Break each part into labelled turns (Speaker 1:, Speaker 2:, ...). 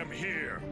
Speaker 1: am here.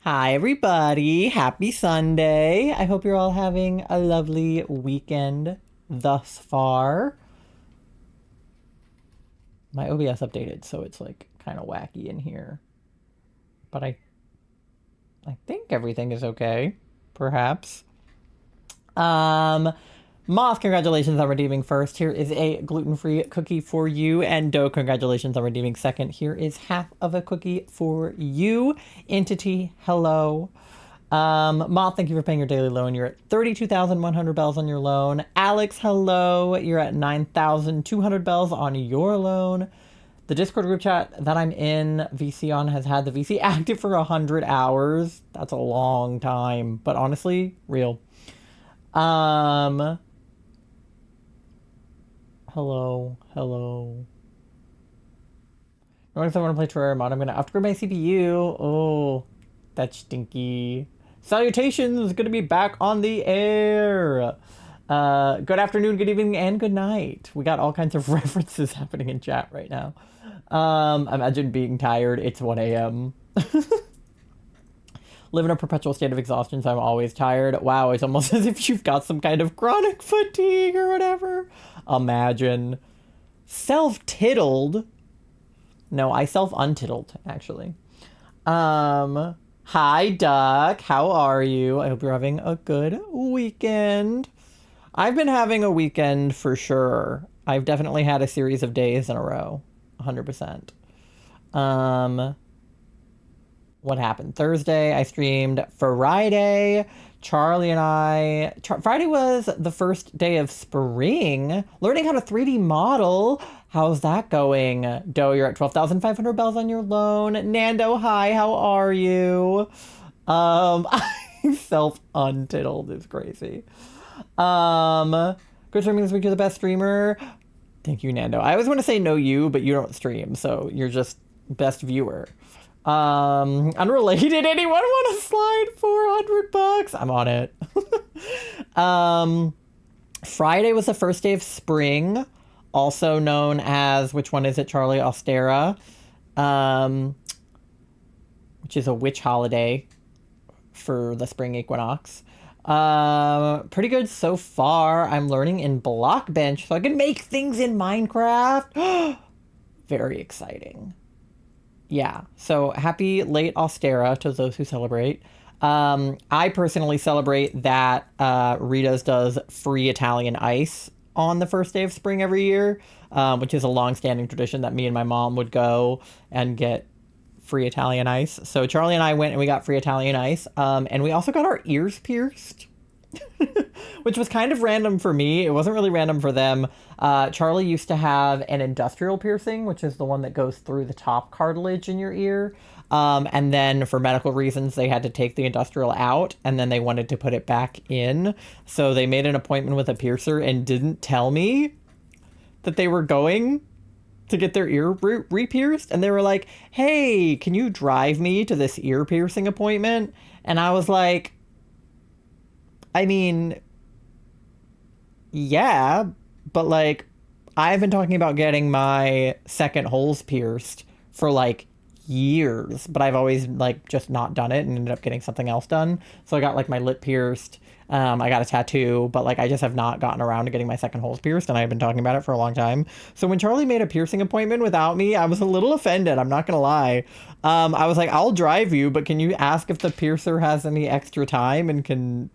Speaker 1: Hi, everybody. Happy Sunday. I hope you're all having a lovely weekend thus far. My OBS updated, so it's like kind of wacky in here. But I think everything is okay, perhaps. Um, Moth, congratulations on redeeming first. Here is a gluten-free cookie for you. And Doe, congratulations on redeeming second. Here is half of a cookie for you. Entity, hello. Moth, thank you for paying your daily loan. You're at 32,100 bells on your loan. Alex, hello. You're at 9,200 bells on your loan. The Discord group chat that I'm in, VC on, has had the VC active for 100 hours. That's a long time, but honestly, real. Hello. Notice I want to play Terraria mod. I'm going to upgrade my CPU. Oh, that's stinky. Salutations, good to be back on the air. Good afternoon, good evening, and good night. We got all kinds of references happening in chat right now. Imagine being tired. It's 1 a.m. Live in a perpetual state of exhaustion, so I'm always tired. Wow, it's almost as if you've got some kind of chronic fatigue or whatever. Imagine. Self-titled. No, I self-untittled, actually. Hi, Duck. How are you? I hope you're having a good weekend. I've been having a weekend for sure. I've definitely had a series of days in a row. 100%. What happened? Thursday, I streamed. Friday, Charlie and I... Friday was the first day of spring. Learning how to 3D model. How's that going? Doe, you're at 12,500 bells on your loan. Nando, hi, how are you? I self-untitled is crazy. Good streaming this week, you're the best streamer. Thank you, Nando. I always want to say no you, but you don't stream, so you're just best viewer. Unrelated, anyone want to slide $400? I'm on it. Friday was the first day of spring, also known as, which one is it, Charlie? Austera, which is a witch holiday for the spring equinox. Pretty good so far. I'm learning in Blockbench so I can make things in Minecraft. Very exciting. Yeah, so happy late Austera to those who celebrate. I personally celebrate that Rita's does free Italian ice on the first day of spring every year, which is a long-standing tradition that me and my mom would go and get free Italian ice. So Charlie and I went and we got free Italian ice, and we also got our ears pierced. Which was kind of random for me. It wasn't really random for them. Charlie used to have an industrial piercing, which is the one that goes through the top cartilage in your ear. And then for medical reasons, they had to take the industrial out and then they wanted to put it back in. So they made an appointment with a piercer and didn't tell me that they were going to get their ear re-pierced. And they were like, hey, can you drive me to this ear piercing appointment? And I was like, I mean, yeah, but like, I've been talking about getting my second holes pierced for like years, but I've always like just not done it and ended up getting something else done. So I got like my lip pierced. I got a tattoo, but like I just have not gotten around to getting my second holes pierced, and I've been talking about it for a long time. So when Charlie made a piercing appointment without me, I was a little offended. I'm not gonna lie. I was like, I'll drive you, but can you ask if the piercer has any extra time and can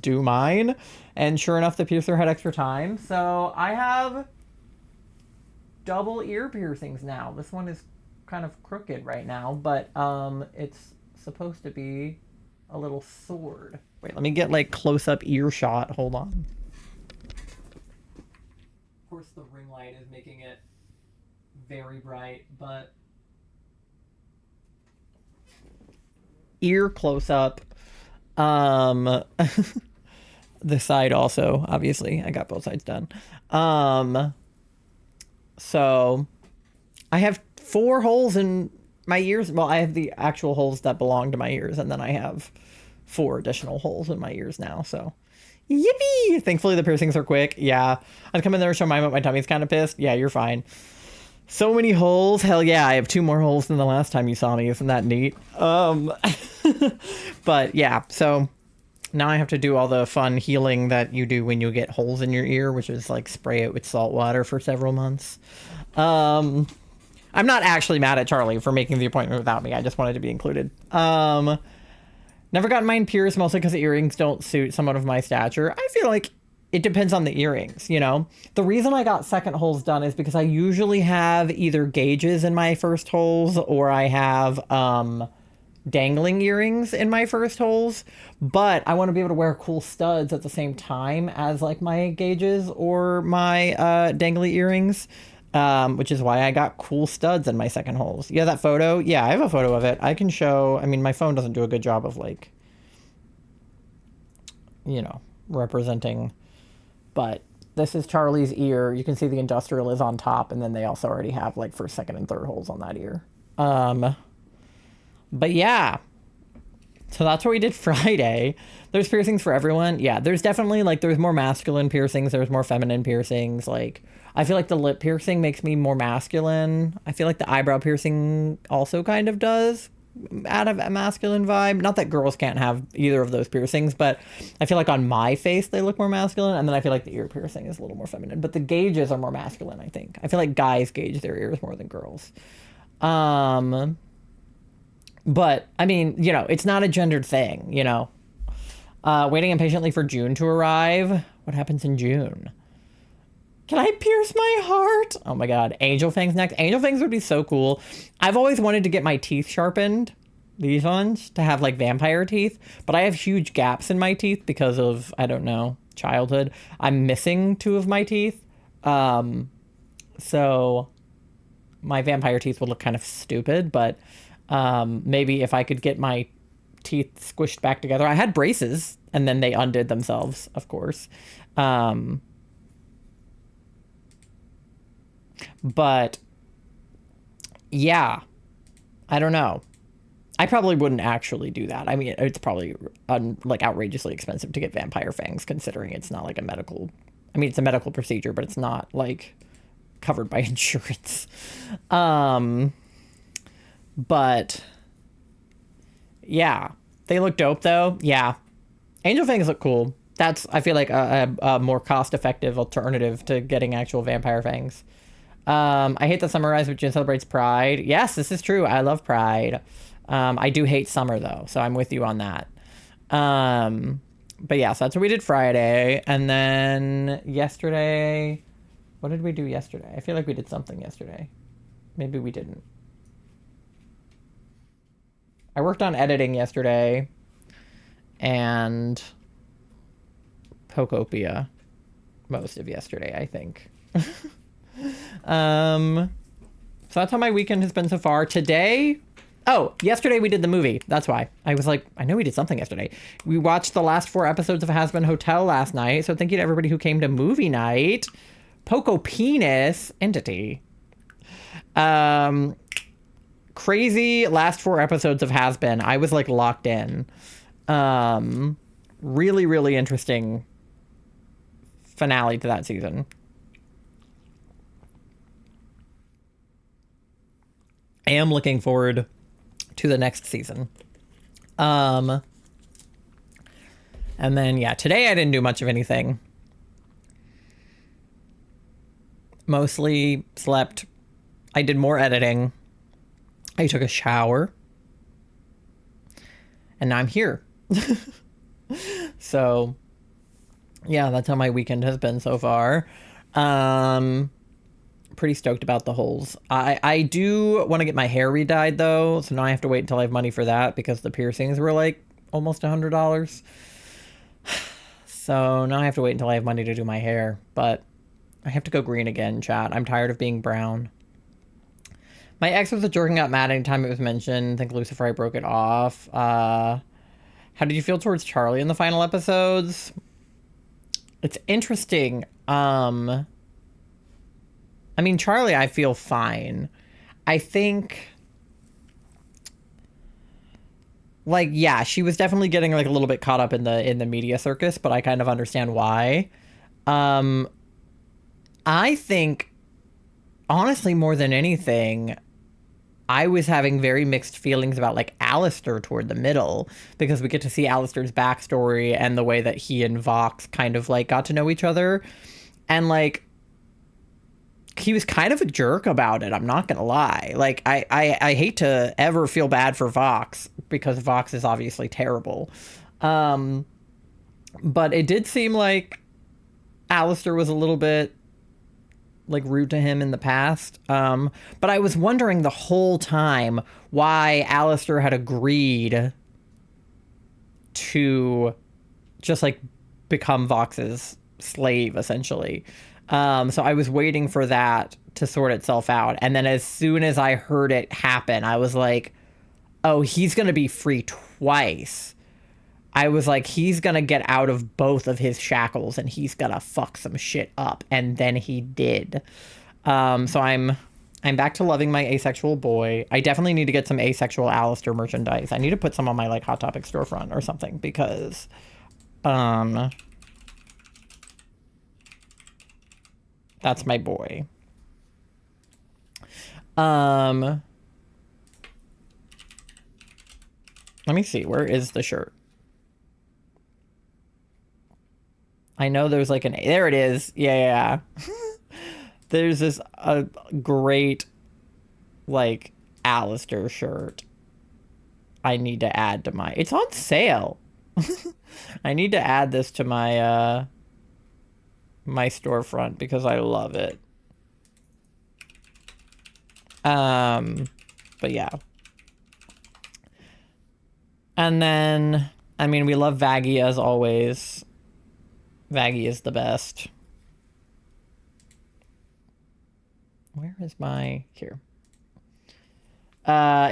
Speaker 1: do mine? And sure enough, the piercer had extra time, so I have double ear piercings now. This one is kind of crooked right now, but it's supposed to be a little sword. Wait, let me get like close-up earshot. Hold on. Of course, the ring light is making it very bright, but ear close-up. The side also, obviously. I got both sides done. So I have 4 holes in my ears. Well, I have the actual holes that belong to my ears, and then I have 4 additional holes in my ears now, so yippee! Thankfully the piercings are quick. Yeah. I'd come in there and show mine, but my tummy's kind of pissed. Yeah, you're fine. So many holes. Hell yeah, I have 2 more holes than the last time you saw me. Isn't that neat? But yeah, so now I have to do all the fun healing that you do when you get holes in your ear, which is like spray it with salt water for several months. I'm not actually mad at Charlie for making the appointment without me. I just wanted to be included. Never gotten mine pierced, mostly because the earrings don't suit someone of my stature. I feel like it depends on the earrings, you know? The reason I got second holes done is because I usually have either gauges in my first holes or I have dangling earrings in my first holes. But I want to be able to wear cool studs at the same time as like my gauges or my dangly earrings. Which is why I got cool studs in my second holes. Yeah, that photo. Yeah, I have a photo of it. I can show. I mean, my phone doesn't do a good job of like, you know, representing. But this is Charlie's ear. You can see the industrial is on top, and then they also already have like first, second, and third holes on that ear. But yeah. So that's what we did Friday. There's piercings for everyone. Yeah, there's definitely like there's more masculine piercings, there's more feminine piercings. Like I feel like the lip piercing makes me more masculine. I feel like the eyebrow piercing also kind of does add a masculine vibe. Not that girls can't have either of those piercings, but I feel like on my face they look more masculine, and then I feel like the ear piercing is a little more feminine. But the gauges are more masculine, I think. I feel like guys gauge their ears more than girls. But, I mean, you know, it's not a gendered thing, you know. Waiting impatiently for June to arrive. What happens in June? Can I pierce my heart? Oh my god. Angel fangs next. Angel fangs would be so cool. I've always wanted to get my teeth sharpened. These ones. To have, like, vampire teeth. But I have huge gaps in my teeth because of, I don't know, childhood. I'm missing 2 of my teeth. So my vampire teeth would look kind of stupid, but... maybe if I could get my teeth squished back together. I had braces and then they undid themselves, of course. But yeah, I don't know. I probably wouldn't actually do that. I mean, it's probably like outrageously expensive to get vampire fangs, considering it's not like a medical. I mean, it's a medical procedure, but it's not like covered by insurance. But yeah, they look dope though. Yeah, angel fangs look cool. That's, I feel like a more cost-effective alternative to getting actual vampire fangs. I hate that summer arrives, but June celebrates Pride. Yes, this is true. I love Pride. I do hate summer though, so I'm with you on that. But yeah, so that's what we did Friday, and then yesterday. What did we do yesterday? I feel like we did something yesterday. Maybe we didn't. I worked on editing yesterday and Pokopia most of yesterday, I think. So that's how my weekend has been so far. Today, yesterday we did the movie. That's why. I was like, I know we did something yesterday. We watched the last 4 episodes of Has Been Hotel last night. So thank you to everybody who came to movie night. Poco Penis Entity. Crazy last 4 episodes of Has Been. I was like locked in. Really, really interesting finale to that season. I am looking forward to the next season. And then, yeah, today I didn't do much of anything. Mostly slept. I did more editing. I took a shower. And now I'm here. So, yeah, that's how my weekend has been so far. Pretty stoked about the holes. I do want to get my hair re-dyed, though. So now I have to wait until I have money for that because the piercings were like almost $100. So now I have to wait until I have money to do my hair. But I have to go green again, chat. I'm tired of being brown. My ex was a jerk and got mad anytime it was mentioned. I think Lucifer, I broke it off. How did you feel towards Charlie in the final episodes? It's interesting. I mean, Charlie, I feel fine. I think, like, yeah, she was definitely getting like a little bit caught up in the media circus, but I kind of understand why. I think honestly, more than anything, I was having very mixed feelings about like Alistair toward the middle, because we get to see Alistair's backstory and the way that he and Vox kind of like got to know each other. And like he was kind of a jerk about it, I'm not gonna lie. Like I hate to ever feel bad for Vox, because Vox is obviously terrible. But it did seem like Alistair was a little bit like rude to him in the past. But I was wondering the whole time why Alistair had agreed to just like become Vox's slave, essentially. So I was waiting for that to sort itself out. And then as soon as I heard it happen, I was like, oh, he's going to be free twice. I was like, he's going to get out of both of his shackles and he's going to fuck some shit up. And then he did. So I'm back to loving my asexual boy. I definitely need to get some asexual Alistair merchandise. I need to put some on my like Hot Topic storefront or something, because that's my boy. Let me see. Where is the shirt? I know there's like there it is. Yeah. There's this a great like Alistair shirt I need to add to my, it's on sale. I need to add this to my my storefront because I love it. But yeah. And then, I mean, we love Vaggie as always. Vaggie is the best. Where is my... Here.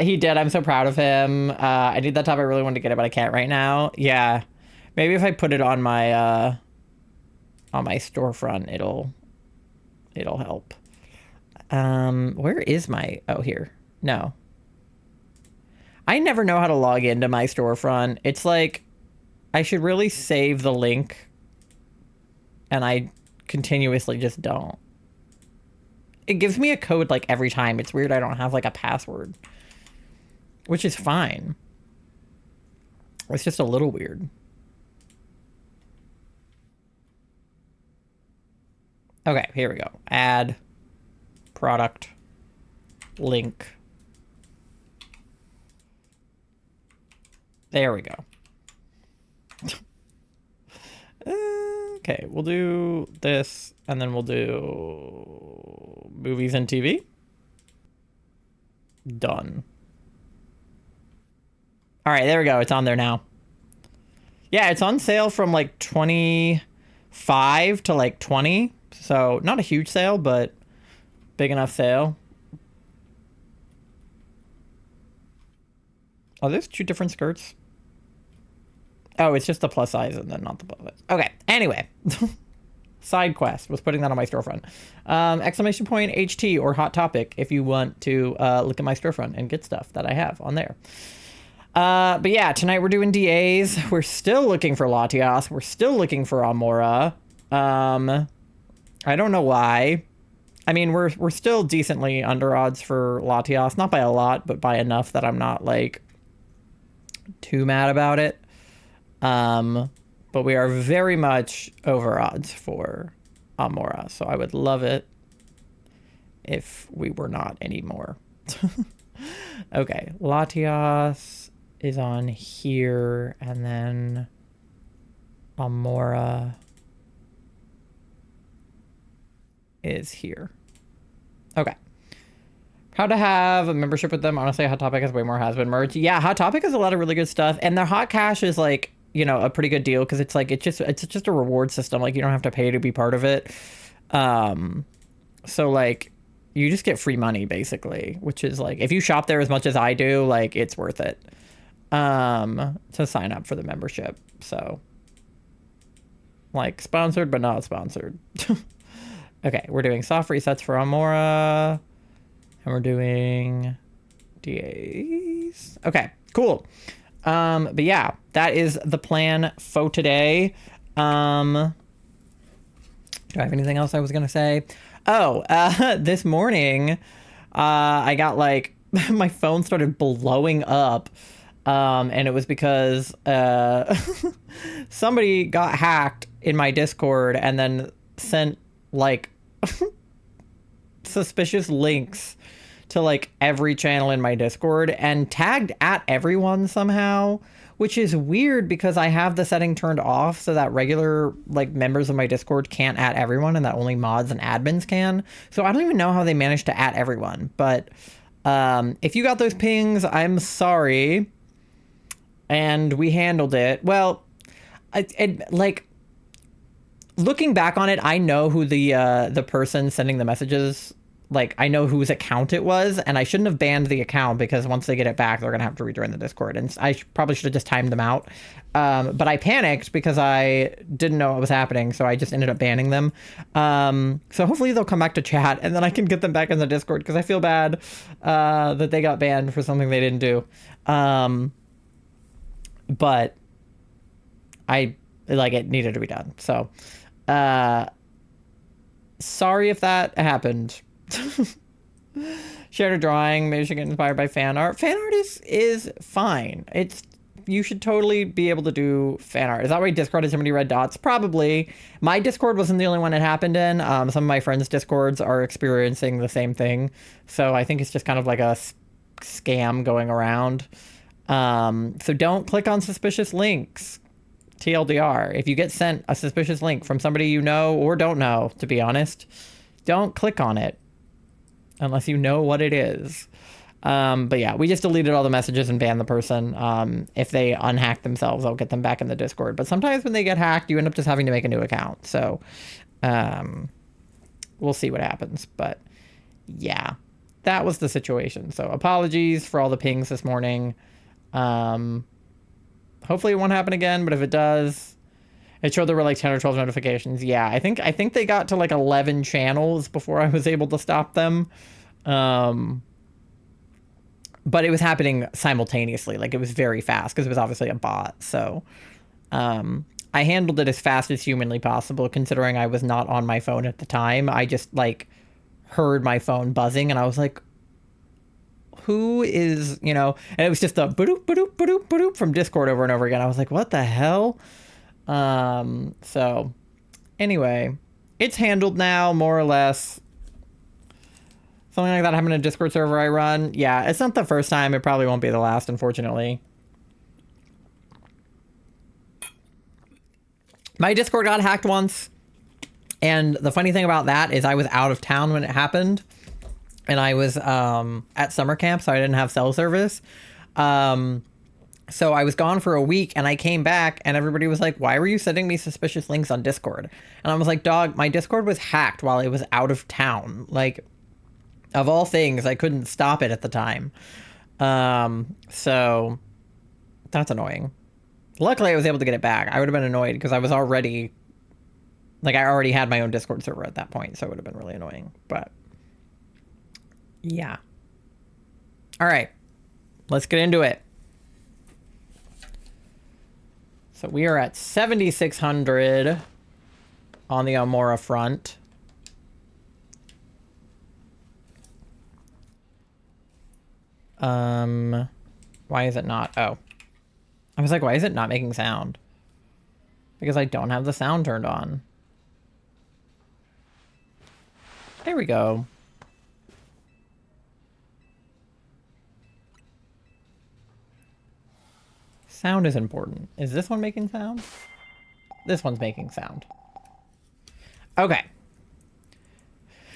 Speaker 1: He did. I'm so proud of him. I need that top. I really wanted to get it, but I can't right now. Yeah. Maybe if I put it on my storefront, it'll help. Where is my... Oh, here. No. I never know how to log into my storefront. It's like, I should really save the link, and I continuously just don't. It gives me a code like every time. It's weird I don't have like a password, which is fine. It's just a little weird. Okay, here we go. Add product link. There we go. Okay, we'll do this, and then we'll do movies and TV. Done. All right, there we go. It's on there now. Yeah, it's on sale from like 25 to like 20. So not a huge sale, but big enough sale. Oh, there's two different skirts. Oh, it's just the plus size and then not the plus size. Okay, anyway. Side quest was putting that on my storefront. Exclamation point HT or Hot Topic if you want to look at my storefront and get stuff that I have on there. But yeah, tonight we're doing DAs. We're still looking for Latias. We're still looking for Amaura. I don't know why. I mean, we're still decently under odds for Latias. Not by a lot, but by enough that I'm not like too mad about it. But we are very much over odds for Amaura, so I would love it if we were not anymore. Okay, Latias is on here, and then Amaura is here. Okay. How to have a membership with them. Honestly, Hot Topic has way more has-been merch. Yeah, Hot Topic has a lot of really good stuff, and their Hot Cash is like, you know, a pretty good deal because it's like it's just a reward system. Like, you don't have to pay to be part of it. So like you just get free money basically, which is like, if you shop there as much as I do, like it's worth it to sign up for the membership. So like sponsored but not sponsored. Okay, we're doing soft resets for Amaura, and we're doing DAs. Okay, cool. But yeah, that is the plan for today. Do I have anything else I was gonna say? Oh, this morning, I got like my phone started blowing up, and it was because somebody got hacked in my Discord and then sent like suspicious links to like every channel in my Discord and tagged at everyone somehow, which is weird because I have the setting turned off so that regular like members of my Discord can't at everyone and that only mods and admins can. So I don't even know how they managed to at everyone. But if you got those pings, I'm sorry. And we handled it. Well, like looking back on it, I know who the person sending the messages, like I know whose account it was, and I shouldn't have banned the account because once they get it back, they're gonna have to rejoin the Discord, and I probably should have just timed them out. But I panicked because I didn't know what was happening, so I just ended up banning them. So hopefully they'll come back to chat, and then I can get them back in the Discord because I feel bad that they got banned for something they didn't do. But I like it needed to be done. So sorry if that happened. Shared a drawing, maybe she get inspired by fan art. Fan art is fine. You should totally be able to do fan art. Is that why Discord has so many red dots? Probably. My Discord wasn't the only one it happened in. Some of my friends' Discords are experiencing the same thing. So I think it's just kind of like a scam going around. So don't click on suspicious links. TLDR. If you get sent a suspicious link from somebody you know or don't know, to be honest, don't click on it unless you know what it is. But yeah, we just deleted all the messages and banned the person. If they unhack themselves, I'll get them back in the Discord. But sometimes when they get hacked, you end up just having to make a new account. So we'll see what happens. But yeah, that was the situation. So apologies for all the pings this morning. Hopefully it won't happen again, but if it does, it showed there were like 10 or 12 notifications. Yeah, I think they got to like 11 channels before I was able to stop them. But it was happening simultaneously. Like it was very fast because it was obviously a bot. So I handled it as fast as humanly possible considering I was not on my phone at the time. I just like heard my phone buzzing and I was like, who is, and it was just a ba-doop, ba-doop, ba-doop, ba-doop from Discord over and over again. I was like, what the hell? So anyway, it's handled now, more or less. Something like that happened in a Discord server I run. Yeah, it's not the first time. It probably won't be the last, unfortunately. My Discord got hacked once. And the funny thing about that is I was out of town when it happened. And I was at summer camp, so I didn't have cell service. So I was gone for a week and I came back and everybody was like, why were you sending me suspicious links on Discord? And I was like, dog, my Discord was hacked while I was out of town. Like, of all things, I couldn't stop it at the time. So that's annoying. Luckily, I was able to get it back. I would have been annoyed because I was already, like, I already had my own Discord server at that point, so it would have been really annoying. But yeah. All right, let's get into it. So we are at 7,600 on the Amaura front. Why is it not? Oh. I was like, why is it not making sound? Because I don't have the sound turned on. There we go. Sound is important. Is this one making sound? This one's making sound. Okay.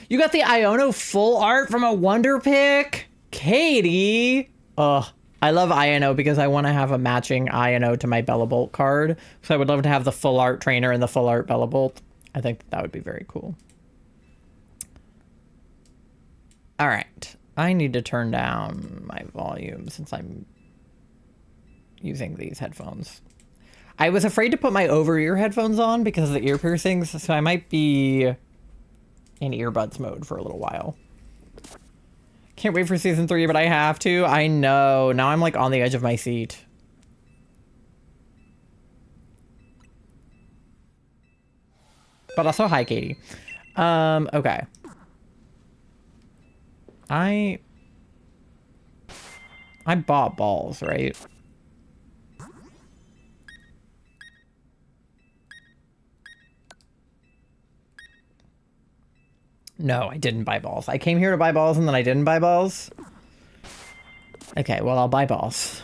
Speaker 1: You got the Iono full art from a Wonder Pick? Katie! Ugh. I love Iono because I want to have a matching Iono to my Bellabolt card. So I would love to have the full art trainer and the full art Bellabolt. I think that would be very cool. Alright. I need to turn down my volume since I'm using these headphones. I was afraid to put my over-ear headphones on because of the ear piercings, so I might be in earbuds mode for a little while. Can't wait for season 3, but I have to. I know. Now I'm like on the edge of my seat. But also, hi, Katie. Okay. I bought balls, right? No, I didn't buy balls. I came here to buy balls and then I didn't buy balls. Okay, well, I'll buy balls.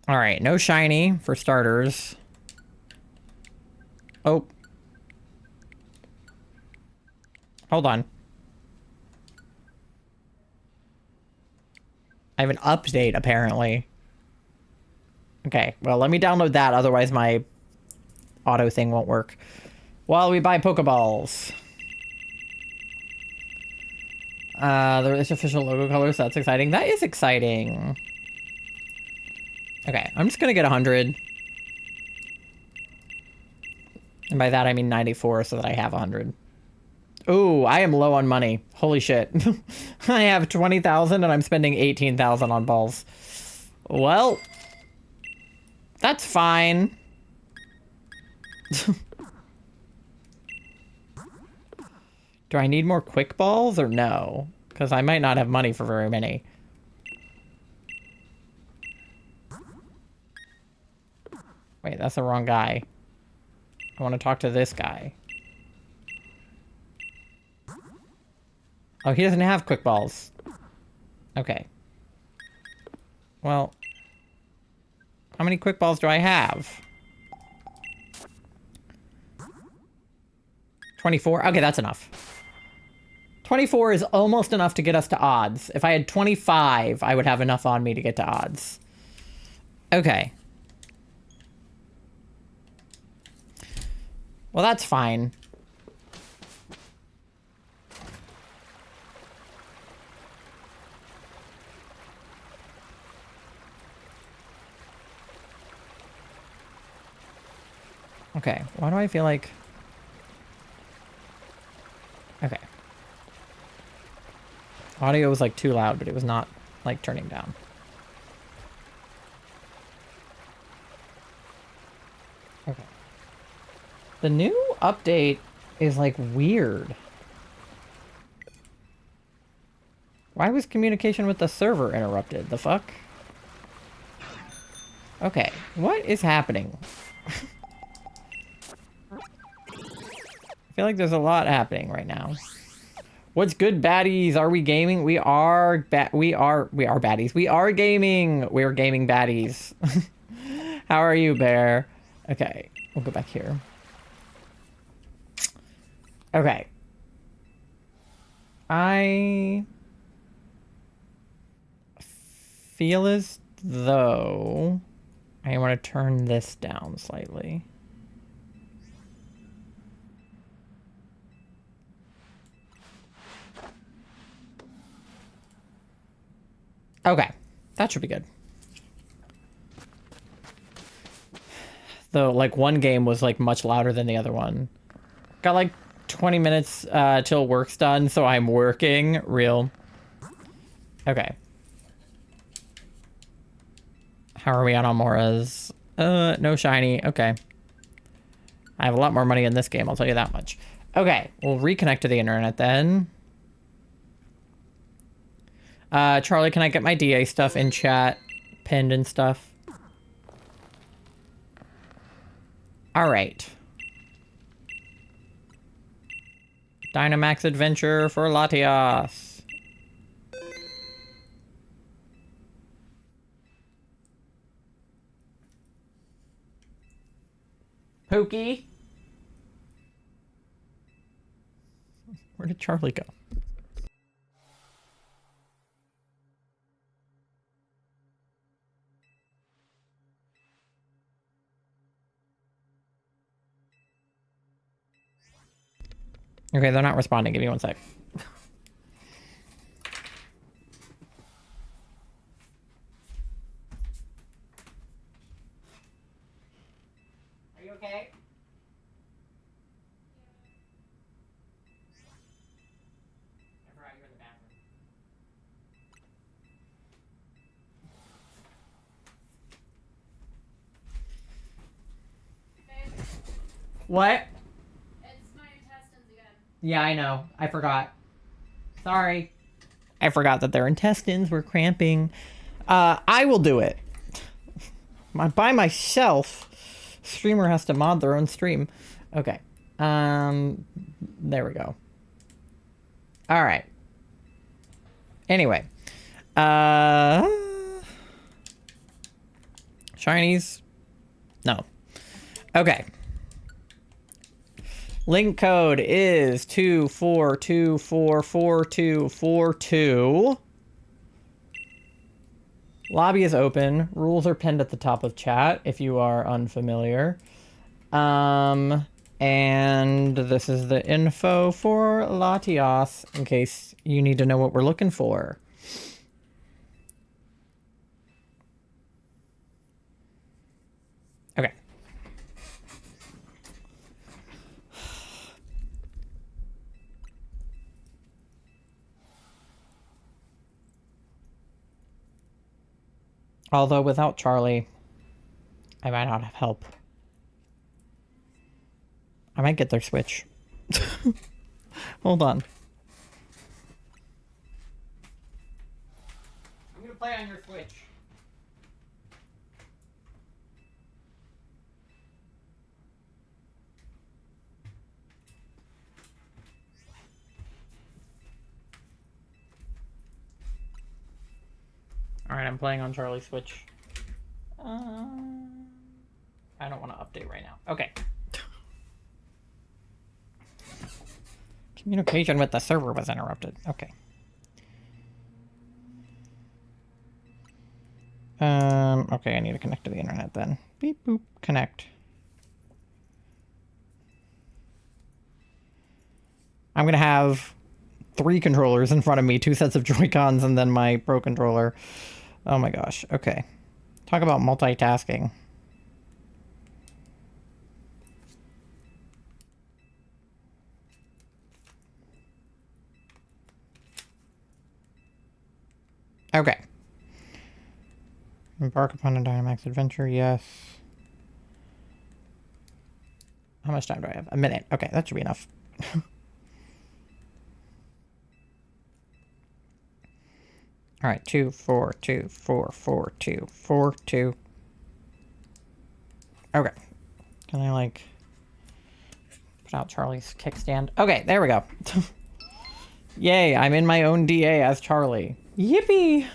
Speaker 1: All right, no shiny for starters. Oh. Hold on. I have an update, apparently. Okay, well, let me download that, otherwise my auto thing won't work. While we buy Pokeballs. There is official logo colors, so that's exciting. That is exciting. Okay, I'm just gonna get 100. And by that I mean 94, so that I have 100. Ooh, I am low on money. Holy shit. I have 20,000 and I'm spending 18,000 on balls. Well, that's fine. Do I need more quick balls or no? Because I might not have money for very many. Wait, that's the wrong guy. I want to talk to this guy. Oh, he doesn't have quick balls. Okay. Well, how many quick balls do I have? 24? Okay, that's enough. 24 is almost enough to get us to odds. If I had 25, I would have enough on me to get to odds. Okay. Well, that's fine. Okay, why do I feel like... Okay. Audio was like too loud, but it was not like turning down. Okay. The new update is like weird. Why was communication with the server interrupted? The fuck? Okay, what is happening? I feel like there's a lot happening right now. What's good, baddies? Are we gaming? We are baddies. We are gaming. We're gaming baddies. How are you, Bear? Okay, we'll go back here. Okay. I feel as though I want to turn this down slightly. Okay, that should be good. Though, like, one game was, like, much louder than the other one. Got, like, 20 minutes till work's done, so I'm working. Real. Okay. How are we on Amaura's? No shiny. Okay. I have a lot more money in this game, I'll tell you that much. Okay, we'll reconnect to the internet then. Charlie, can I get my DA stuff in chat? Pinned and stuff. Alright. Dynamax adventure for Latias. Pookie? Where did Charlie go? Okay, they're not responding. Give me one sec. Are you okay? I forgot you were in the bathroom. What?
Speaker 2: It's my intestines again.
Speaker 1: Yeah, I know. I forgot. Sorry. I forgot that their intestines were cramping. I will do it. By myself. Streamer has to mod their own stream. Okay. There we go. All right. Anyway. Shinies? No. Okay. Link code is 242424242. Lobby is open. Rules are pinned at the top of chat if you are unfamiliar. And this is the info for Latias in case you need to know what we're looking for. Okay. Although without Charlie, I might not have help. I might get their Switch. Hold on. I'm gonna play on your Switch. Alright, I'm playing on Charlie's Switch. I don't want to update right now. Okay. Communication with the server was interrupted. Okay. Okay, I need to connect to the internet then. Beep boop, connect. I'm gonna have 3 controllers in front of me, 2 sets of Joy-Cons, and then my Pro controller. Oh my gosh, okay. Talk about multitasking. Okay. Embark upon a Dynamax adventure, yes. How much time do I have? A minute. Okay, that should be enough. All right, 2, 4, 2, 4, 4, 2, 4, 2. Okay. Can I, like, put out Charlie's kickstand? Okay, there we go. Yay, I'm in my own DA as Charlie. Yippee!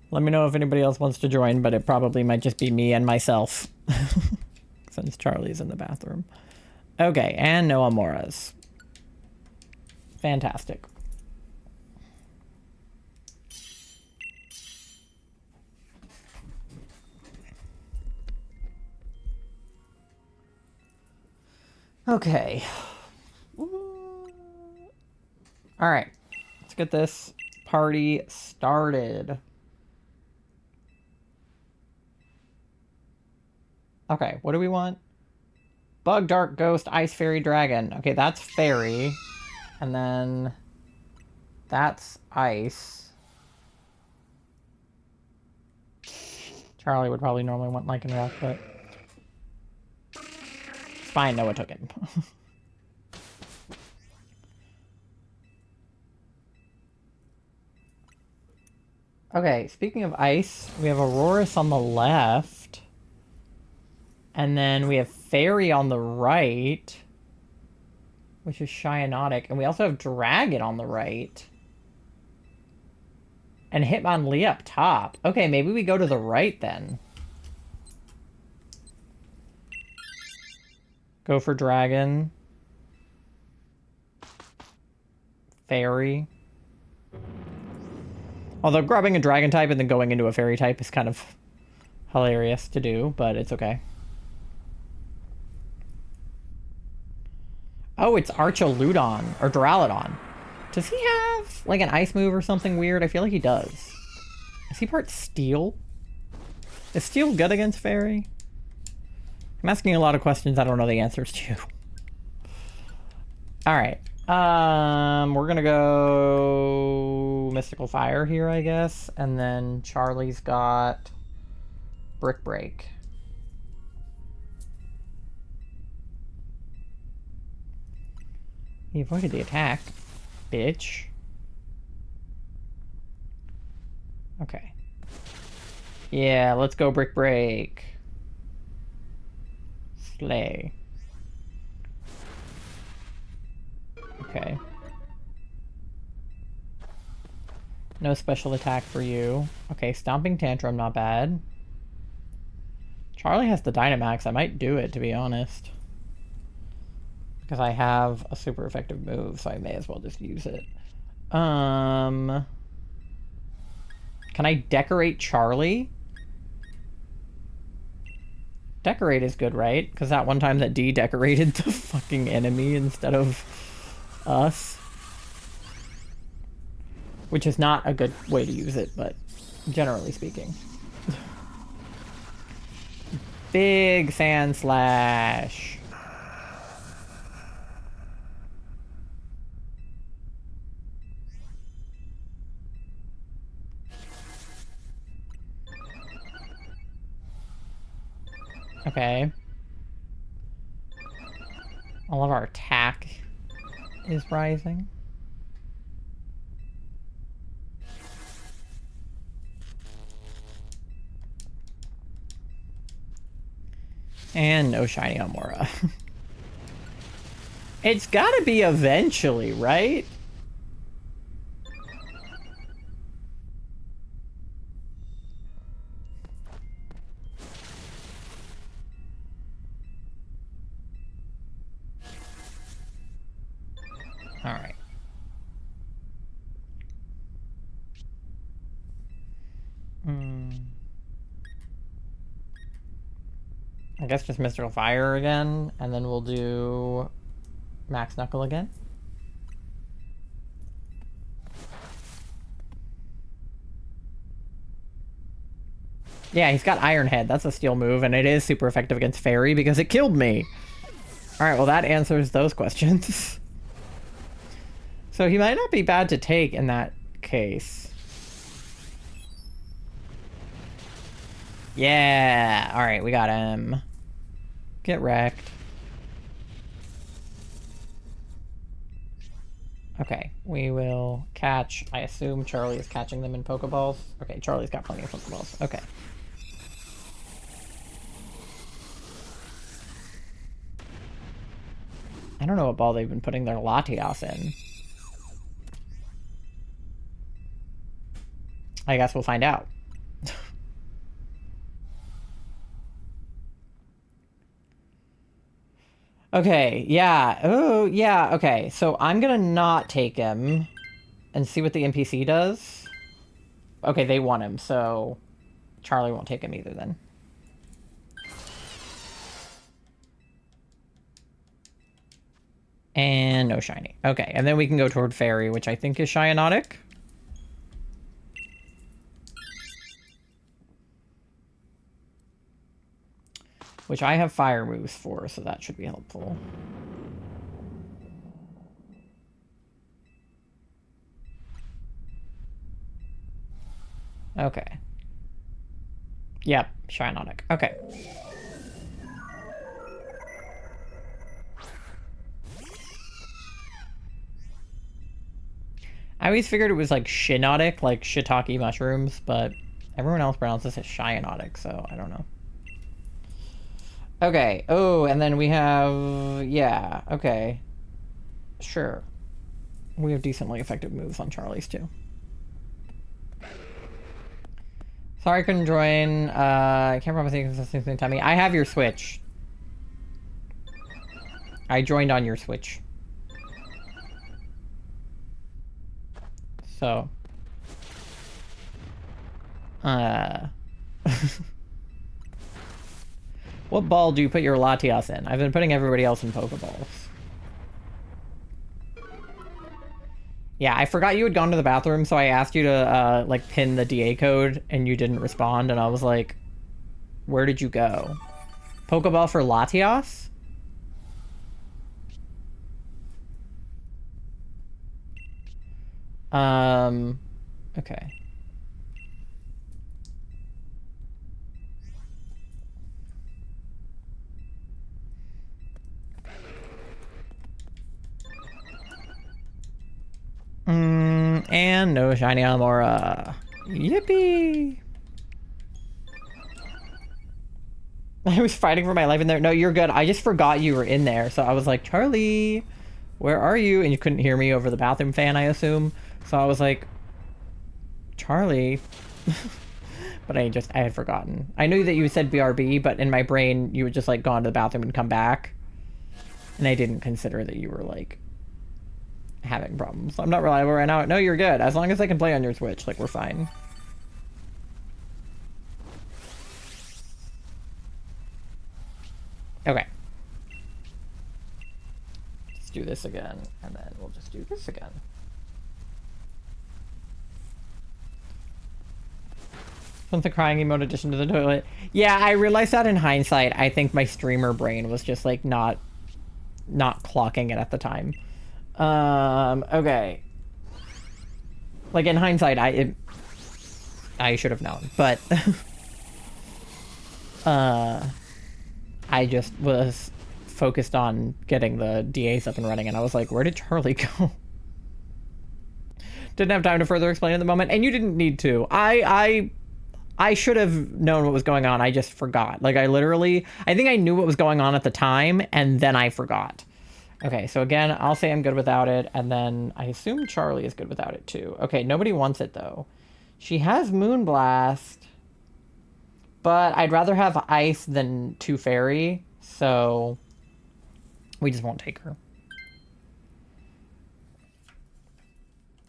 Speaker 1: Let me know if anybody else wants to join, but it probably might just be me and myself. Since Charlie's in the bathroom. Okay, and no Amauras. Fantastic. Okay. All right. Let's get this party started. Okay, what do we want? Bug, Dark, Ghost, Ice, Fairy, Dragon. Okay, that's Fairy. And then that's Ice. Charlie would probably normally want Lycanroc, but it's fine, Noah took it. Okay, speaking of Ice, we have Auroras on the left. And then we have Fairy on the right, which is Cyanotic. And we also have Dragon on the right. And Hitmonlee up top. Okay, maybe we go to the right then. Go for Dragon. Fairy. Although grabbing a Dragon type and then going into a Fairy type is kind of hilarious to do, but it's okay. Oh, it's Archaludon, or Duraludon. Does he have, like, an ice move or something weird? I feel like he does. Is he part Steel? Is Steel good against Fairy? I'm asking a lot of questions I don't know the answers to. Alright. We're gonna go Mystical Fire here, I guess. And then Charlie's got Brick Break. He avoided the attack. Bitch. Okay. Yeah, let's go brick break. Slay. Okay. No special attack for you. Okay, Stomping Tantrum, not bad. Charlie has the Dynamax. I might do it, to be honest. Because I have a super effective move, so I may as well just use it. Can I decorate Charlie? Decorate is good, right? Because that one time that D decorated the fucking enemy instead of us. Which is not a good way to use it, but generally speaking. Big Sand Slash. Okay. All of our attack is rising. And no shiny Amaura. It's gotta be eventually, right? Alright. I guess just Mystical Fire again, and then we'll do Max Knuckle again. Yeah, he's got Iron Head. That's a steel move, and it is super effective against Fairy because it killed me. Alright, well that answers those questions. So he might not be bad to take in that case. Yeah! Alright, we got him. Get wrecked. Okay, we will catch... I assume Charlie is catching them in Pokeballs. Okay, Charlie's got plenty of Pokeballs. Okay. I don't know what ball they've been putting their Latias in. I guess we'll find out. Okay, yeah. Oh, yeah, okay. So I'm gonna not take him and see what the NPC does. Okay, they want him, so Charlie won't take him either then. And no shiny. Okay, and then we can go toward Fairy, which I think is Cyanotic. Which I have fire moves for, so that should be helpful. Okay. Yep, Cyanotic. Okay. I always figured it was like Shinotic, like shiitake mushrooms, but everyone else pronounces it Cyanotic, so I don't know. Okay. Oh, and then we have... Yeah, okay. Sure. We have decently effective moves on Charlie's, too. Sorry I couldn't join. I can't promise you consistency in timing. I have your Switch. I joined on your Switch. So. What ball do you put your Latias in? I've been putting everybody else in Pokeballs. Yeah, I forgot you had gone to the bathroom, so I asked you to, like, pin the DA code, and you didn't respond, and I was like, where did you go? Pokeball for Latias? Okay. no shiny Amaura. Yippee! I was fighting for my life in there. No, you're good. I just forgot you were in there. So I was like, Charlie, where are you? And you couldn't hear me over the bathroom fan, I assume. So I was like, Charlie. But I had forgotten. I knew that you said BRB, but in my brain, you had just like gone to the bathroom and come back. And I didn't consider that you were like having problems. I'm not reliable right now. No, you're good. As long as I can play on your Switch, like we're fine. Okay. Let's do this again, and then we'll just do this again. Something crying emote addition to the toilet. Yeah, I realized that in hindsight. I think my streamer brain was just like not clocking it at the time. Okay. Like in hindsight, I should have known, but I just was focused on getting the DAs up and running, and I was like, where did Charlie go? Didn't have time to further explain at the moment, and you didn't need to. I should have known what was going on. I just forgot. Like, I think I knew what was going on at the time, and then I forgot. Okay, so again, I'll say I'm good without it, and then I assume Charlie is good without it too. Okay, nobody wants it though. She has Moonblast, but I'd rather have Ice than 2 Fairy, so we just won't take her.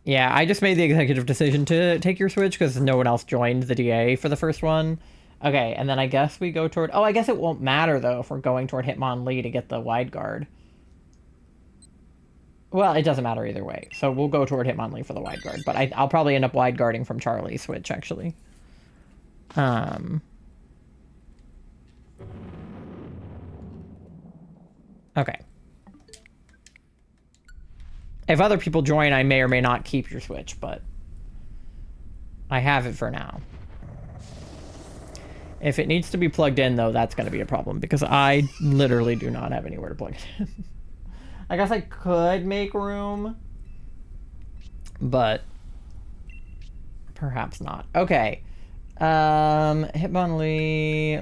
Speaker 1: Yeah, I just made the executive decision to take your Switch because no one else joined the DA for the first one. Okay, and then I guess we go toward... Oh, I guess it won't matter, though, if we're going toward Hitmonlee to get the Wide Guard. Well, it doesn't matter either way. So we'll go toward Hitmonlee for the Wide Guard. But I'll probably end up Wide Guarding from Charlie's Switch, actually. Okay. If other people join, I may or may not keep your Switch, but I have it for now. If it needs to be plugged in, though, that's going to be a problem because I literally do not have anywhere to plug it in. I guess I could make room, but perhaps not. Okay. Hitmonlee,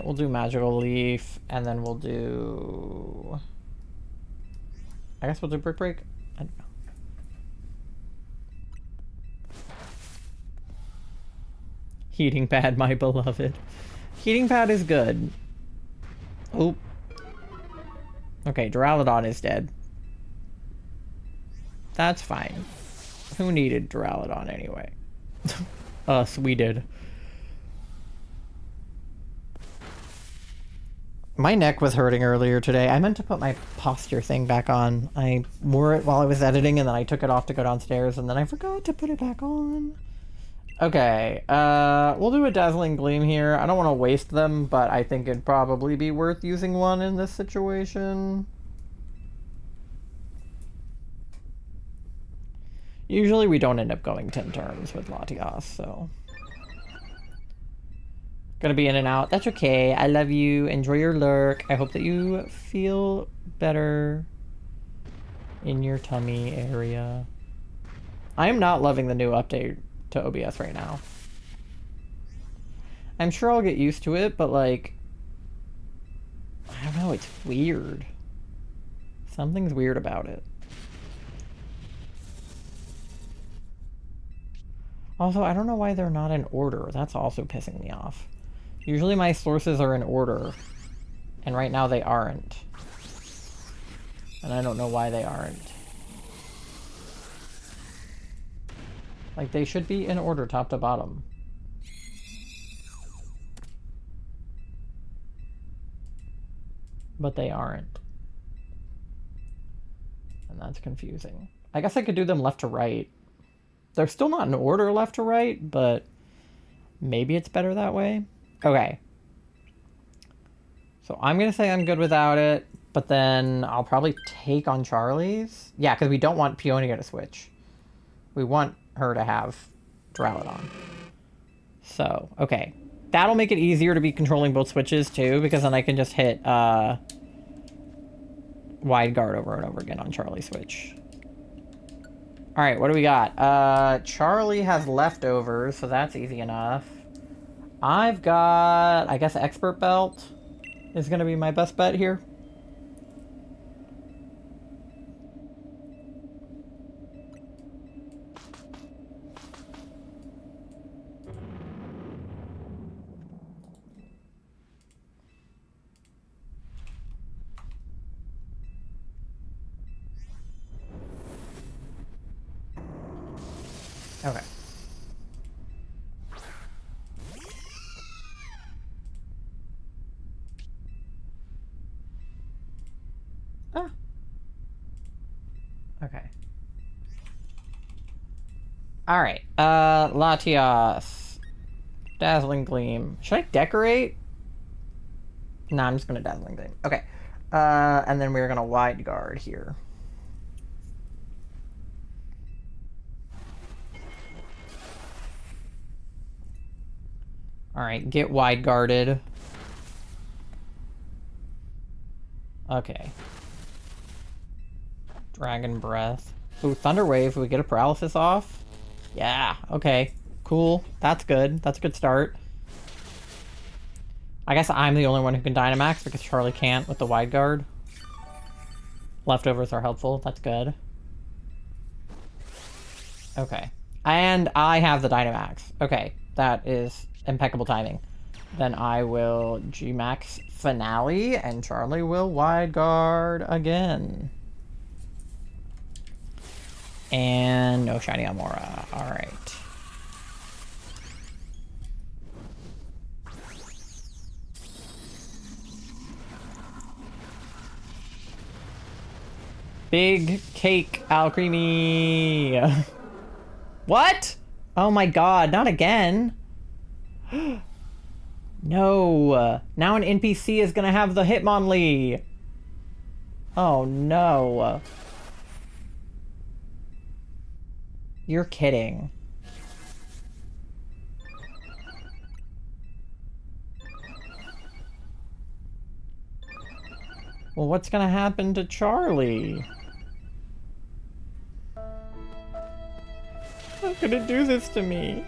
Speaker 1: we'll do Magical Leaf, and then we'll do... I guess we'll do Brick Break? I don't know. Heating Pad, my beloved. Heating Pad is good. Oop. Okay, Duraludon is dead. That's fine. Who needed Duraludon anyway? Us, we did. My neck was hurting earlier today. I meant to put my posture thing back on. I wore it while I was editing, and then I took it off to go downstairs, and then I forgot to put it back on. Okay, we'll do a Dazzling Gleam here. I don't want to waste them, but I think it'd probably be worth using one in this situation. Usually we don't end up going 10 turns with Latias, so... Gonna be in and out. That's okay. I love you. Enjoy your lurk. I hope that you feel better in your tummy area. I am not loving the new update to OBS right now. I'm sure I'll get used to it, but like... I don't know, it's weird. Something's weird about it. Also, I don't know why they're not in order. That's also pissing me off. Usually my sources are in order, and right now they aren't. And I don't know why they aren't. Like, they should be in order, top to bottom. But they aren't. And that's confusing. I guess I could do them left to right. They're still not in order left to right, but maybe it's better that way. Okay. So I'm going to say I'm good without it, but then I'll probably take on Charlie's. Yeah, because we don't want Peonia to switch. We want her to have Duraludon. So, okay. That'll make it easier to be controlling both switches, too, because then I can just hit Wide Guard over and over again on Charlie's switch. All right, what do we got? Charlie has leftovers, so that's easy enough. I've got, I guess, expert belt is gonna be my best bet here. Okay. Ah, okay. All right. Latias. Dazzling Gleam. Should I decorate? No, I'm just gonna Dazzling Gleam. Okay. And then we're gonna wide guard here. All right, get wide guarded. Okay. Dragon Breath. Ooh, Thunder Wave. We get a paralysis off. Yeah. Okay. Cool. That's good. That's a good start. I guess I'm the only one who can Dynamax because Charlie can't with the wide guard. Leftovers are helpful. That's good. Okay. And I have the Dynamax. Okay. That is impeccable timing. Then I will G-Max Finale, and Charlie will wide guard again. And no shiny Amaura. Alright. Big cake, Alcremie. What? Oh my god, not again. No. Now an NPC is gonna have the Hitmonlee. Oh no. You're kidding. Well, what's gonna happen to Charlie? How could it do this to me?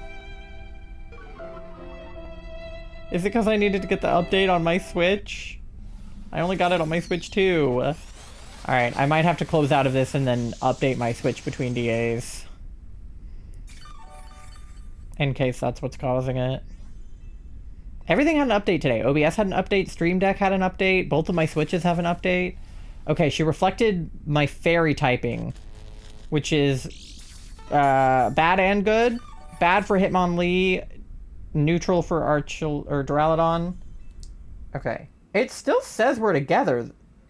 Speaker 1: Is it because I needed to get the update on my Switch? I only got it on my Switch too. Alright, I might have to close out of this and then update my Switch between DAs. In case that's what's causing it. Everything had an update today. OBS had an update, Stream Deck had an update, both of my Switches have an update. Okay, she reflected my fairy typing, which is bad and good. Bad for Hitmonlee, neutral for Duraludon. Okay. It still says we're together.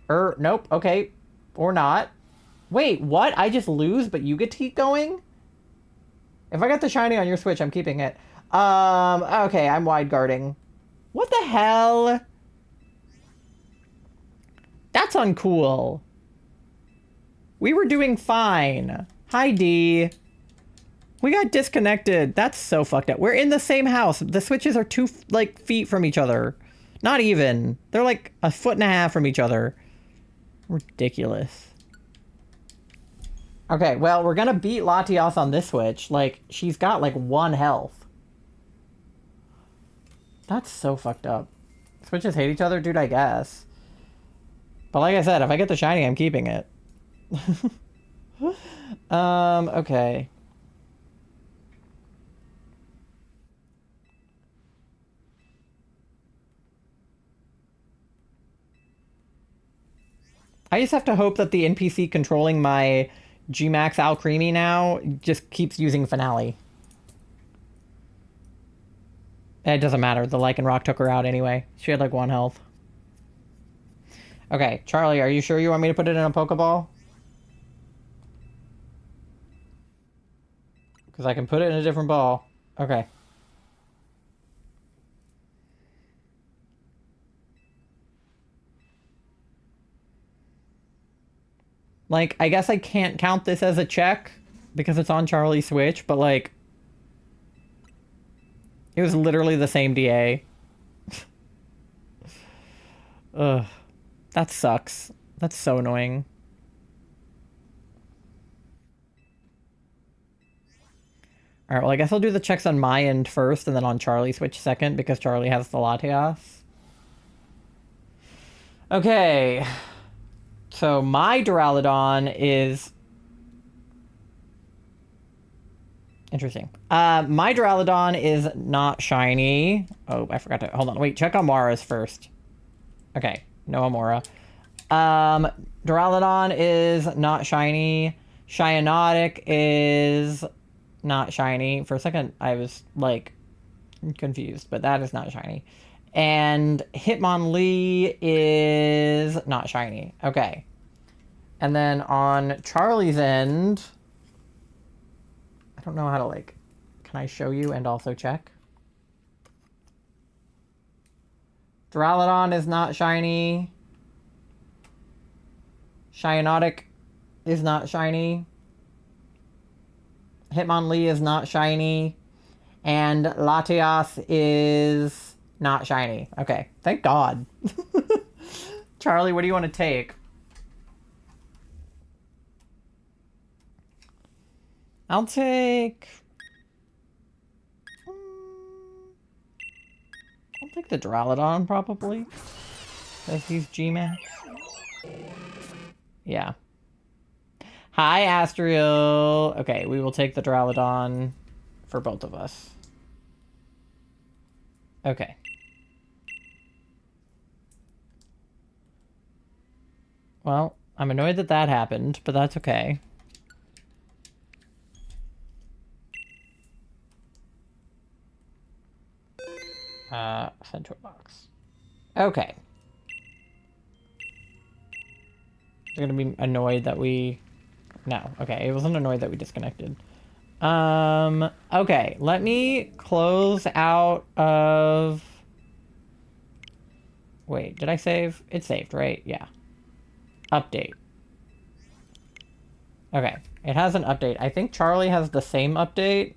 Speaker 1: Nope, okay. Or not. Wait, what? I just lose, but you get to keep going? If I got the shiny on your Switch, I'm keeping it. Okay, I'm wide guarding. What the hell? That's uncool. We were doing fine. Hi, D. We got disconnected. That's so fucked up. We're in the same house. The Switches are 2, like, feet from each other. Not even. They're like 1.5 feet from each other. Ridiculous. Okay, well, we're gonna beat Latias on this Switch. Like, she's got, like, 1 health. That's so fucked up. Switches hate each other? Dude, I guess. But like I said, if I get the shiny, I'm keeping it. Okay. I just have to hope that the NPC controlling my G-Max Alcremie now just keeps using Finale. It doesn't matter. The Lycanroc took her out anyway. She had like 1 health. Okay, Charlie, are you sure you want me to put it in a Pokeball? Because I can put it in a different ball. Okay. Like, I guess I can't count this as a check because it's on Charlie's Switch, but like, it was literally the same DA. Ugh. That sucks. That's so annoying. All right, well, I guess I'll do the checks on my end first and then on Charlie switch second because Charlie has the Latias. Okay. So my Duraludon is... Interesting. My Duraludon is not shiny. Oh, I forgot to... Hold on. Wait, check Amaura's first. Okay, no Amaura. Duraludon is not shiny. Cyanotic is not shiny. For a second, I was, like, confused, but that is not shiny. And Hitmonlee is not shiny. Okay. And then on Charlie's end... I don't know how to, like... Can I show you and also check? Duraludon is not shiny. Cyanotic is not shiny. Hitmonlee is not shiny. And Latias is not shiny. Okay, thank God. Charlie, what do you want to take? I'll take... I'll take the Duraludon, probably. As he's G-Max. Yeah. Hi, Astriel. Okay, we will take the Duraludon for both of us. Okay. Well, I'm annoyed that that happened, but that's okay. Send to a box. Okay. You're gonna be annoyed that we... No, okay, it wasn't annoyed that we disconnected. Okay, let me close out of... Wait, did I save? It saved, right? Yeah. Update. Okay, it has an update. I think Charlie has the same update.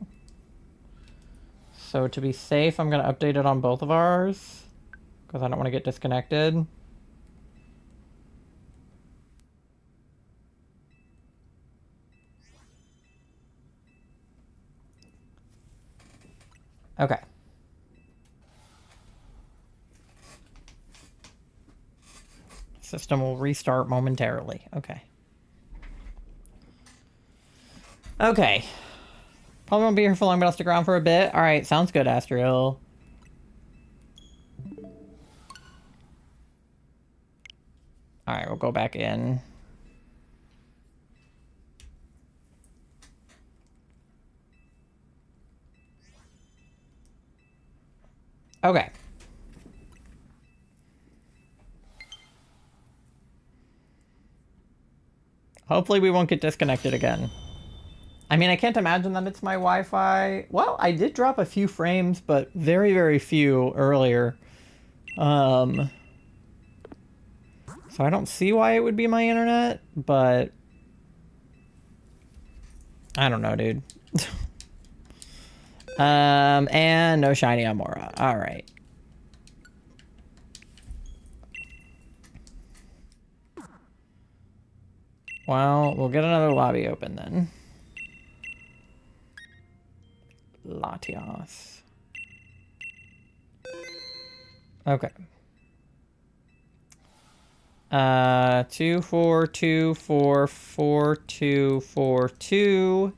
Speaker 1: So to be safe, I'm going to update it on both of ours. Because I don't want to get disconnected. Okay. System will restart momentarily. Okay. Okay. Probably won't be here for long, but I'll stick around for a bit. Alright, sounds good, Astriel. Alright, we'll go back in. Okay. Hopefully we won't get disconnected again. I mean, I can't imagine that it's my Wi-Fi. Well, I did drop a few frames, but very, very few earlier. So I don't see why it would be my internet, but... I don't know, dude. And no shiny Amaura. Alright. Well, we'll get another lobby open then. Latias. Okay. 24244242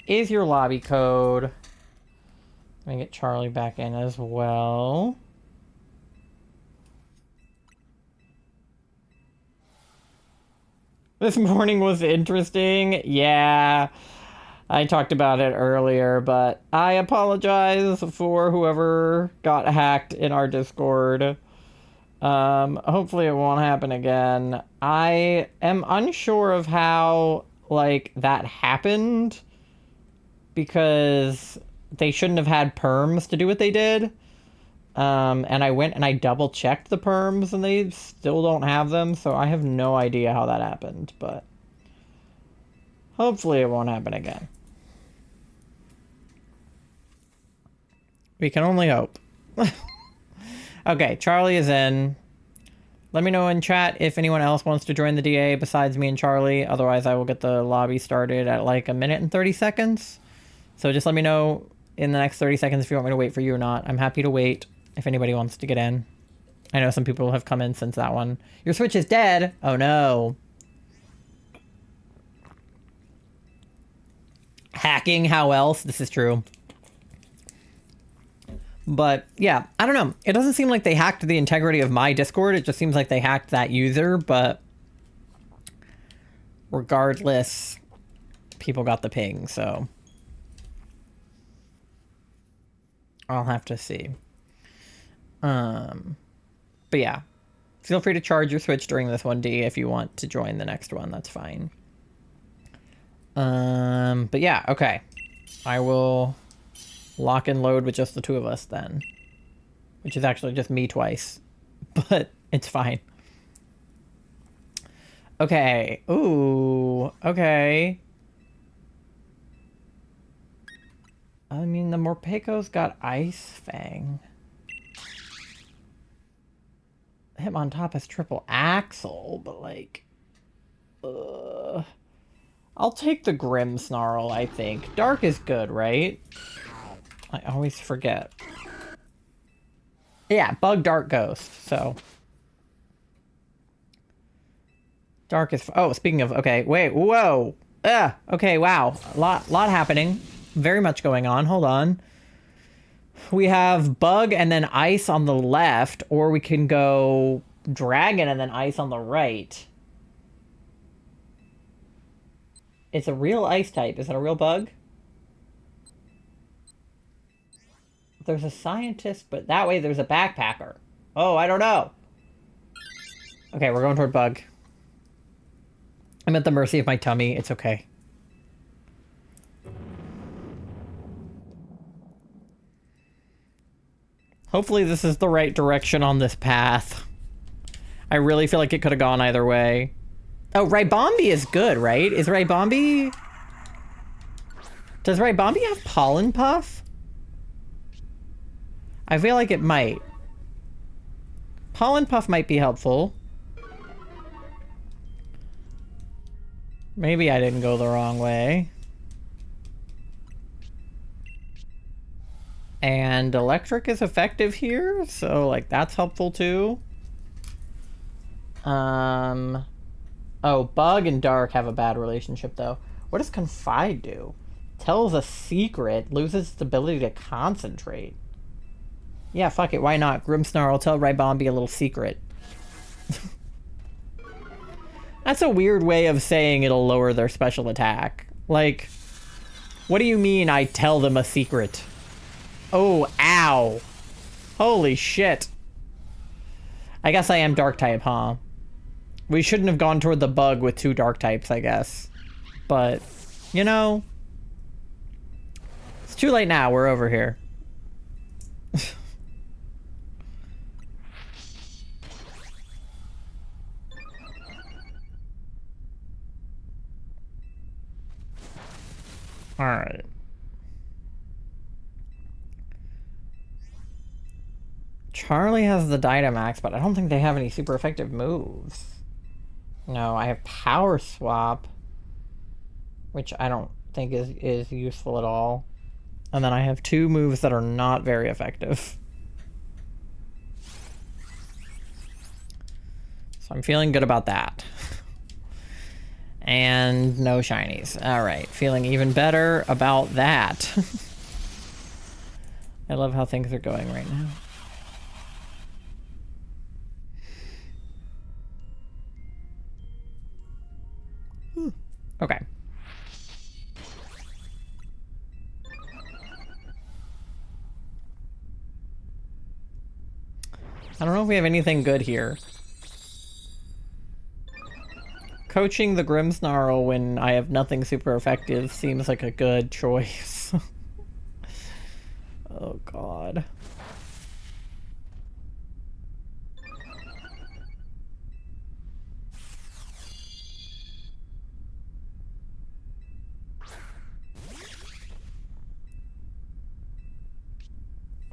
Speaker 1: is your lobby code. Let me get Charlie back in as well. This morning was interesting. Yeah, I talked about it earlier, but I apologize for whoever got hacked in our Discord. Hopefully it won't happen again. I am unsure of how, like, that happened, because they shouldn't have had perms to do what they did. And I went and I double checked the perms and they still don't have them, so I have no idea how that happened, but hopefully it won't happen again. We can only hope. Okay, Charlie is in. Let me know in chat if anyone else wants to join the DA besides me and Charlie. Otherwise, I will get the lobby started at like 1 minute and 30 seconds. So just let me know in the next 30 seconds if you want me to wait for you or not. I'm happy to wait if anybody wants to get in. I know some people have come in since that one. Your Switch is dead. Oh no. Hacking, how else? This is true. But yeah, I don't know. It doesn't seem like they hacked the integrity of my Discord. It just seems like they hacked that user, but regardless, people got the ping, so I'll have to see. But yeah, feel free to charge your Switch during this 1D if you want to join the next one. That's fine. But yeah, okay. I will lock and load with just the two of us then, which is actually just me twice, but it's fine. Okay. Ooh. Okay. I mean, the Morpeko's got Ice Fang. Hitmontop has triple axle, but like, I'll take the Grim Snarl, I think. Dark is good, right? I always forget. Yeah, Bug, Dark, Ghost, so. Dark is... Oh, speaking of... Okay, wait, whoa! Okay, wow. A lot happening. Very much going on. Hold on. We have Bug and then Ice on the left, or we can go Dragon and then Ice on the right. It's a real Ice type. Is it a real Bug? There's a Scientist, but that way there's a Backpacker. Oh, I don't know. Okay, we're going toward Bug. I'm at the mercy of my tummy. It's okay. Hopefully this is the right direction on this path. I really feel like it could have gone either way. Oh, Raibombi is good, right? Is Raibombi... Does Raibombi have Pollen Puff? I feel like it might. Pollen Puff might be helpful. Maybe I didn't go the wrong way. And Electric is effective here, so like that's helpful too. Oh, Bug and Dark have a bad relationship though. What does Confide do? Tells a secret, loses its ability to concentrate. Yeah, fuck it, why not? Grimmsnarl, tell Raibombi a little secret. That's a weird way of saying it'll lower their special attack. Like, what do you mean I tell them a secret? Oh, ow. Holy shit. I guess I am Dark type, huh? We shouldn't have gone toward the Bug with two Dark types, I guess. But, you know, it's too late now. We're over here. Alright. Charlie has the Dynamax, but I don't think they have any super effective moves. No, I have Power Swap, which I don't think is useful at all. And then I have two moves that are not very effective. So I'm feeling good about that. And no shinies. Alright, feeling even better about that. I love how things are going right now. Okay. I don't know if we have anything good here. Coaching the Grimmsnarl when I have nothing super effective seems like a good choice. Oh god.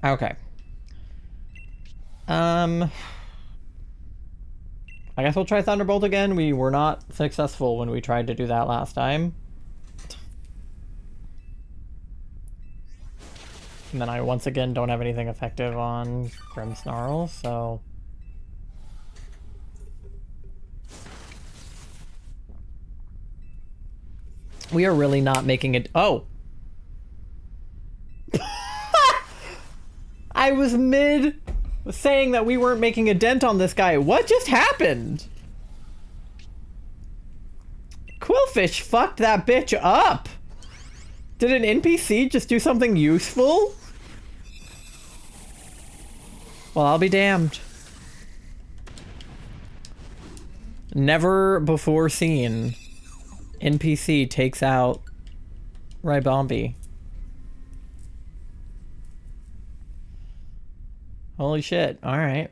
Speaker 1: Okay. I guess we'll try Thunderbolt again. We were not successful when we tried to do that last time. And then I once again don't have anything effective on Grimmsnarl, so... We are really not making it... Oh! I was mid saying that we weren't making a dent on this guy. What just happened? Quillfish fucked that bitch up. Did an NPC just do something useful? Well, I'll be damned. Never before seen. NPC takes out Rybombi. Holy shit. Alright.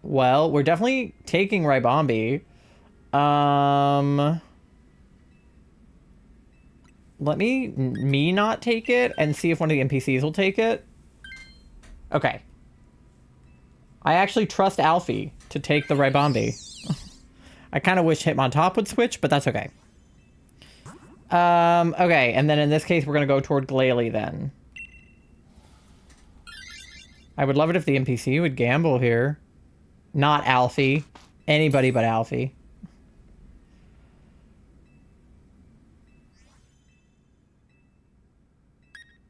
Speaker 1: Well, we're definitely taking Rybombi. Let me not take it and see if one of the NPCs will take it. Okay. I actually trust Alfie to take the Rybombi. I kind of wish Hitmontop would switch, but that's okay. Okay, and then in this case, we're going to go toward Glalie then. I would love it if the NPC would gamble here. Not Alfie. Anybody but Alfie.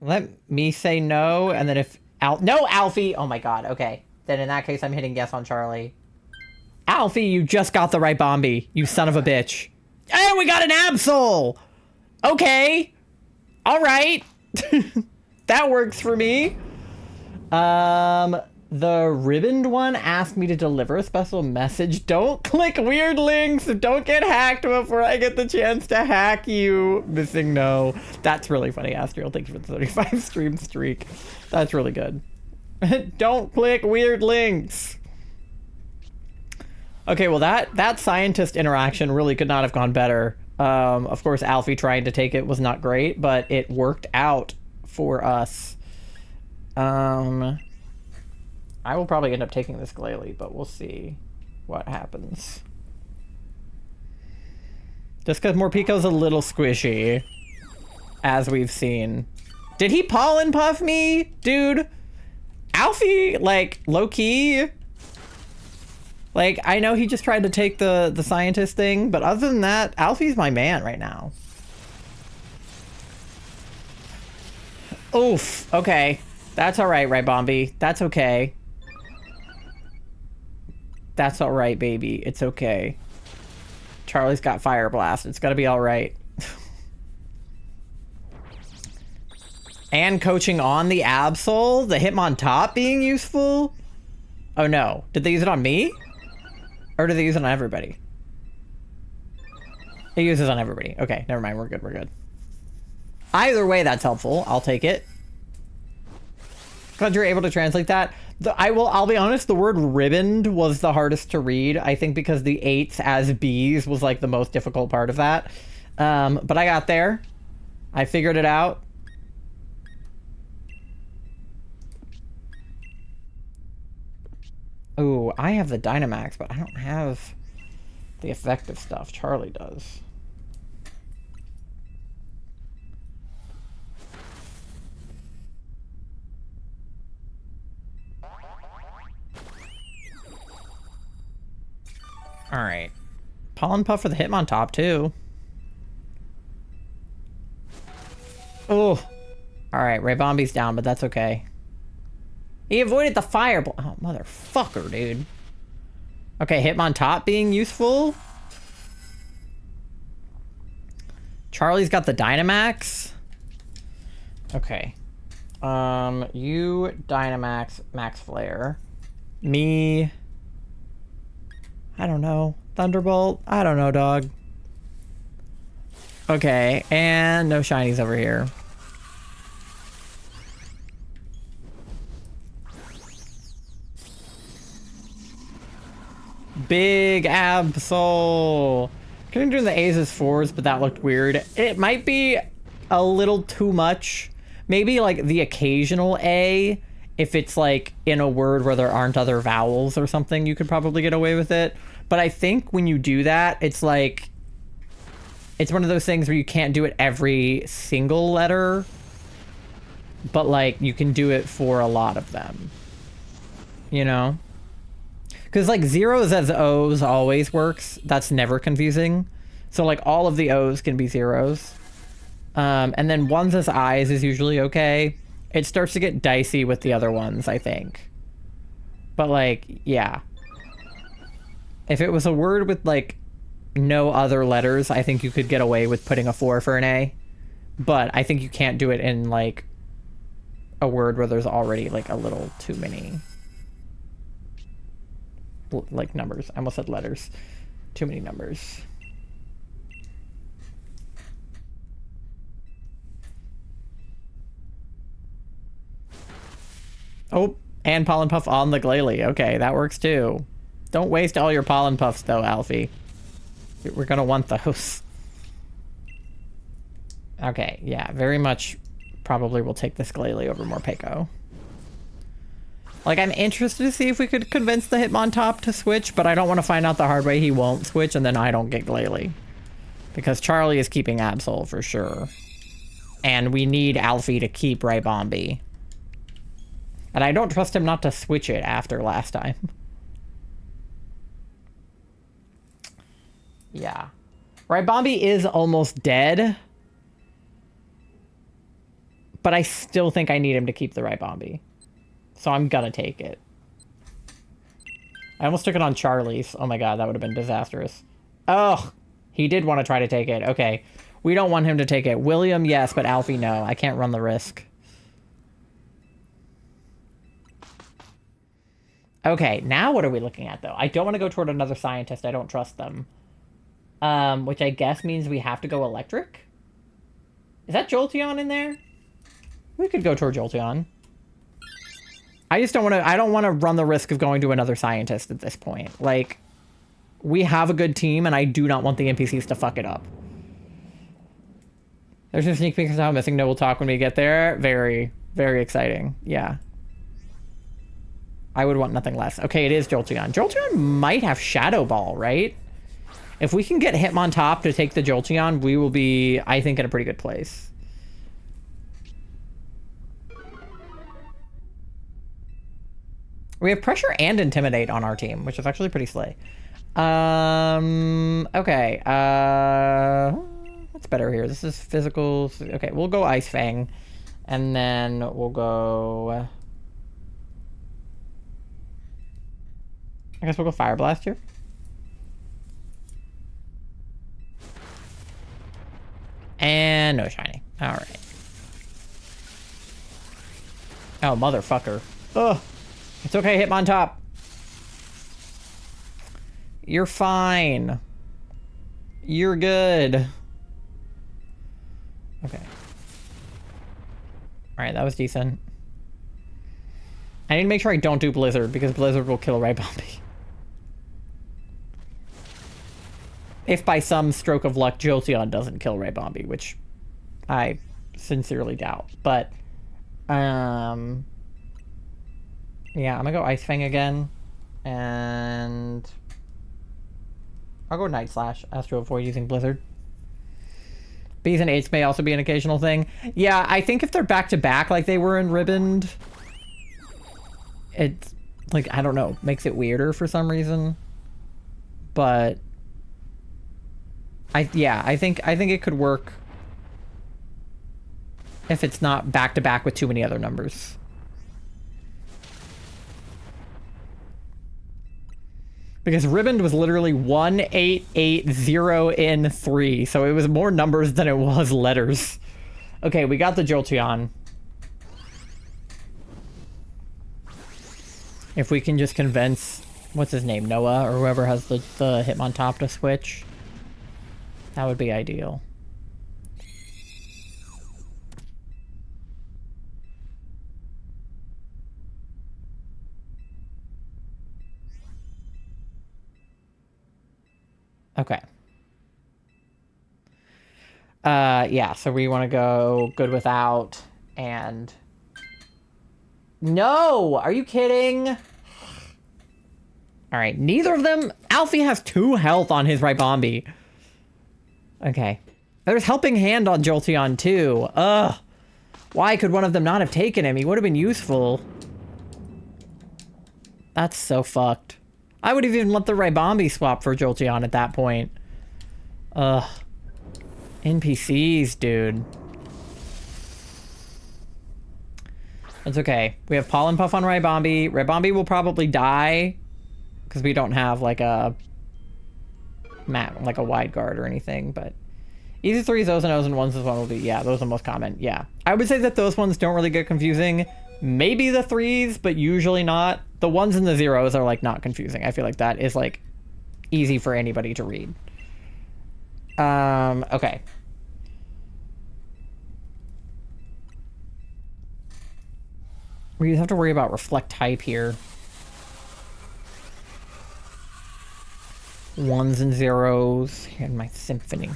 Speaker 1: Let me say no, and then if... No, Alfie! Oh my god, okay. Then in that case, I'm hitting yes on Charlie. Alfie, you just got the right Bombi, you son of a bitch. And we got an Absol! Okay. Alright. That works for me. The ribboned one asked me to deliver a special message. Don't click weird links. Don't get hacked before I get the chance to hack you. Missing no. That's really funny, Astriel. Thanks for the 35 stream streak. That's really good. Don't click weird links. Okay, well that scientist interaction really could not have gone better. Of course, Alfie trying to take it was not great, but it worked out for us. I will probably end up taking this Glalie, but we'll see what happens. Just because Morpico's a little squishy, as we've seen. Did he pollen puff me? Dude, Alfie, like, low-key. Like, I know he just tried to take the scientist thing, but other than that, Alfie's my man right now. Oof, okay. That's alright, right, Bombi? That's okay. That's alright, baby. It's okay. Charlie's got Fire Blast. It's gotta be alright. And coaching on the Absol? The Hitmontop being useful? Oh no. Did they use it on me? Or did they use it on everybody? It uses on everybody. Okay, never mind. We're good. We're good. Either way, that's helpful. I'll take it. Glad you're able to translate that. I'll be honest, the word ribboned was the hardest to read. I think because the 8s as Bs was like the most difficult part of that. But I got there. I figured it out. Ooh, I have the Dynamax, but I don't have the effective stuff. Charlie does. Alright. Pollen Puff for the Hitmontop, too. Oh. Alright, Raybombi's down, but that's okay. He avoided the fire. Oh, motherfucker, dude. Okay, Hitmontop being useful. Charlie's got the Dynamax. Okay. You Dynamax, Max Flare. Me... I don't know. Thunderbolt? I don't know, dog. Okay, and no shinies over here. Big Absol. Couldn't do the A's as 4s, but that looked weird. It might be a little too much. Maybe like the occasional A, if it's like in a word where there aren't other vowels or something, you could probably get away with it. But I think when you do that, it's like, it's one of those things where you can't do it every single letter. but like you can do it for a lot of them, you know? Because like zeros as O's always works. That's never confusing. So like all of the O's can be zeros. And then ones as I's is usually okay. It starts to get dicey with the other ones, I think. But like, yeah. If it was a word with like no other letters, I think you could get away with putting a 4 for an A. But I think you can't do it in like a word where there's already like a little too many like numbers. I almost said letters. Too many numbers. Oh, and pollen puff on the glalie. Okay, that works too. Don't waste all your pollen puffs though, Alfie. We're gonna want those. Okay, yeah, very much probably will take this glalie over Morpeko. Like, I'm interested to see if we could convince the Hitmontop to switch, but I don't want to find out the hard way he won't switch and then I don't get glalie. Because Charlie is keeping Absol for sure. And we need Alfie to keep Raibombi. And I don't trust him not to switch it after last time. Yeah. Raibombi is almost dead. But I still think I need him to keep the Raibombi. So I'm gonna take it. I almost took it on Charlie's. Oh my god, that would have been disastrous. Oh, he did want to try to take it. Okay. We don't want him to take it. William, yes, but Alfie, no. I can't run the risk. Okay, now what are we looking at, though? I don't want to go toward another scientist. I don't trust them. Which I guess means we have to go electric? Is that Jolteon in there? We could go toward Jolteon. I just don't want to... I don't want to run the risk of going to another scientist at this point. Like, we have a good team, and I do not want the NPCs to fuck it up. There's a sneak peek of how missing. No, we'll talk when we get there. Very, very exciting. Yeah. I would want nothing less. Okay, it is Jolteon. Jolteon might have Shadow Ball, right? If we can get Hitmontop to take the Jolteon, we will be, I think, in a pretty good place. We have Pressure and Intimidate on our team, which is actually pretty slay. Okay. What's better here? This is physical. Okay, we'll go Ice Fang. And then we'll go... I guess we'll go Fire Blast here. And no shiny. Alright. Oh, motherfucker. Ugh. It's okay, Hitmontop. You're fine. You're good. Okay. Alright, that was decent. I need to make sure I don't do Blizzard, because Blizzard will kill Raibombi. If by some stroke of luck Jolteon doesn't kill Raibombi, which I sincerely doubt. But, yeah, I'm gonna go Ice Fang again. And I'll go Night Slash as to avoid using Blizzard. B's and Eights may also be an occasional thing. Yeah, I think if they're back-to-back like they were in Ribboned, it's, like, I don't know, makes it weirder for some reason. But... I think it could work if it's not back-to-back with too many other numbers. Because Ribboned was literally 1880 in 3, so it was more numbers than it was letters. Okay, we got the Jolteon. If we can just convince, what's his name, Noah, or whoever has the Hitmontop to switch, that would be ideal. Okay. Yeah, so we want to go good without, and... No! Are you kidding? Alright, neither of them... Alfie has 2 health on his Raibombi. Okay. There's Helping Hand on Jolteon, too. Ugh. Why could one of them not have taken him? He would have been useful. That's so fucked. I would have even let the Raibombi swap for Jolteon at that point. Ugh. NPCs, dude. It's okay. We have Pollen Puff on Raibombi. Raibombi will probably die because we don't have like a wide guard or anything, but easy 3s, O's and O's, and 1s as well will be, yeah, those are the most common. Yeah. I would say that those ones don't really get confusing. Maybe the 3s, but usually not. The 1s and the 0s are like not confusing. I feel like that is like easy for anybody to read. Okay. We have to worry about reflect type here. 1s and 0s. And my symphony.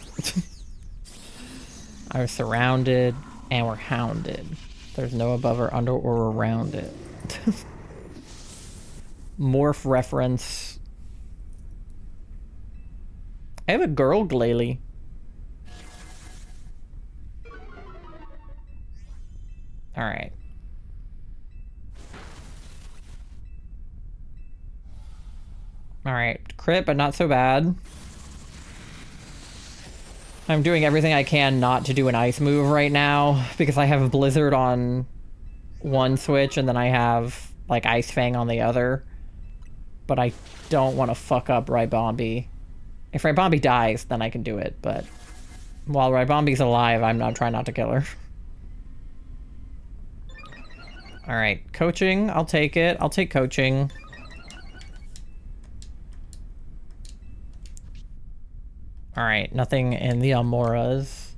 Speaker 1: Are surrounded and we're hounded. There's no above or under or around it. Morph reference. I have a girl Glalie. Alright. Alright. Crit, but not so bad. I'm doing everything I can not to do an ice move right now because I have a Blizzard on one switch and then I have like Ice Fang on the other. But I don't want to fuck up Raibombi. If Raibombi dies, then I can do it, but while Raibombi's alive, I'm not trying not to kill her. Alright, coaching. I'll take it. I'll take coaching. Alright, nothing in the Amauras.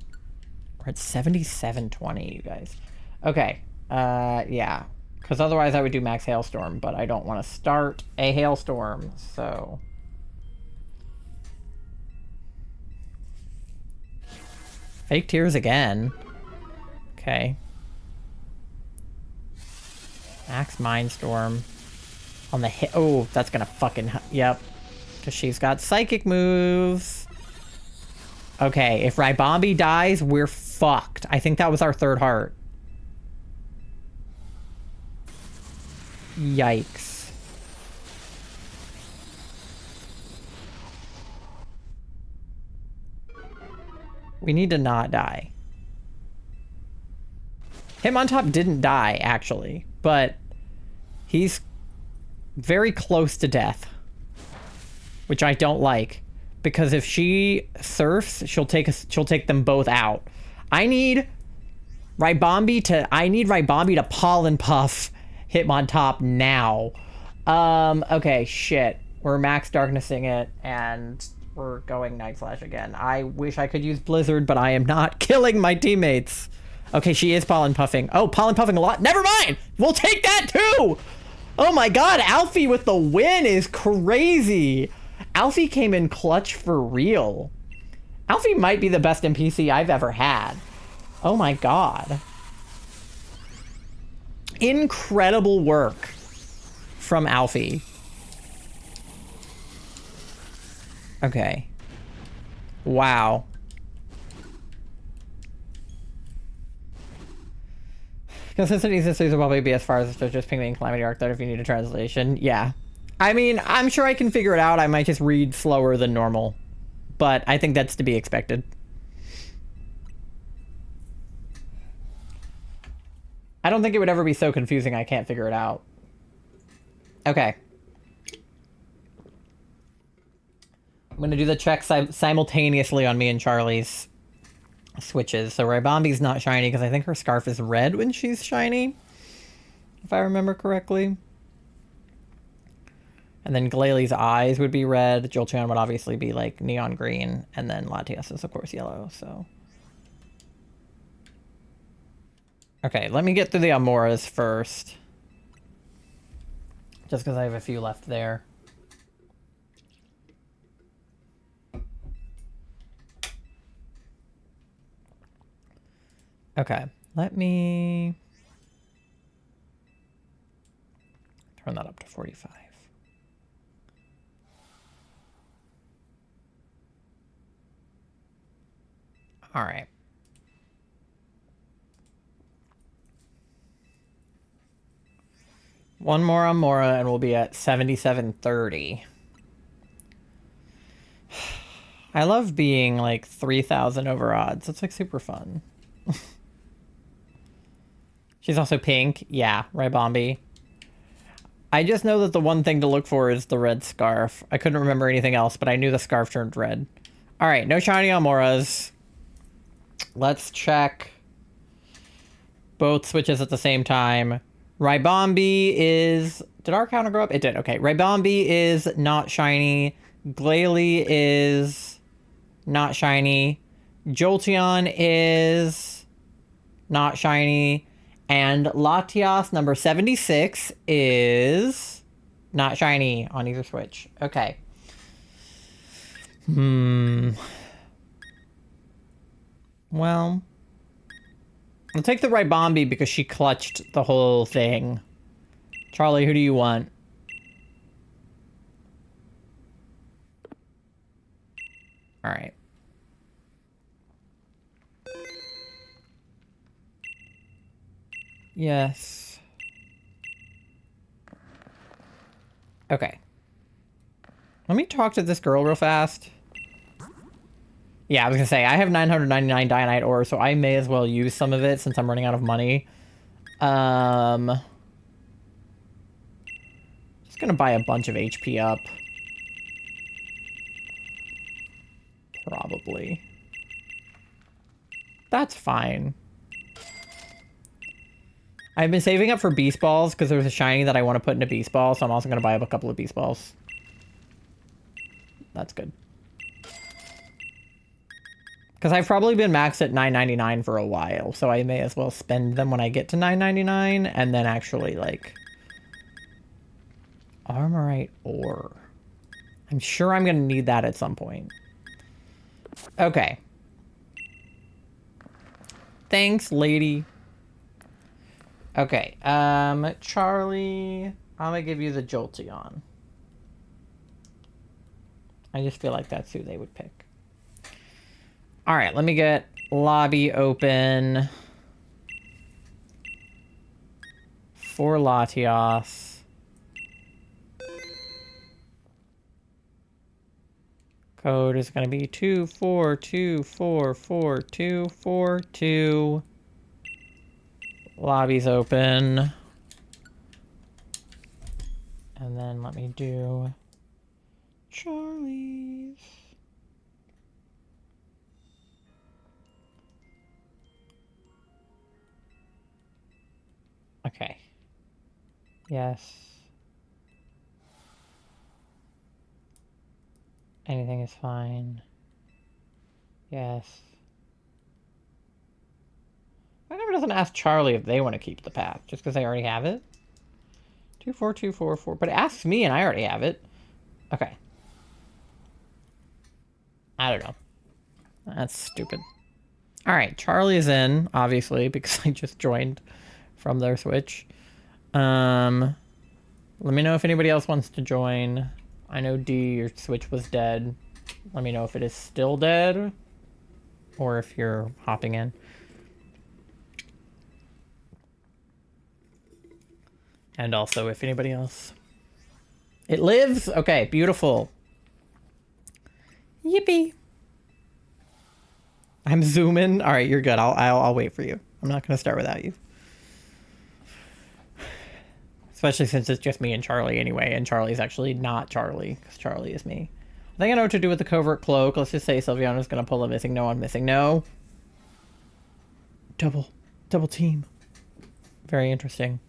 Speaker 1: We're at 7720, you guys. Okay, yeah. Because otherwise I would do max Hailstorm, but I don't want to start a Hailstorm, so... Fake Tears again. Okay. Max Mindstorm. On the hit. Oh, that's gonna fucking... Yep. Because she's got Psychic moves. Okay, if Raibombi dies, we're fucked. I think that was our third heart. Yikes. We need to not die. Hitmontop didn't die, actually, but he's very close to death, which I don't like. Because if she surfs, she'll take them both out. I need Raibombi to Pollen Puff Hitmontop now. Okay, shit. We're max darknessing it, and we're going Night Slash again. I wish I could use Blizzard, but I am not killing my teammates. Okay, she is Pollen Puffing. Oh, Pollen Puffing a lot. Never mind! We'll take that too! Oh my god, Alfie with the win is crazy! Alfie came in clutch for real. Alfie might be the best NPC I've ever had. Oh my god. Incredible work from Alfie. Okay. Wow. Consistency will probably be as far as just ping me in Calamity Arc that if you need a translation. Yeah. I mean, I'm sure I can figure it out. I might just read slower than normal. But I think that's to be expected. I don't think it would ever be so confusing I can't figure it out. Okay. I'm going to do the check simultaneously on me and Charlie's switches. So Raibombi's not shiny because I think her scarf is red when she's shiny. If I remember correctly. And then Glalie eyes would be red. Jolteon would obviously be like neon green. And then Latias is of course yellow, so. Okay, let me get through the Amauras first. Just because I have a few left there. Okay, let me turn that up to 45. All right. One more Amaura and we'll be at 7730. I love being like 3,000 over odds. It's like super fun. She's also pink. Yeah, Ribombi. I just know that the one thing to look for is the red scarf. I couldn't remember anything else, but I knew the scarf turned red. All right, no shiny Amauras. Let's check both switches at the same time. Ribombi is... Did our counter go up? It did. Okay. Ribombi is not shiny. Glalie is not shiny. Jolteon is not shiny. And Latias, number 76, is not shiny on either switch. Okay. Well, I'll take the Ribombi because she clutched the whole thing. Charlie, who do you want? All right. Yes. Okay. Let me talk to this girl real fast. Yeah, I was gonna say, I have 999 Dionite ore, so I may as well use some of it since I'm running out of money. Just gonna buy a bunch of HP up. Probably. That's fine. I've been saving up for Beast Balls because there's a shiny that I want to put into Beast Ball, so I'm also gonna buy up a couple of Beast Balls. That's good. Because I've probably been maxed at 999 for a while, so I may as well spend them when I get to 999 and then actually, like... Armorite ore. I'm sure I'm going to need that at some point. Okay. Thanks, lady. Okay, Charlie... I'm going to give you the Jolteon. I just feel like that's who they would pick. All right, let me get lobby open for Latias. Code is going to be 24244242. Lobby's open. And then let me do Charlie's. Okay. Yes. Anything is fine. Yes. Why never doesn't ask Charlie if they want to keep the path, just because they already have it? 24244, but it asks me and I already have it. Okay. I don't know. That's stupid. All right, Charlie is in, obviously, because I just joined from their Switch. Let me know if anybody else wants to join. I know D, your Switch was dead. Let me know if it is still dead or if you're hopping in. And also if anybody else. It lives? Okay, beautiful. Yippee. I'm zooming. All right, you're good. I'll wait for you. I'm not going to start without you. Especially since it's just me and Charlie anyway, and Charlie's actually not Charlie, because Charlie is me. I think I know what to do with the covert cloak. Let's just say Sylviana's going to pull a missing no on missing no. Double team. Very interesting.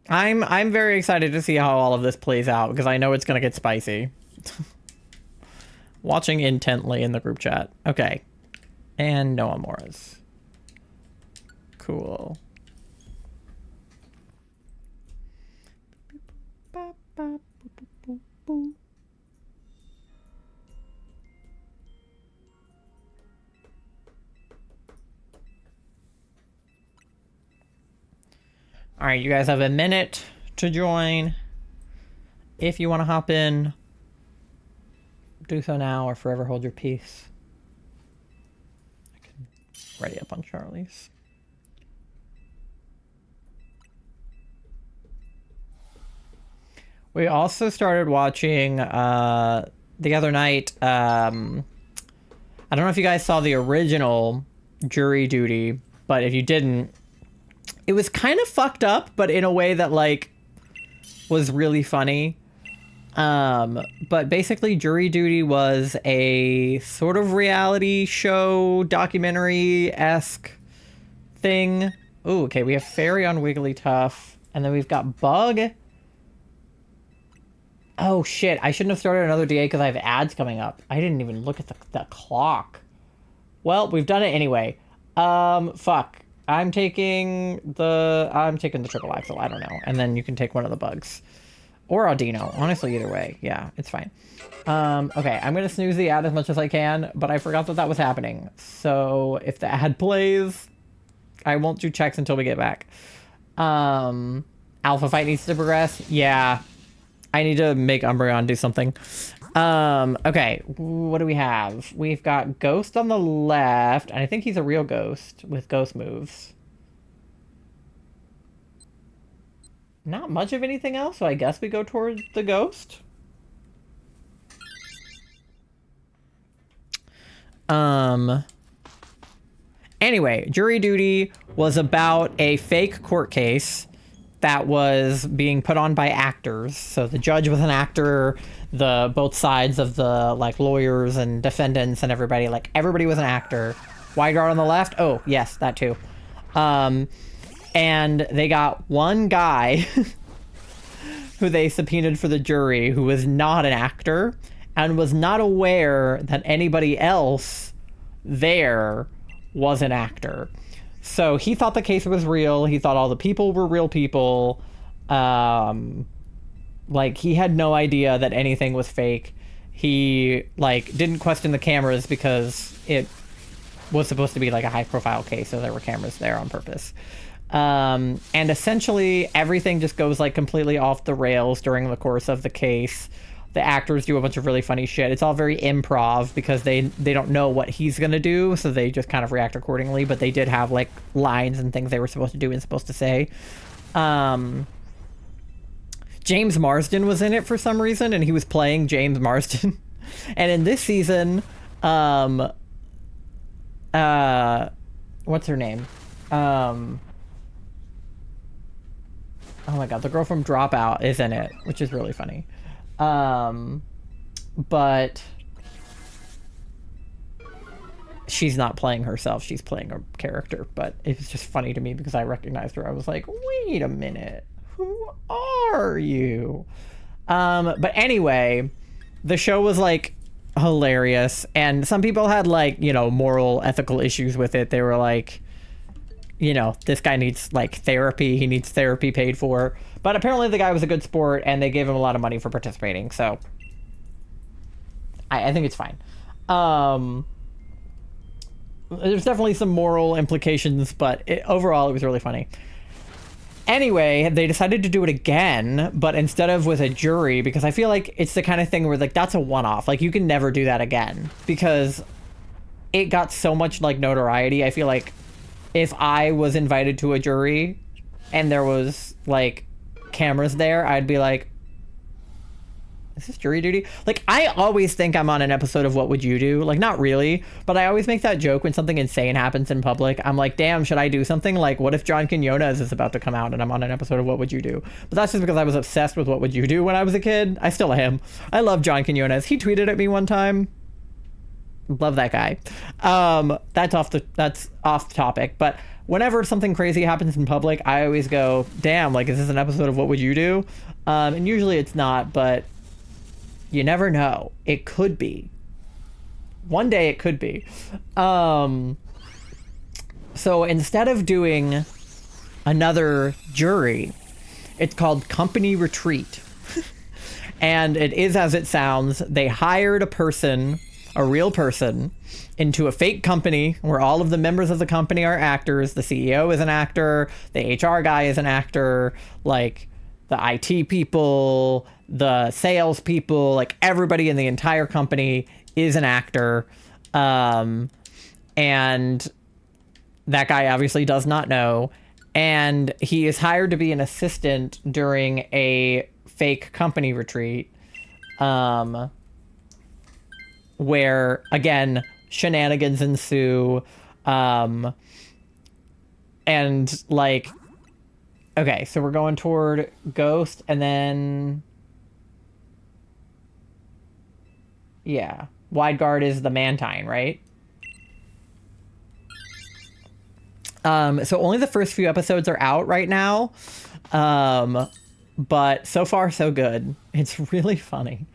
Speaker 1: I'm very excited to see how all of this plays out, because I know it's going to get spicy. Watching intently in the group chat. Okay. And no Amauras. Cool. All right, you guys have a minute to join. If you want to hop in, do so now or forever hold your peace. I can ready up on Charlie's. We also started watching the other night. I don't know if you guys saw the original Jury Duty, but if you didn't, it was kind of fucked up, but in a way that like was really funny. But basically Jury Duty was a sort of reality show, documentary-esque thing. Ooh, okay, we have Fairy on Wigglytuff, and then we've got Bug. Oh shit, I shouldn't have started another DA because I have ads coming up. I didn't even look at the clock. Well, we've done it anyway. Fuck. I'm taking the triple axle, I don't know. And then you can take one of the bugs. Or Audino. Honestly, either way. Yeah, it's fine. Okay, I'm gonna snooze the ad as much as I can, but I forgot that was happening. So if the ad plays, I won't do checks until we get back. Alpha fight needs to progress. Yeah. I need to make Umbreon do something. Okay, what do we have? We've got Ghost on the left, and I think he's a real ghost with ghost moves. Not much of anything else, so I guess we go towards the ghost. Anyway, Jury Duty was about a fake court case that was being put on by actors. So the judge was an actor, both sides of the like lawyers and defendants and everybody was an actor. Wide guard on the left. Oh, yes, that too. And they got one guy who they subpoenaed for the jury who was not an actor and was not aware that anybody else there was an actor. So he thought the case was real. He thought all the people were real people. Like, he had no idea that anything was fake. He, like, didn't question the cameras because it was supposed to be, like, a high-profile case, so there were cameras there on purpose. And essentially, everything just goes, like, completely off the rails during the course of the case. The actors do a bunch of really funny shit. It's all very improv because they don't know what he's gonna do, so they just kind of react accordingly. But they did have like lines and things they were supposed to do and supposed to say. James Marsden was in it for some reason, and he was playing James Marsden. And in this season, what's her name? Oh my god, the girl from Dropout is in it, which is really funny. But she's not playing herself, she's playing a character. But it was just funny to me because I recognized her. I was like, wait a minute, who are you? But anyway, the show was like hilarious, and some people had like, you know, moral, ethical issues with it. They were like, you know, this guy needs like therapy, he needs therapy paid for. But apparently the guy was a good sport and they gave him a lot of money for participating, so I think it's fine. There's definitely some moral implications, but overall it was really funny. Anyway, they decided to do it again, but instead of with a jury, because I feel like it's the kind of thing where like that's a one-off. Like, you can never do that again because it got so much like notoriety. I feel like if I was invited to a jury and there was like cameras there, I'd be like, is this jury duty? Like, I always think I'm on an episode of What Would You Do? Like, not really, but I always make that joke when something insane happens in public. I'm like, damn, should I do something? Like, what if John Quinones is about to come out and I'm on an episode of What Would You Do? But that's just because I was obsessed with What Would You Do when I was a kid. I still am. I love John Quinones. He tweeted at me one time. Love that guy. That's off topic, but whenever something crazy happens in public, I always go, damn, like, is this an episode of What Would You Do? And usually it's not, but you never know. It could be. One day it could be. So instead of doing another jury, it's called Company Retreat. And it is as it sounds. They hired a person, a real person, into a fake company where all of the members of the company are actors. The CEO is an actor. The HR guy is an actor. Like, the IT people, the sales people, like everybody in the entire company is an actor. And that guy obviously does not know. and he is hired to be an assistant during a fake company retreat, where again shenanigans ensue, and like, okay, so we're going toward Ghost, and then yeah, Wide Guard is the Mantine, right? So only the first few episodes are out right now. But so far so good. It's really funny.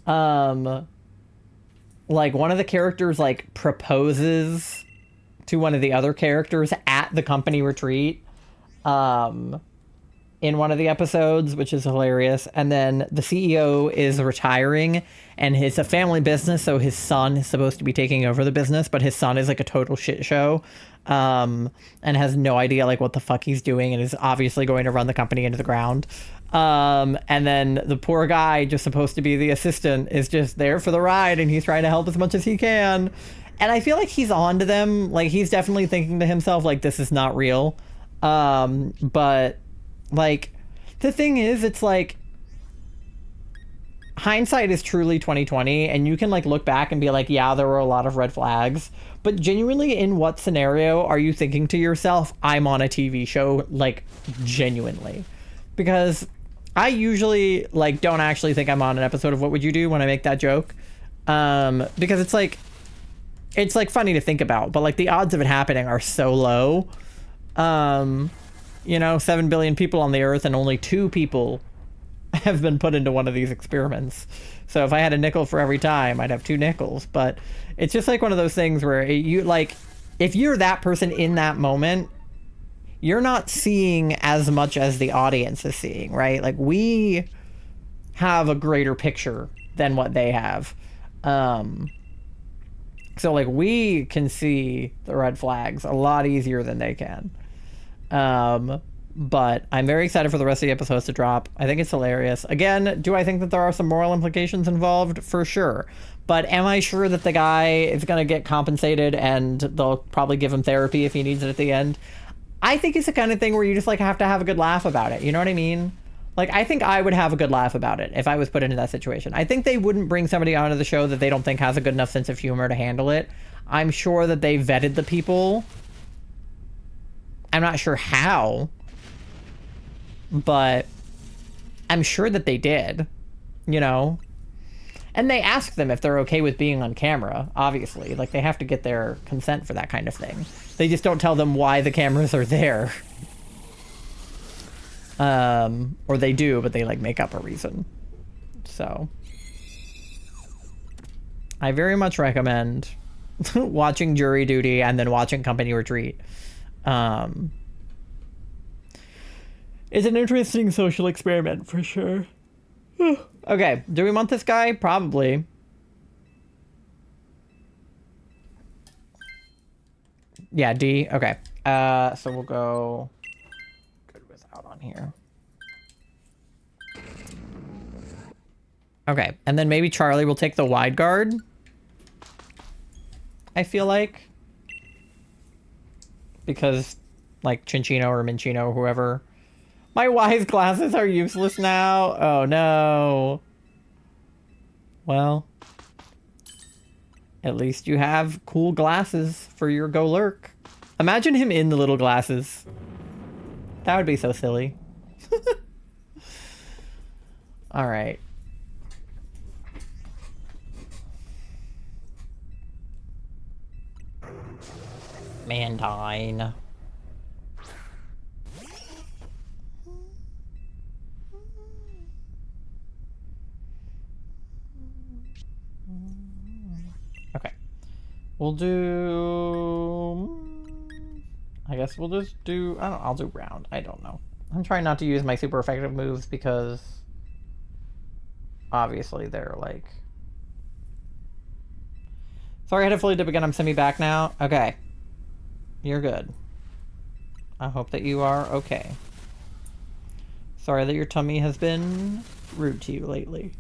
Speaker 1: Like one of the characters like proposes to one of the other characters at the company retreat. In one of the episodes, which is hilarious. And then the CEO is retiring, and it's a family business, so his son is supposed to be taking over the business, but his son is like a total shit show, and has no idea like what the fuck he's doing, and is obviously going to run the company into the ground. And then the poor guy, just supposed to be the assistant, is just there for the ride, and he's trying to help as much as he can. And I feel like he's on to them. Like, he's definitely thinking to himself, like, this is not real. But like, the thing is, it's like, hindsight is truly 2020, and you can like look back and be like, yeah, there were a lot of red flags, but genuinely, in what scenario are you thinking to yourself, I'm on a TV show? Like, genuinely. Because I usually like don't actually think I'm on an episode of What Would You Do when I make that joke, because it's like funny to think about, but like the odds of it happening are so low. 7 billion people on the earth, and only 2 people have been put into one of these experiments. So if I had a nickel for every time, I'd have 2 nickels. But it's just like one of those things where you like, if you're that person in that moment, you're not seeing as much as the audience is seeing, right? Like, we have a greater picture than what they have. So like, we can see the red flags a lot easier than they can. But I'm very excited for the rest of the episodes to drop. I think it's hilarious. Again, do I think that there are some moral implications involved? For sure. But am I sure that the guy is going to get compensated and they'll probably give him therapy if he needs it at the end? I think it's the kind of thing where you just like have to have a good laugh about it. You know what I mean? Like, I think I would have a good laugh about it if I was put into that situation. I think they wouldn't bring somebody onto the show that they don't think has a good enough sense of humor to handle it. I'm sure that they vetted the people. I'm not sure how, but I'm sure that they did, and they ask them if they're okay with being on camera. Obviously, like, they have to get their consent for that kind of thing. They just don't tell them why the cameras are there. Or they do, but they like make up a reason. So I very much recommend watching Jury Duty and then watching Company Retreat. It's an interesting social experiment for sure. Okay, do we want this guy? Probably. Yeah, D. Okay. So we'll go good without on here. Okay, and then maybe Charlie will take the wide guard. I feel like. Because, like, Cinchino or Minchino or whoever. My wise glasses are useless now. Oh, no. Well, at least you have cool glasses for your go lurk. Imagine him in the little glasses. That would be so silly. All right. Mantine. Okay. We'll do... I guess we'll just do... I'll do round. I don't know. I'm trying not to use my super effective moves because... obviously they're like... Sorry, I had to fully dip again. I'm semi-back now. Okay. You're good. I hope that you are okay. Sorry that your tummy has been rude to you lately.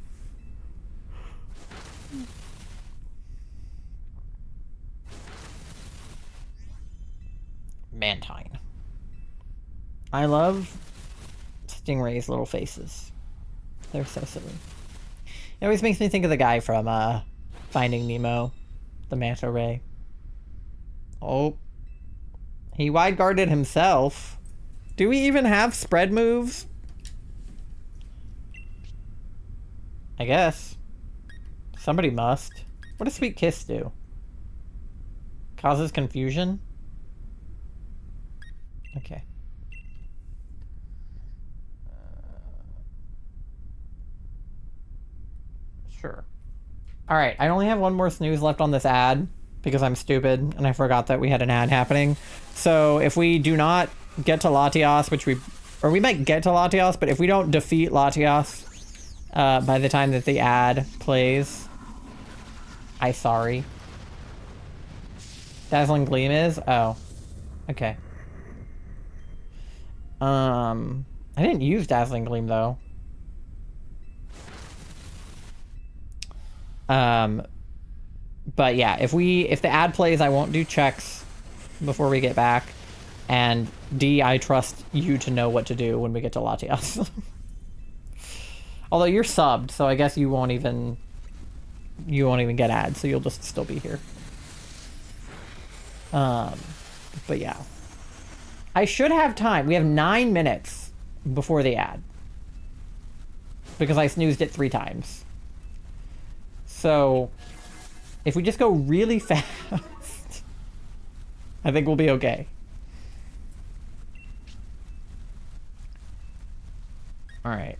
Speaker 1: Mantine. I love Stingray's little faces. They're so silly. It always makes me think of the guy from Finding Nemo, the manta ray. Oh, he wide guarded himself. Do we even have spread moves? I guess. Somebody must. What does Sweet Kiss do? Causes confusion? Okay. Sure. Alright, I only have one more snooze left on this ad because I'm stupid and I forgot that we had an ad happening. So if we do not get to Latias, or we might get to Latias, but if we don't defeat Latias by the time that the ad plays, I'm sorry. Dazzling Gleam is? Oh. Okay. I didn't use Dazzling Gleam though. But yeah, if the ad plays, I won't do checks before we get back. And D, I trust you to know what to do when we get to Latias. Although you're subbed, so I guess you won't even get ads, so you'll just still be here. But yeah. I should have time. We have 9 minutes before the ad. Because I snoozed it 3 times. So, if we just go really fast, I think we'll be okay. Alright.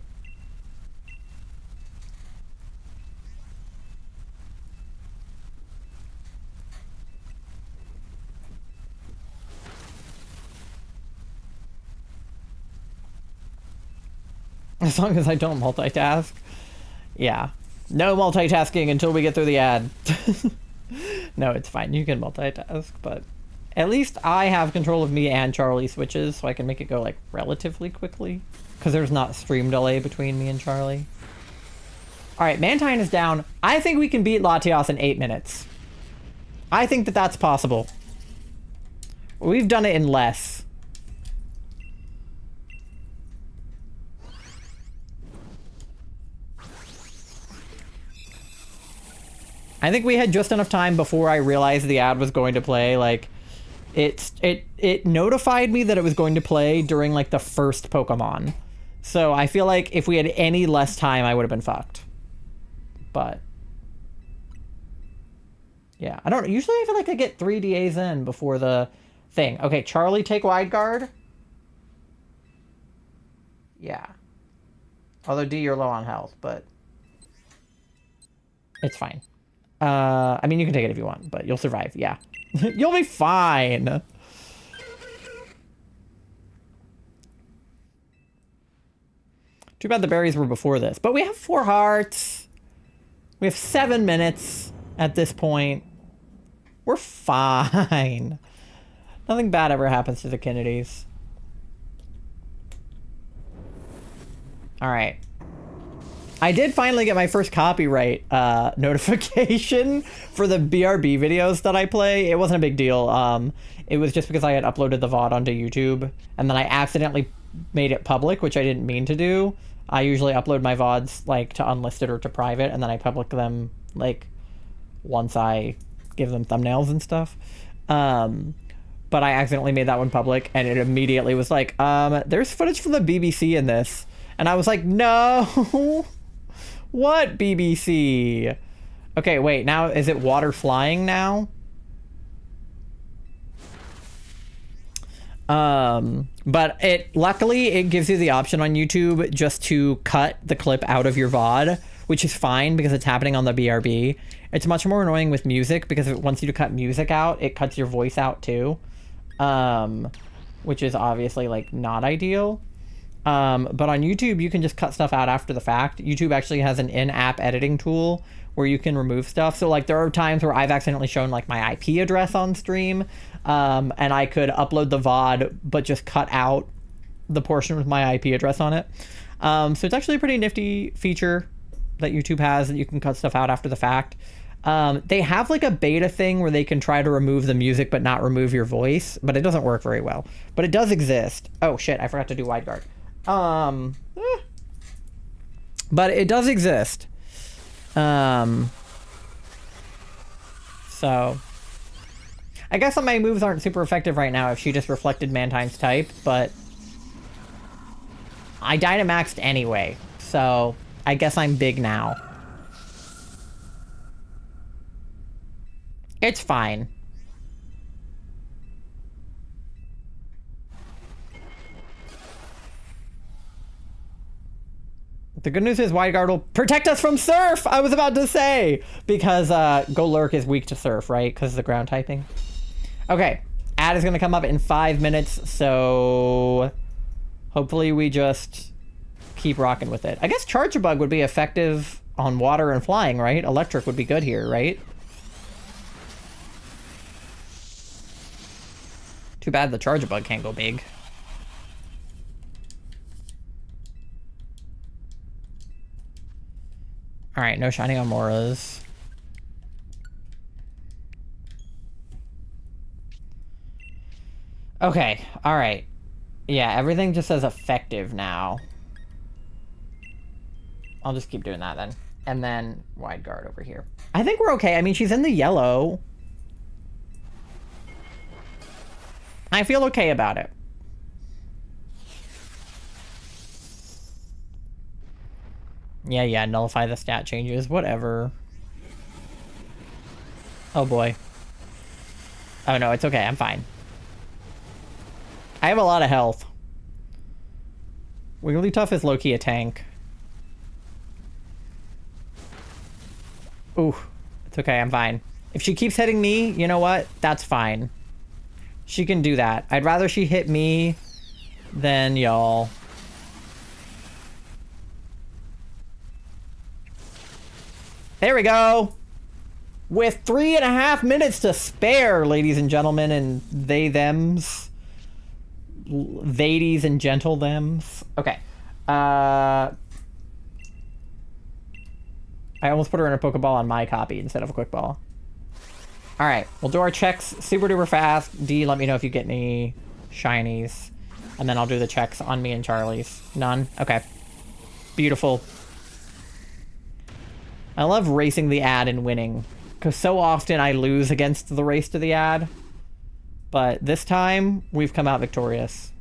Speaker 1: As long as I don't multitask. Yeah. No multitasking until we get through the ad. No, it's fine. You can multitask, but at least I have control of me and Charlie switches, so I can make it go, like, relatively quickly. Because there's not stream delay between me and Charlie. Alright, Mantine is down. I think we can beat Latias in 8 minutes. I think that that's possible. We've done it in less. I think we had just enough time before I realized the ad was going to play. Like, it notified me that it was going to play during, like, the first Pokemon. So I feel like if we had any less time, I would have been fucked. But yeah, I don't usually. I feel like I get 3 DAs in before the thing. Okay, Charlie, take wide guard. Yeah. Although D, you're low on health, but it's fine. I mean, you can take it if you want, but you'll survive. Yeah. You'll be fine. Too bad the berries were before this. But we have 4 hearts. We have 7 minutes at this point. We're fine. Nothing bad ever happens to the Kennedys. Alright. I did finally get my first copyright notification for the BRB videos that I play. It wasn't a big deal. It was just because I had uploaded the VOD onto YouTube, and then I accidentally made it public, which I didn't mean to do. I usually upload my VODs like to unlisted or to private, and then I public them like once I give them thumbnails and stuff. But I accidentally made that one public, and it immediately was like, there's footage from the BBC in this. And I was like, no. What BBC? Okay, wait, now is it water flying now? But luckily it gives you the option on YouTube just to cut the clip out of your VOD, which is fine because it's happening on the BRB. It's much more annoying with music because if it wants you to cut music out, it cuts your voice out too. Which is obviously like not ideal. But on YouTube, you can just cut stuff out after the fact. YouTube actually has an in-app editing tool where you can remove stuff. So like there are times where I've accidentally shown like my IP address on stream, and I could upload the VOD, but just cut out the portion with my IP address on it. So it's actually a pretty nifty feature that YouTube has that you can cut stuff out after the fact. They have like a beta thing where they can try to remove the music but not remove your voice, but it doesn't work very well. But it does exist. Oh shit, I forgot to do wide guard. But it does exist. So I guess some of my moves aren't super effective right now if she just reflected Mantine's type, but I Dynamaxed anyway, so I guess I'm big now. It's fine. The good news is Wide Guard will protect us from Surf! I was about to say! Because Golurk is weak to Surf, right? Because of the ground typing. Okay. Ad is going to come up in 5 minutes, so hopefully we just keep rocking with it. I guess Charger Bug would be effective on water and flying, right? Electric would be good here, right? Too bad the Charger Bug can't go big. Alright, no shiny Amauras. Okay, alright. Yeah, everything just says effective now. I'll just keep doing that then. And then wide guard over here. I think we're okay. I mean, she's in the yellow. I feel okay about it. Yeah, nullify the stat changes. Whatever. Oh, boy. Oh, no, it's okay. I'm fine. I have a lot of health. Wigglytuff is low-key a tank. Ooh, it's okay. I'm fine. If she keeps hitting me, you know what? That's fine. She can do that. I'd rather she hit me than y'all. There we go. With 3.5 minutes to spare, ladies and gentlemen, and they-thems. Theydies and gentle-thems. Okay. I almost put her in a Pokeball on my copy instead of a Quick Ball. Alright, we'll do our checks super duper fast. D, let me know if you get any shinies. And then I'll do the checks on me and Charlie's. None? Okay. Beautiful. I love racing the ad and winning. Because so often I lose against the race to the ad. But this time, we've come out victorious.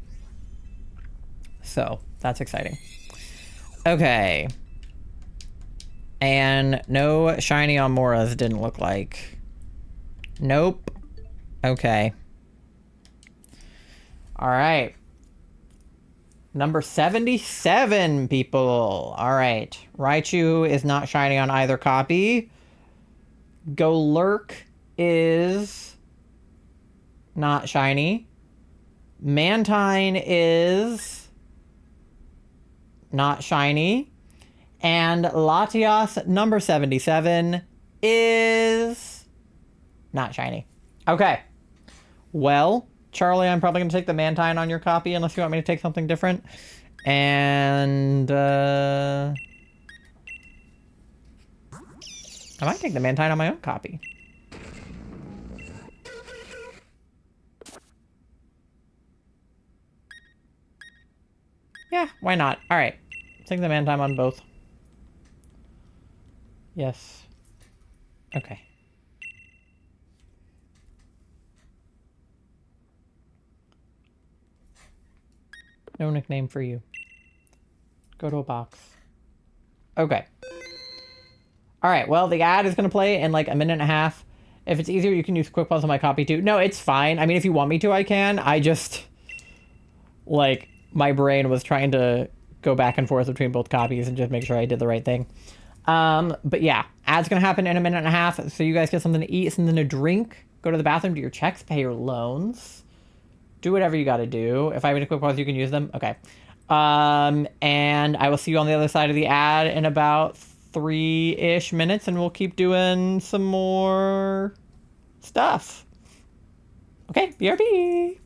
Speaker 1: So, that's exciting. Okay. And no shiny Amauras didn't look like. Nope. Okay. Alright. Number 77, people. Alright. Raichu is not shiny on either copy. Golurk is not shiny. Mantine is not shiny. And Latias, number 77, is not shiny. Okay. Well, Charlie, I'm probably going to take the Mantine on your copy unless you want me to take something different. And, I might take the Mantine on my own copy. Yeah, why not? All right. Take the Mantine on both. Yes. Okay. No nickname for you. Go to a box. Okay. Alright, well, the ad is going to play in like a minute and a half. If it's easier, you can use Quick Pause on my copy too. No, it's fine. I mean, if you want me to, I can. I just... Like, my brain was trying to go back and forth between both copies and just make sure I did the right thing. But yeah, ad's going to happen in a minute and a half. So you guys get something to eat, something to drink. Go to the bathroom, do your checks, pay your loans. Do whatever you got to do. If I have any Quick Pause, you can use them. Okay. And I will see you on the other side of the ad in about 3-ish minutes, and we'll keep doing some more stuff. Okay, BRB.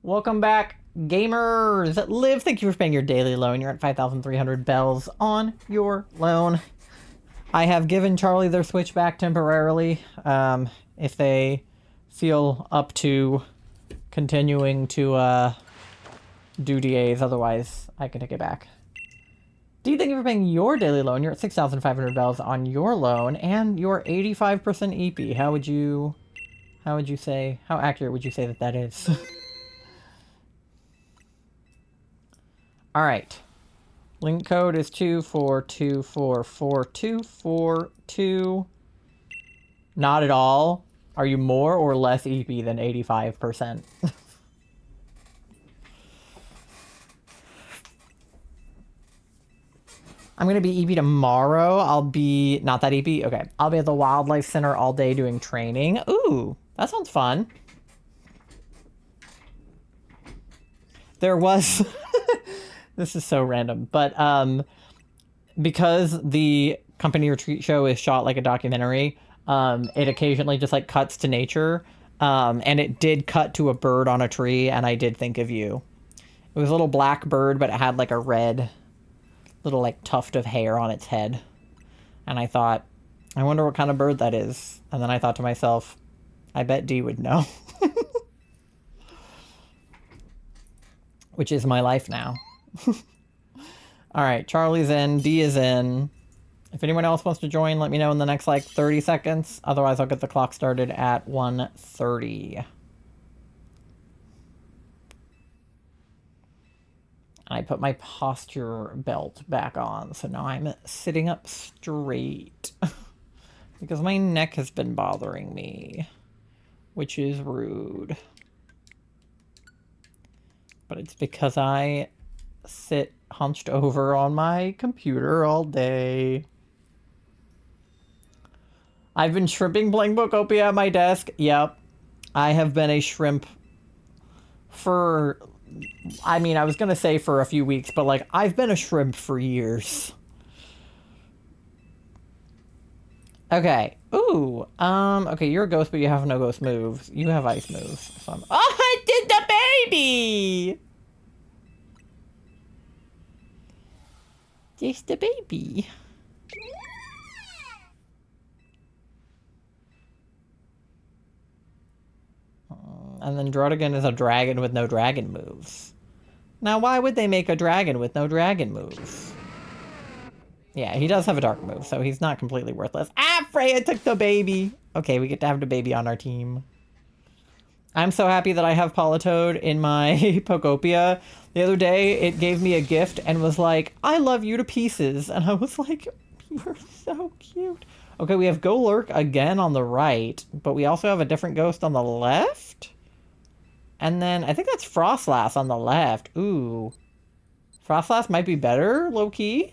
Speaker 1: Welcome back, gamers. Liv, thank you for paying your daily loan. You're at 5,300 bells on your loan. I have given Charlie their Switch back temporarily. If they feel up to continuing to do DAs, otherwise I can take it back. D, thank you for paying your daily loan. You're at 6,500 bells on your loan, and you're 85% EP. How would you say, how accurate would you say that is? All right. Link code is 24244242. Not at all. Are you more or less EP than 85%? I'm gonna be EP tomorrow. I'll be not that EP. Okay, I'll be at the Wildlife Center all day doing training. Ooh, that sounds fun. There was this is so random, but because the company retreat show is shot like a documentary, it occasionally just like cuts to nature, and it did cut to a bird on a tree, and I did think of you. It was a little black bird, but it had like a red little like tuft of hair on its head, and I thought, I wonder what kind of bird that is. And then I thought to myself, I bet D would know. Which is my life now. All right, Charlie's in, D is in. If anyone else wants to join, let me know in the next like 30 seconds. Otherwise, I'll get the clock started at 1:30. I put my posture belt back on, so now I'm sitting up straight. Because my neck has been bothering me, which is rude. But it's because I sit hunched over on my computer all day. I've been shrimping playing Bookopia at my desk. Yep. I have been a shrimp for, I mean, I was going to say for a few weeks, but like, I've been a shrimp for years. Okay. Ooh. Okay, you're a ghost, but you have no ghost moves. You have ice moves. So oh, I did the baby! Just the baby. And then Drodigan is a dragon with no dragon moves. Now, why would they make a dragon with no dragon moves? Yeah, he does have a dark move, so he's not completely worthless. Ah, Freya took the baby! Okay, we get to have the baby on our team. I'm so happy that I have Politoed in my Pokopia. The other day, it gave me a gift and was like, I love you to pieces. And I was like, you're so cute. Okay, we have Golurk again on the right, but we also have a different ghost on the left? And then, I think that's Frostlass on the left. Ooh. Frostlass might be better, low-key.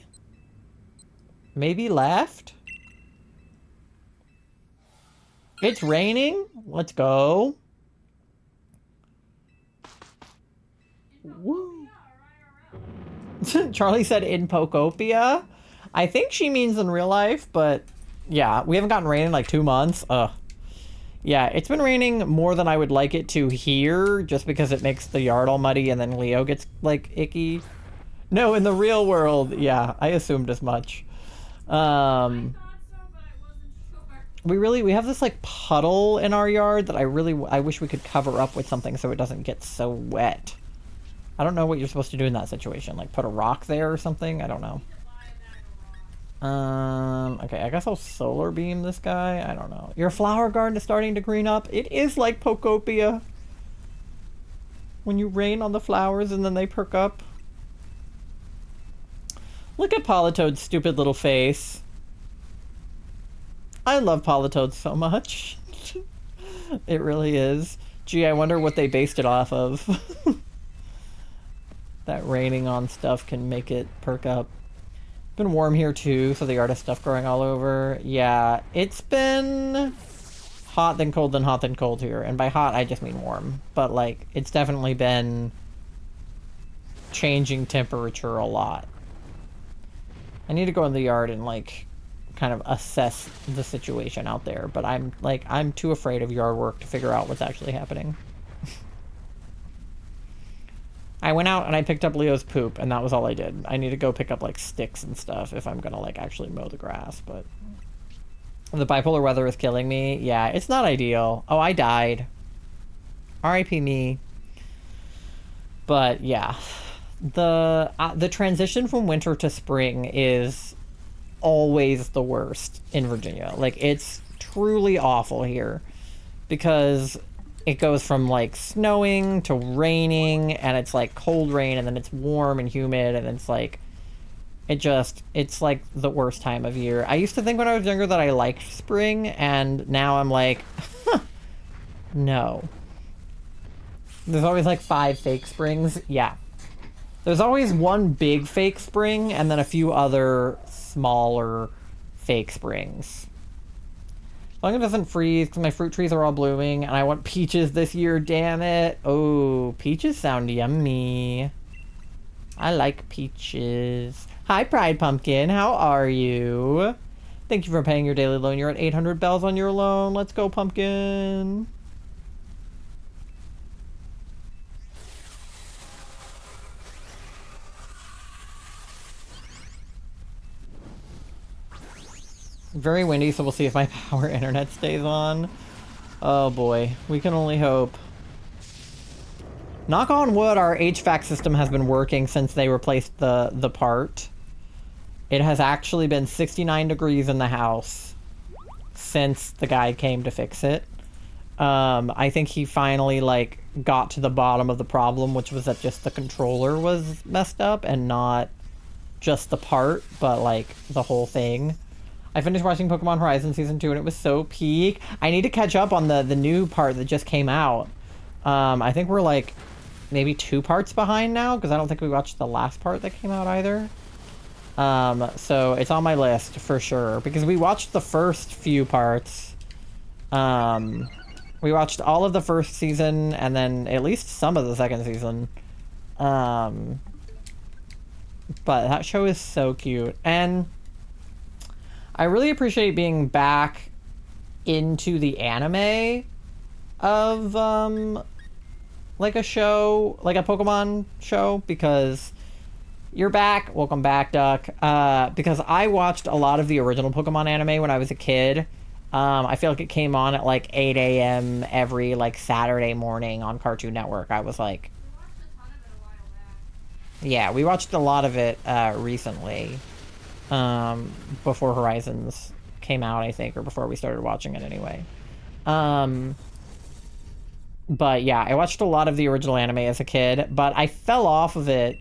Speaker 1: Maybe left? It's raining? Let's go. Woo. Charlie said in Pokopia. I think she means in real life, but yeah, we haven't gotten rain in like 2 months. Ugh. Yeah, it's been raining more than I would like it to here, just because it makes the yard all muddy and then Leo gets like icky. No, in the real world, yeah, I assumed as much. We have this like puddle in our yard that I wish we could cover up with something so it doesn't get so wet. I don't know what you're supposed to do in that situation. Like put a rock there or something? I don't know. Okay, I guess I'll solar beam this guy. I don't know. Your flower garden is starting to green up. It is like Pokopia. When you rain on the flowers and then they perk up. Look at Politoad's stupid little face. I love Politoad so much. It really is. Gee, I wonder what they based it off of. That raining on stuff can make it perk up. It's been warm here too, so the yard has stuff growing all over. Yeah, it's been hot then cold then hot then cold here. And by hot, I just mean warm. But like, it's definitely been changing temperature a lot. I need to go in the yard and like kind of assess the situation out there, but I'm too afraid of yard work to figure out what's actually happening. I went out and I picked up Leo's poop, and that was all I did. I need to go pick up, like, sticks and stuff if I'm gonna, like, actually mow the grass, but... The bipolar weather is killing me. Yeah, it's not ideal. Oh, I died. R.I.P. me. But, yeah. The transition from winter to spring is always the worst in Virginia. Like, it's truly awful here. Because it goes from, like, snowing to raining, and it's, like, cold rain, and then it's warm and humid, and it's, like... It's like the worst time of year. I used to think when I was younger that I liked spring, and now I'm like, no. There's always like 5 fake springs. Yeah. There's always one big fake spring, and then a few other smaller fake springs. As long as it doesn't freeze, because my fruit trees are all blooming, and I want peaches this year, damn it. Oh, peaches sound yummy. I like peaches. Hi, Pride Pumpkin. How are you? Thank you for paying your daily loan. You're at 800 bells on your loan. Let's go, Pumpkin. Very windy, so we'll see if my power internet stays on. Oh boy, we can only hope. Knock on wood, our HVAC system has been working since they replaced the part. It has actually been 69 degrees in the house since the guy came to fix it. I think he finally, like, got to the bottom of the problem, which was that just the controller was messed up and not just the part, but, like, the whole thing. I finished watching Pokemon Horizon Season 2 and it was so peak. I need to catch up on the new part that just came out. I think we're, like, maybe 2 parts behind now, because I don't think we watched the last part that came out either. So it's on my list for sure, because we watched the first few parts. We watched all of the first season and then at least some of the second season. But that show is so cute, and I really appreciate being back into the anime of like a show, like a Pokemon show, because you're back. Welcome back, Duck. Because I watched a lot of the original Pokemon anime when I was a kid. I feel like it came on at like 8 a.m. every like Saturday morning on Cartoon Network. I was like, yeah, we watched a lot of it recently, before Horizons came out, I think, or before we started watching it anyway. But yeah, I watched a lot of the original anime as a kid, but I fell off of it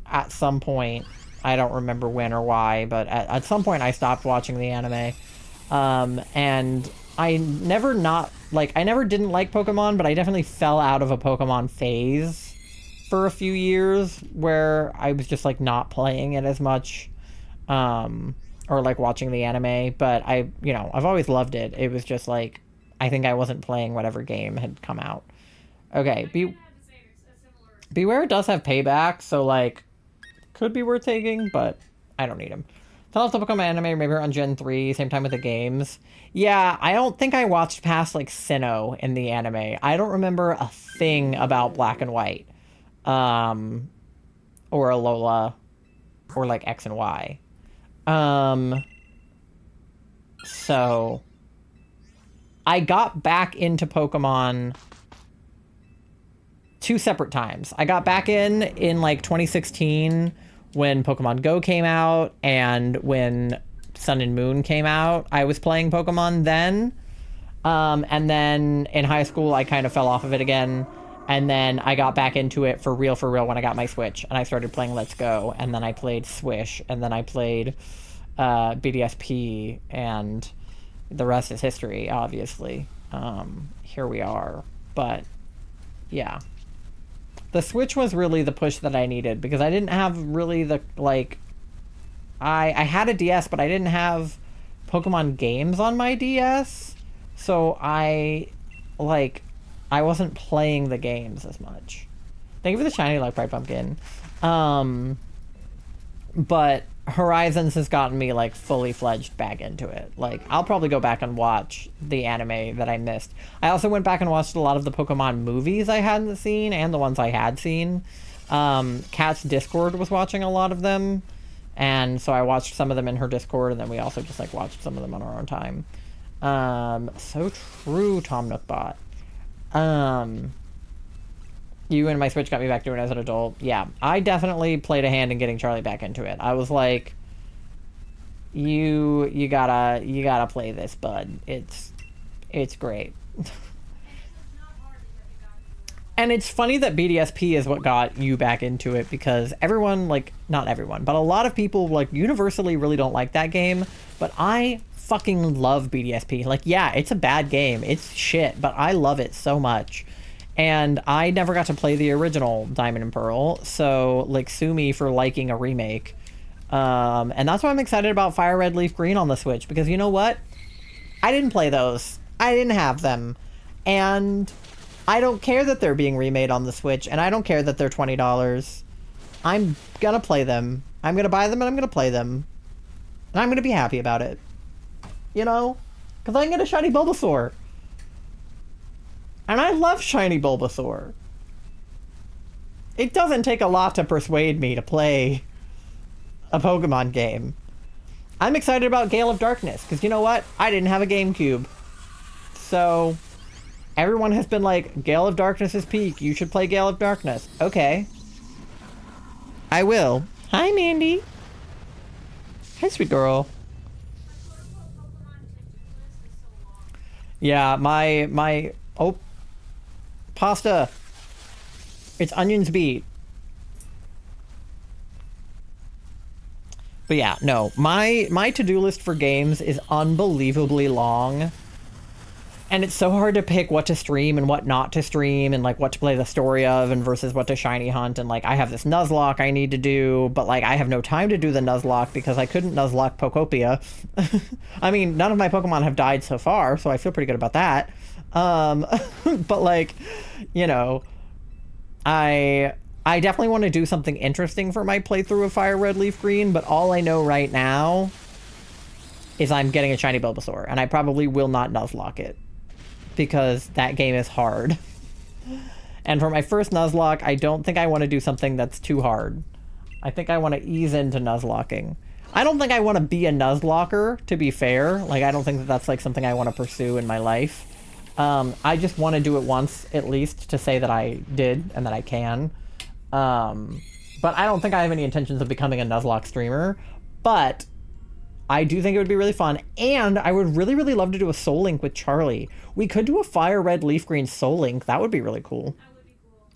Speaker 1: at some point. I don't remember when or why, but at some point I stopped watching the anime. And I never I never didn't like Pokemon, but I definitely fell out of a Pokemon phase for a few years where I was just like not playing it as much, or like watching the anime, but I've always loved it. It was just like, I think I wasn't playing whatever game had come out. Okay, Beware does have payback, so like, could be worth taking, but I don't need him. Tell us to become anime, maybe on Gen 3, same time with the games. Yeah, I don't think I watched past like Sinnoh in the anime. I don't remember a thing about Black and White, or Alola, or like X and Y. So I got back into Pokemon 2 separate times. I got back in like 2016 when Pokemon Go came out, and when Sun and Moon came out, I was playing Pokemon then. And then in high school, I kind of fell off of it again. And then I got back into it for real when I got my Switch, and I started playing Let's Go, and then I played Swish, and then I played BDSP, and the rest is history, obviously. Here we are. But yeah, the Switch was really the push that I needed, because I didn't have really the, like, I had a DS, but I didn't have Pokemon games on my DS, so I wasn't playing the games as much. Thank you for the shiny luck, Pride Pumpkin. But Horizons has gotten me like fully fledged back into it. Like, I'll probably go back and watch the anime that I missed. I also went back and watched a lot of the Pokemon movies I hadn't seen and the ones I had seen. Kat's Discord was watching a lot of them, and so I watched some of them in her Discord, and then we also just like watched some of them on our own time. So true, Tom Nookbot. You and my Switch got me back doing it as an adult. Yeah, I definitely played a hand in getting Charlie back into it. I was like, you gotta play this, bud. It's great. And it's funny that BDSP is what got you back into it, because everyone, like, not everyone, but a lot of people, like, universally really don't like that game, but I fucking love BDSP. Like, yeah, it's a bad game. It's shit, but I love it so much. And I never got to play the original Diamond and Pearl, so, like, sue me for liking a remake. And that's why I'm excited about Fire Red Leaf Green on the Switch, because you know what? I didn't play those. I didn't have them. And I don't care that they're being remade on the Switch, and I don't care that they're $20. I'm gonna play them. I'm gonna buy them, and I'm gonna play them. And I'm gonna be happy about it. You know? Because I can get a shiny Bulbasaur. And I love shiny Bulbasaur. It doesn't take a lot to persuade me to play a Pokemon game. I'm excited about Gale of Darkness, because you know what? I didn't have a GameCube. So everyone has been like, Gale of Darkness is peak. You should play Gale of Darkness. Okay. I will. Hi, Mandy. Hi, sweet girl. Yeah, my oh, pasta. It's onions beet. But yeah, no, my to-do list for games is unbelievably long. And it's so hard to pick what to stream and what not to stream, and like what to play the story of and versus what to shiny hunt. And like I have this Nuzlocke I need to do, but like I have no time to do the Nuzlocke because I couldn't Nuzlocke Pokopia. I mean, none of my Pokemon have died so far, so I feel pretty good about that. But like, you know, I definitely want to do something interesting for my playthrough of Fire Red Leaf Green, but all I know right now is I'm getting a shiny Bulbasaur, and I probably will not Nuzlocke it, because that game is hard. And for my first Nuzlocke, I don't think I want to do something that's too hard. I think I want to ease into Nuzlocking. I don't think I want to be a Nuzlocker, to be fair. Like, I don't think that that's like something I want to pursue in my life. I just want to do it once, at least, to say that I did and that I can. But I don't think I have any intentions of becoming a Nuzlocke streamer. But I do think it would be really fun, and I would really, really love to do a Soul Link with Charlie. We could do a Fire Red Leaf Green Soul Link. That would be really cool.
Speaker 2: That would be cool.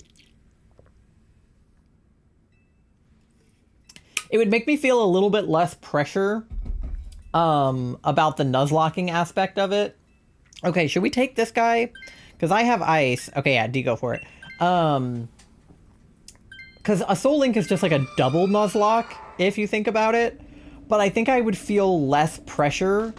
Speaker 1: It would make me feel a little bit less pressure about the Nuzlocking aspect of it. Okay, should we take this guy? Because I have ice. Okay, yeah, D, go for it. Because a Soul Link is just like a double Nuzlocke, if you think about it. But I think I would feel less pressure,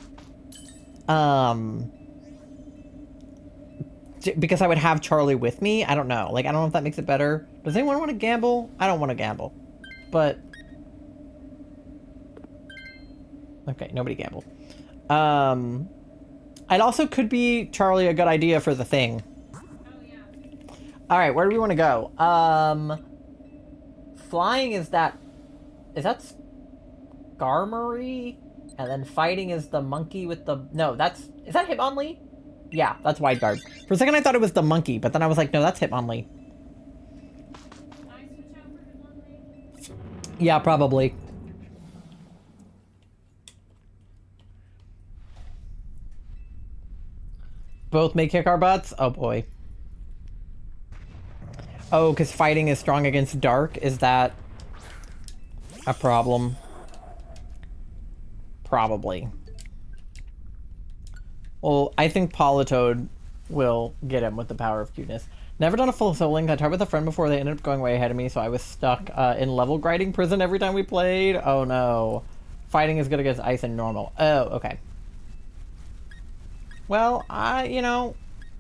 Speaker 1: because I would have Charlie with me. I don't know. Like, I don't know if that makes it better. Does anyone want to gamble? I don't want to gamble. But okay, nobody gamble. It also could be Charlie a good idea for the thing.
Speaker 2: Oh, yeah.
Speaker 1: All right, where do we want to go? Flying is that Skarmory, and then fighting is the monkey with the... No, is that Hitmonlee? Yeah, that's Wide Guard. For a second I thought it was the monkey, but then I was like, no, that's Hitmonlee.
Speaker 2: Can I switch out for Hitmonlee?
Speaker 1: Yeah, probably. Both may kick our butts? Oh boy. Oh, because fighting is strong against dark? Is that a problem? Probably. Well, I think Politoed will get him with the power of cuteness. Never done a full Soul Link. I tried with a friend before. They ended up going way ahead of me, so I was stuck in level grinding prison every time we played. Oh no. Fighting is good against ice and normal. Oh, okay. Well, I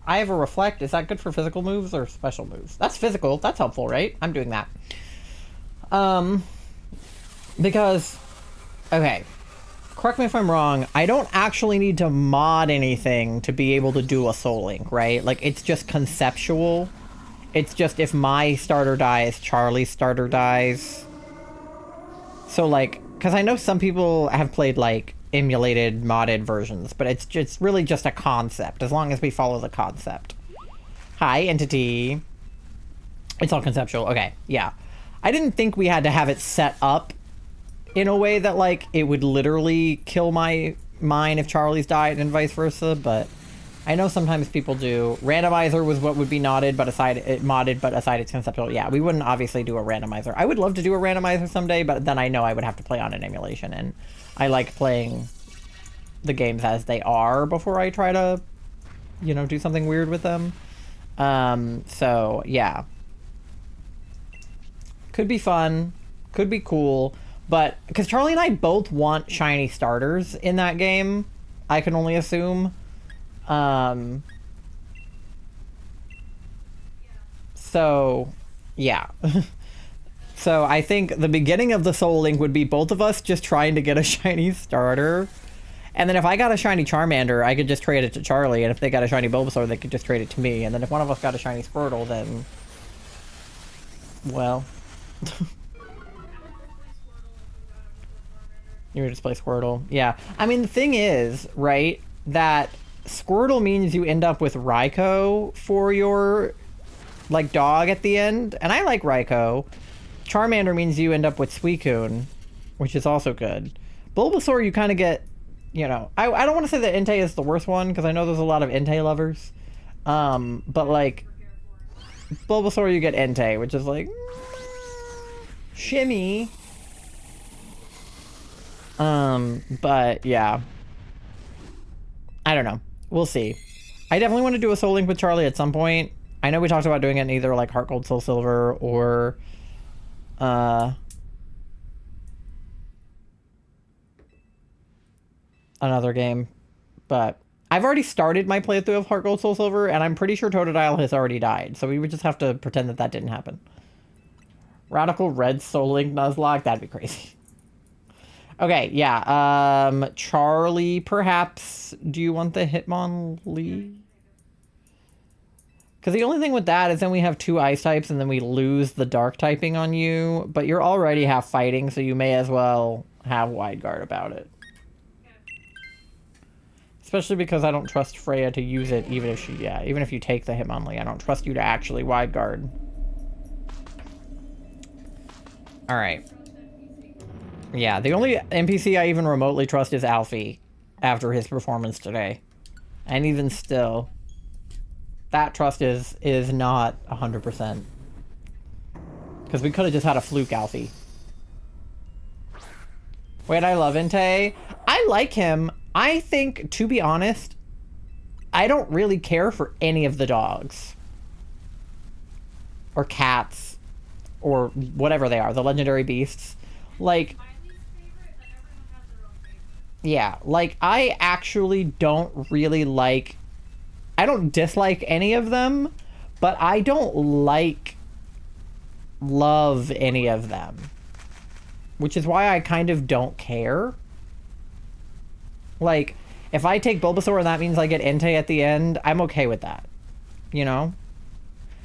Speaker 1: have a Reflect. Is that good for physical moves or special moves? That's physical. That's helpful, right? I'm doing that. Because, okay. Correct me if I'm wrong, I don't actually need to mod anything to be able to do a Soul Link, right? Like, it's just conceptual. It's just if my starter dies, Charlie's starter dies. So, like, because I know some people have played, like, emulated, modded versions, but it's just really just a concept, as long as we follow the concept. Hi, entity. It's all conceptual. Okay, yeah. I didn't think we had to have it set up in a way that, like, it would literally kill mine if Charlie's died and vice versa, but I know sometimes people do. Randomizer was what would be modded, but aside it's conceptual. Yeah, we wouldn't obviously do a randomizer. I would love to do a randomizer someday, but then I know I would have to play on an emulation, and I like playing the games as they are before I try to, you know, do something weird with them. So yeah. Could be fun, could be cool, but because Charlie and I both want shiny starters in that game, I can only assume. So, yeah. So I think the beginning of the Soul Link would be both of us just trying to get a shiny starter. And then if I got a shiny Charmander, I could just trade it to Charlie. And if they got a shiny Bulbasaur, they could just trade it to me. And then if one of us got a shiny Squirtle, then... well... you would just play Squirtle. Yeah. I mean, the thing is, right, that Squirtle means you end up with Raikou for your, like, dog at the end. And I like Raikou. Charmander means you end up with Suicune, which is also good. Bulbasaur, you kind of get, you know... I don't want to say that Entei is the worst one, because I know there's a lot of Entei lovers. But, like, Bulbasaur, you get Entei, which is like... shimmy. But yeah. I don't know. We'll see. I definitely want to do a Soul Link with Charlie at some point. I know we talked about doing it in either like Heart Gold, Soul Silver, or another game. But I've already started my playthrough of Heart Gold, Soul Silver, and I'm pretty sure Totodile has already died. So we would just have to pretend that that didn't happen. Radical Red Soul Link Nuzlocke? That'd be crazy. Okay, yeah. Charlie, perhaps. Do you want the Hitmonlee? Because the only thing with that is then we have 2 ice types and then we lose the dark typing on you. But you're already half fighting, so you may as well have Wide Guard about it. Especially because I don't trust Freya to use it even if even if you take the Hitmonlee. I don't trust you to actually Wide Guard. Alright. Yeah, the only NPC I even remotely trust is Alfie after his performance today. And even still, that trust is not 100%. Because we could have just had a fluke Alfie. Wait, I love Entei. I like him. I think, to be honest, I don't really care for any of the dogs. Or cats. Or whatever they are, the legendary beasts. Like... yeah, like, I actually don't really like... I don't dislike any of them, but I don't love any of them. Which is why I kind of don't care. Like, if I take Bulbasaur and that means I get Entei at the end, I'm okay with that. You know?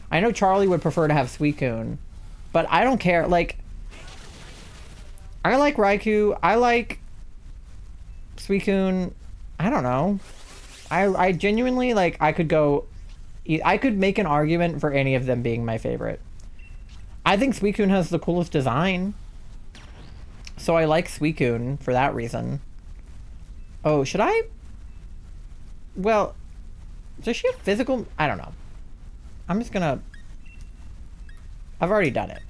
Speaker 1: I know Charlie would prefer to have Suicune, but I don't care. Like, I like Raikou. I like... Suicune, I don't know. I genuinely, like, I could make an argument for any of them being my favorite. I think Suicune has the coolest design. So I like Suicune for that reason. Oh, should I? Well, does she have physical? I don't know. I'm just gonna... I've already done it.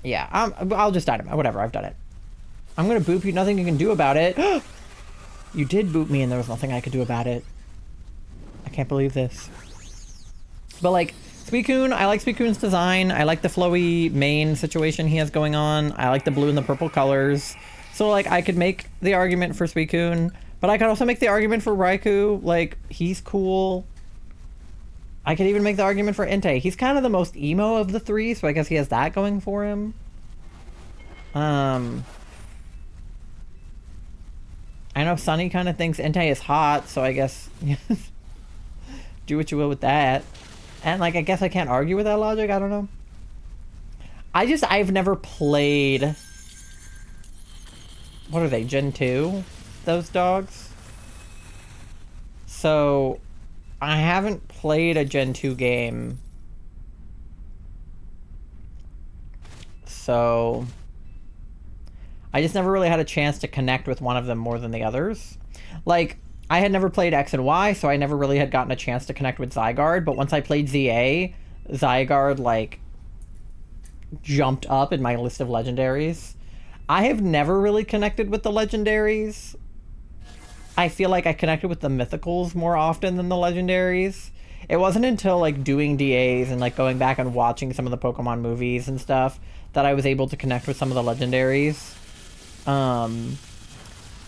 Speaker 1: Yeah, I'll just item it. Whatever, I've done it. I'm gonna boop you, nothing you can do about it. You did boop me and there was nothing I could do about it. I can't believe this. But like, Suicune, I like Suicune's design. I like the flowy mane situation he has going on. I like the blue and the purple colors. So like, I could make the argument for Suicune, but I could also make the argument for Raikou. Like, he's cool. I could even make the argument for Entei. He's kind of the most emo of the 3, so I guess he has that going for him. I know Sunny kind of thinks Entei is hot, so I guess... do what you will with that. And, like, I guess I can't argue with that logic. I don't know. I've never played... What are they, Gen 2? Those dogs? So, I haven't played a Gen 2 game. So, I just never really had a chance to connect with one of them more than the others. Like, I had never played X and Y, so I never really had gotten a chance to connect with Zygarde, but once I played ZA, Zygarde, like, jumped up in my list of legendaries. I have never really connected with the legendaries. I feel like I connected with the mythicals more often than the legendaries. It wasn't until, like, doing DAs and, like, going back and watching some of the Pokemon movies and stuff that I was able to connect with some of the legendaries.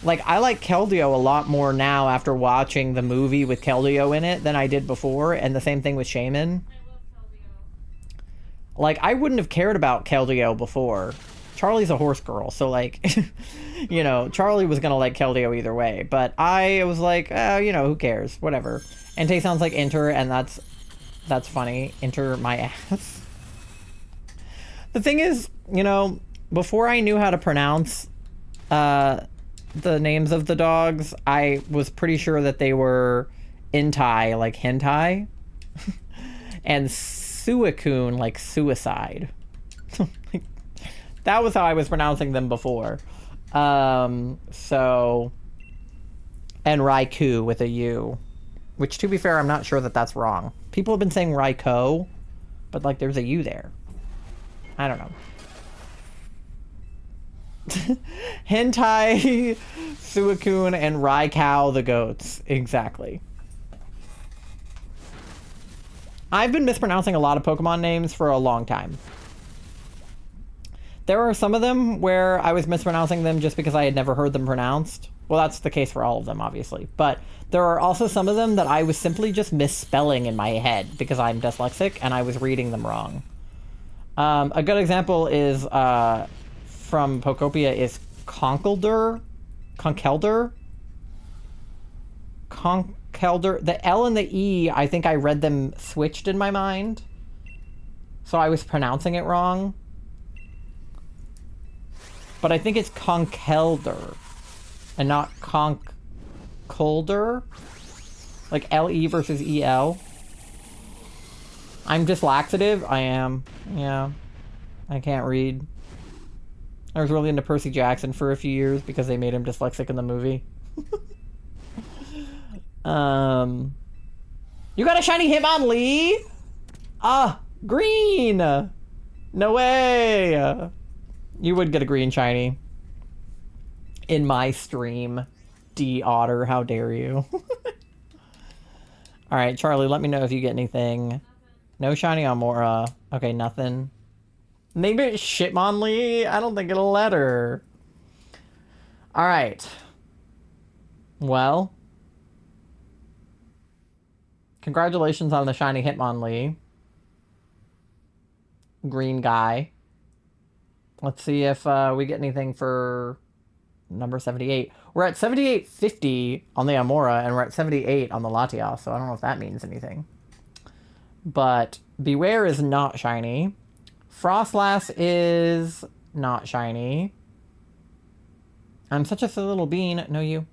Speaker 1: Like, I like Keldeo a lot more now after watching the movie with Keldeo in it than I did before, and the same thing with Shaman.
Speaker 2: I love Keldeo.
Speaker 1: Like, I wouldn't have cared about Keldeo before. Charlie's a horse girl, so, like, you know, Charlie was gonna like Keldeo either way, but I was like, you know, who cares? Whatever. Entei sounds like Enter, and that's funny. Enter my ass. The thing is, you know, before I knew how to pronounce the names of the dogs, I was pretty sure that they were Entei, like hentai, and Suicune, like suicide. That was how I was pronouncing them before. So... And Raikou with a U. Which, to be fair, I'm not sure that that's wrong. People have been saying Raikou, but, like, there's a U there. I don't know. Hentai, Suicune, and Raikou the goats. Exactly. I've been mispronouncing a lot of Pokemon names for a long time. There are some of them where I was mispronouncing them just because I had never heard them pronounced. Well, that's the case for all of them, obviously. But there are also some of them that I was simply just misspelling in my head because I'm dyslexic and I was reading them wrong. A good example is from Pokopia is Conkeldurr. Conkeldurr. The L and the E, I think I read them switched in my mind. So I was pronouncing it wrong. But I think it's Conkeldurr. And not Conkeldurr. Like L-E versus E-L. I'm dyslexic. I am. Yeah. I can't read. I was really into Percy Jackson for a few years because they made him dyslexic in the movie. You got a shiny Hitmonlee? Ah, green! No way! You would get a green shiny. In my stream. D. Otter, how dare you? Alright, Charlie, let me know if you get anything.
Speaker 2: Nothing.
Speaker 1: No shiny Amaura. Okay, nothing. Maybe it's Shitmonlee? I don't think it'll let her. Alright. Well. Congratulations on the shiny Hitmonlee. Green guy. Let's see if we get anything for number 78. We're at 7850 on the Amaura, and we're at 78 on the Latias, so I don't know if that means anything. But Beware is not shiny. Frostlass is not shiny. I'm such a silly little bean. No, you.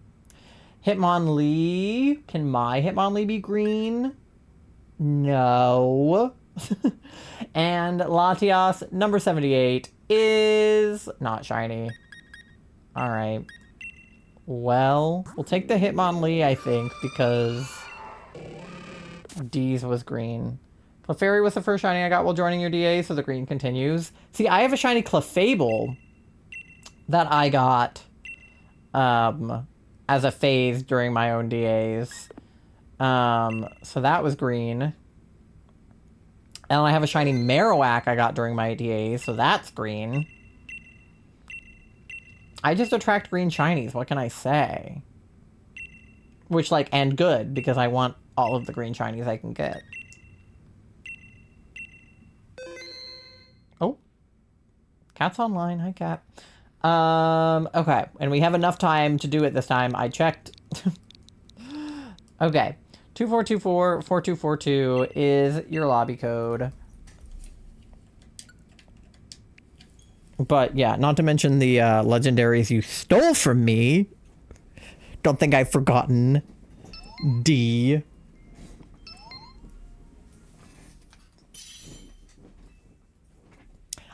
Speaker 1: Hitmonlee. Can my Hitmonlee be green? No. And Latias, number 78, is not shiny. Alright. Well, we'll take the Hitmonlee, I think, because D's was green. Clefairy was the first shiny I got while joining your DA, so the green continues. See, I have a shiny Clefable that I got as a phase during my own DAs. So that was green. And I have a shiny Marowak I got during my DAs, so that's green. I just attract green shinies, what can I say? Which, like, and good, because I want all of the green shinies I can get. Oh. Cat's online, hi cat. Okay, and we have enough time to do it this time. I checked. Okay. 24244242 is your lobby code. But yeah, not to mention the legendaries you stole from me. Don't think I've forgotten. D.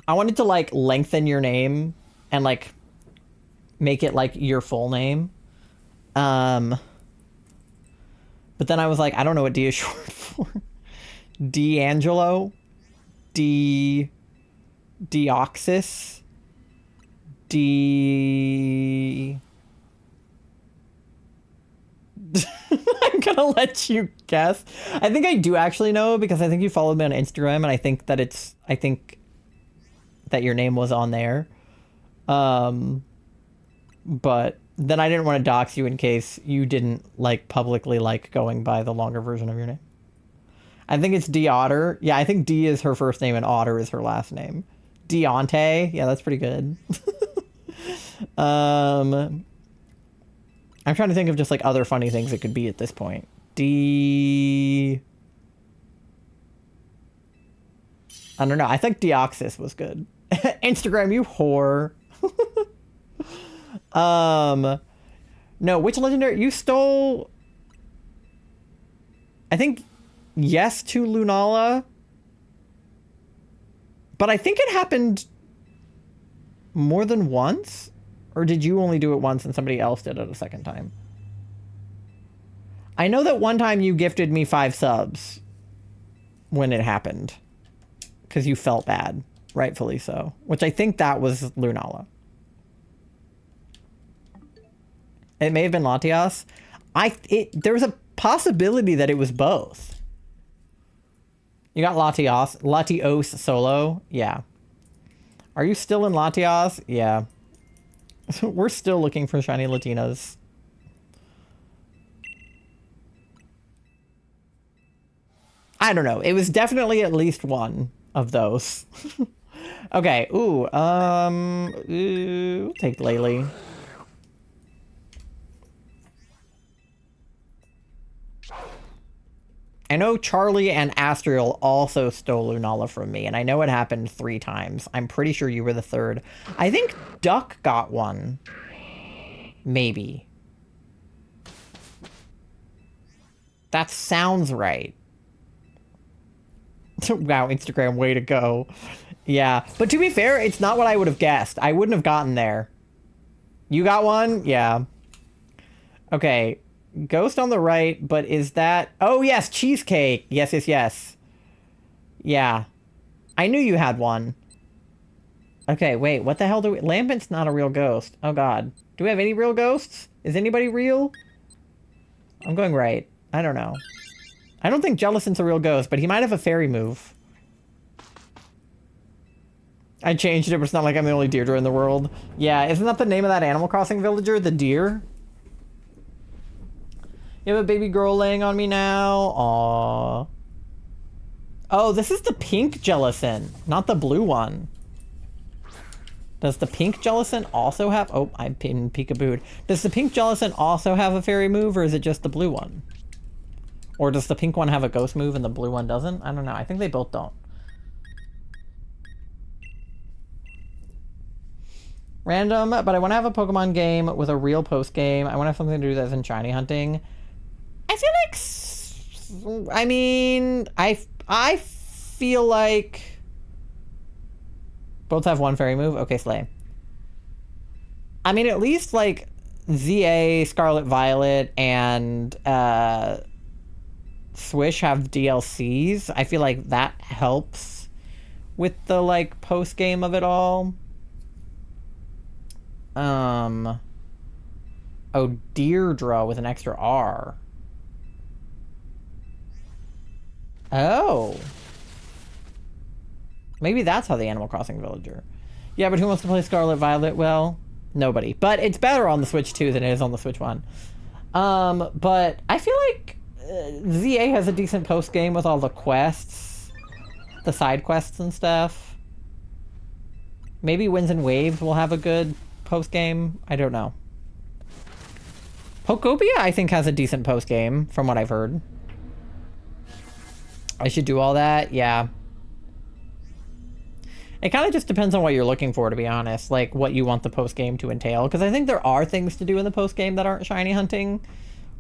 Speaker 1: I wanted to like lengthen your name and like make it like your full name. But then I was like, I don't know what D is short for. D'Angelo? Deoxys? I'm gonna let you guess. I think I do actually know because I think you followed me on Instagram and I think that that your name was on there. But then I didn't want to dox you in case you didn't like publicly like going by the longer version of your name. I think it's D Otter. Yeah, I think D is her first name and Otter is her last name. Deontay. Yeah, that's pretty good. I'm trying to think of just like other funny things it could be at this point. I don't know. I think Deoxys was good. Instagram, you whore. No, which legendary you stole? I think yes to Lunala. But I think it happened more than once? Or did you only do it once and somebody else did it a second time? I know that one time you gifted me 5 subs when it happened. Because you felt bad. Rightfully so. Which I think that was Lunala. It may have been Latias. There was a possibility that it was both. You got Latios solo? Yeah. Are you still in Latias? Yeah. We're still looking for shiny Latinas. I don't know. It was definitely at least one of those. Okay. Ooh. Take Laylee. I know Charlie and Astriel also stole Lunala from me, and I know it happened 3 times. I'm pretty sure you were the 3rd. I think Duck got one. Maybe. That sounds right. Wow, Instagram, way to go. Yeah, but to be fair, it's not what I would have guessed. I wouldn't have gotten there. You got one? Yeah. Okay. Ghost on the right, but is that... Oh, yes, Cheesecake. Yes, yes, yes. Yeah. I knew you had one. Okay, wait, what the hell do we... Lambent's not a real ghost. Oh, God. Do we have any real ghosts? Is anybody real? I'm going right. I don't know. I don't think Jellicent's a real ghost, but he might have a fairy move. I changed it, but it's not like I'm the only Deirdre in the world. Yeah, isn't that the name of that Animal Crossing villager? The deer? You have a baby girl laying on me now. Aww. Oh, this is the pink Jellicent, not the blue one. Does the pink Jellicent also have... Oh, I'm in peekabooed. Does the pink Jellicent also have a fairy move, or is it just the blue one? Or does the pink one have a ghost move and the blue one doesn't? I don't know. I think they both don't. Random, but I want to have a Pokemon game with a real post game. I want to have something to do that's in shiny hunting. I feel like... I mean... I feel like... Both have one fairy move? Okay, slay. I mean, at least, like, ZA, Scarlet Violet, and Swish have DLCs. I feel like that helps with the, like, post-game of it all. Oh, Deirdre with an extra R. Oh. Maybe that's how the Animal Crossing villager. Yeah, but who wants to play Scarlet Violet? Well, nobody. But it's better on the Switch 2 than it is on the Switch 1. But I feel like ZA has a decent post-game with all the quests. The side quests and stuff. Maybe Winds and Waves will have a good post-game. I don't know. Pokopia, I think, has a decent post-game, from what I've heard. I should do all that? Yeah. It kind of just depends on what you're looking for, to be honest. Like, what you want the post-game to entail. Because I think there are things to do in the post-game that aren't shiny hunting.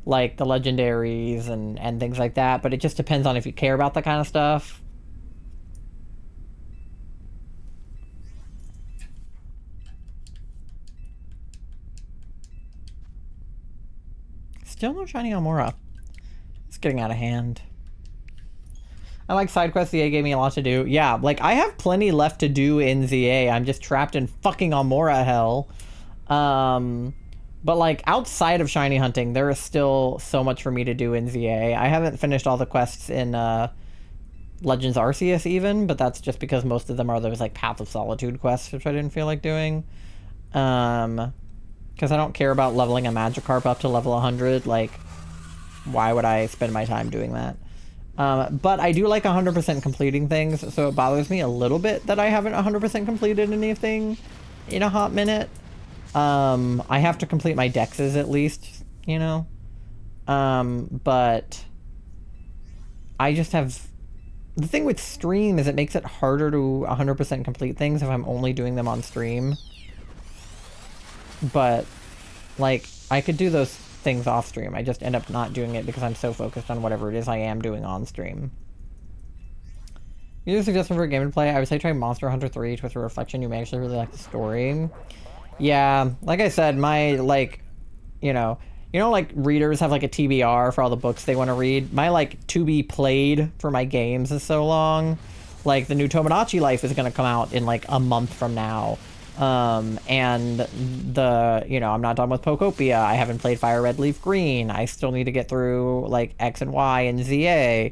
Speaker 1: Like the legendaries and things like that. But it just depends on if you care about that kind of stuff. Still no shiny Amaura. It's getting out of hand. I like side quests. ZA gave me a lot to do. Yeah, like I have plenty left to do in ZA. I'm just trapped in fucking Amaura hell. But like outside of shiny hunting, there is still so much for me to do in ZA. I haven't finished all the quests in Legends Arceus even, but that's just because most of them are those like Path of Solitude quests, which I didn't feel like doing. Because I don't care about leveling a Magikarp up to level 100. Like, why would I spend my time doing that? But I do like 100% completing things, so it bothers me a little bit that I haven't 100% completed anything in a hot minute. I have to complete my dexes at least, you know? But I just have... The thing with stream is it makes it harder to 100% complete things if I'm only doing them on stream. But, like, I could do those things off stream. I just end up not doing it because I'm so focused on whatever it is I am doing on stream. Your suggestion for a game to play? I would say try Monster Hunter 3 with a reflection. You may actually really like the story. Yeah, like I said, my, like, you know, like readers have like a TBR for all the books they want to read. My like to be played for my games is so long. Like the new Tomodachi Life is going to come out in like a month from now. And the, you know, I'm not done with Pokopia. I haven't played Fire Red Leaf Green. I still need to get through like X and Y and ZA.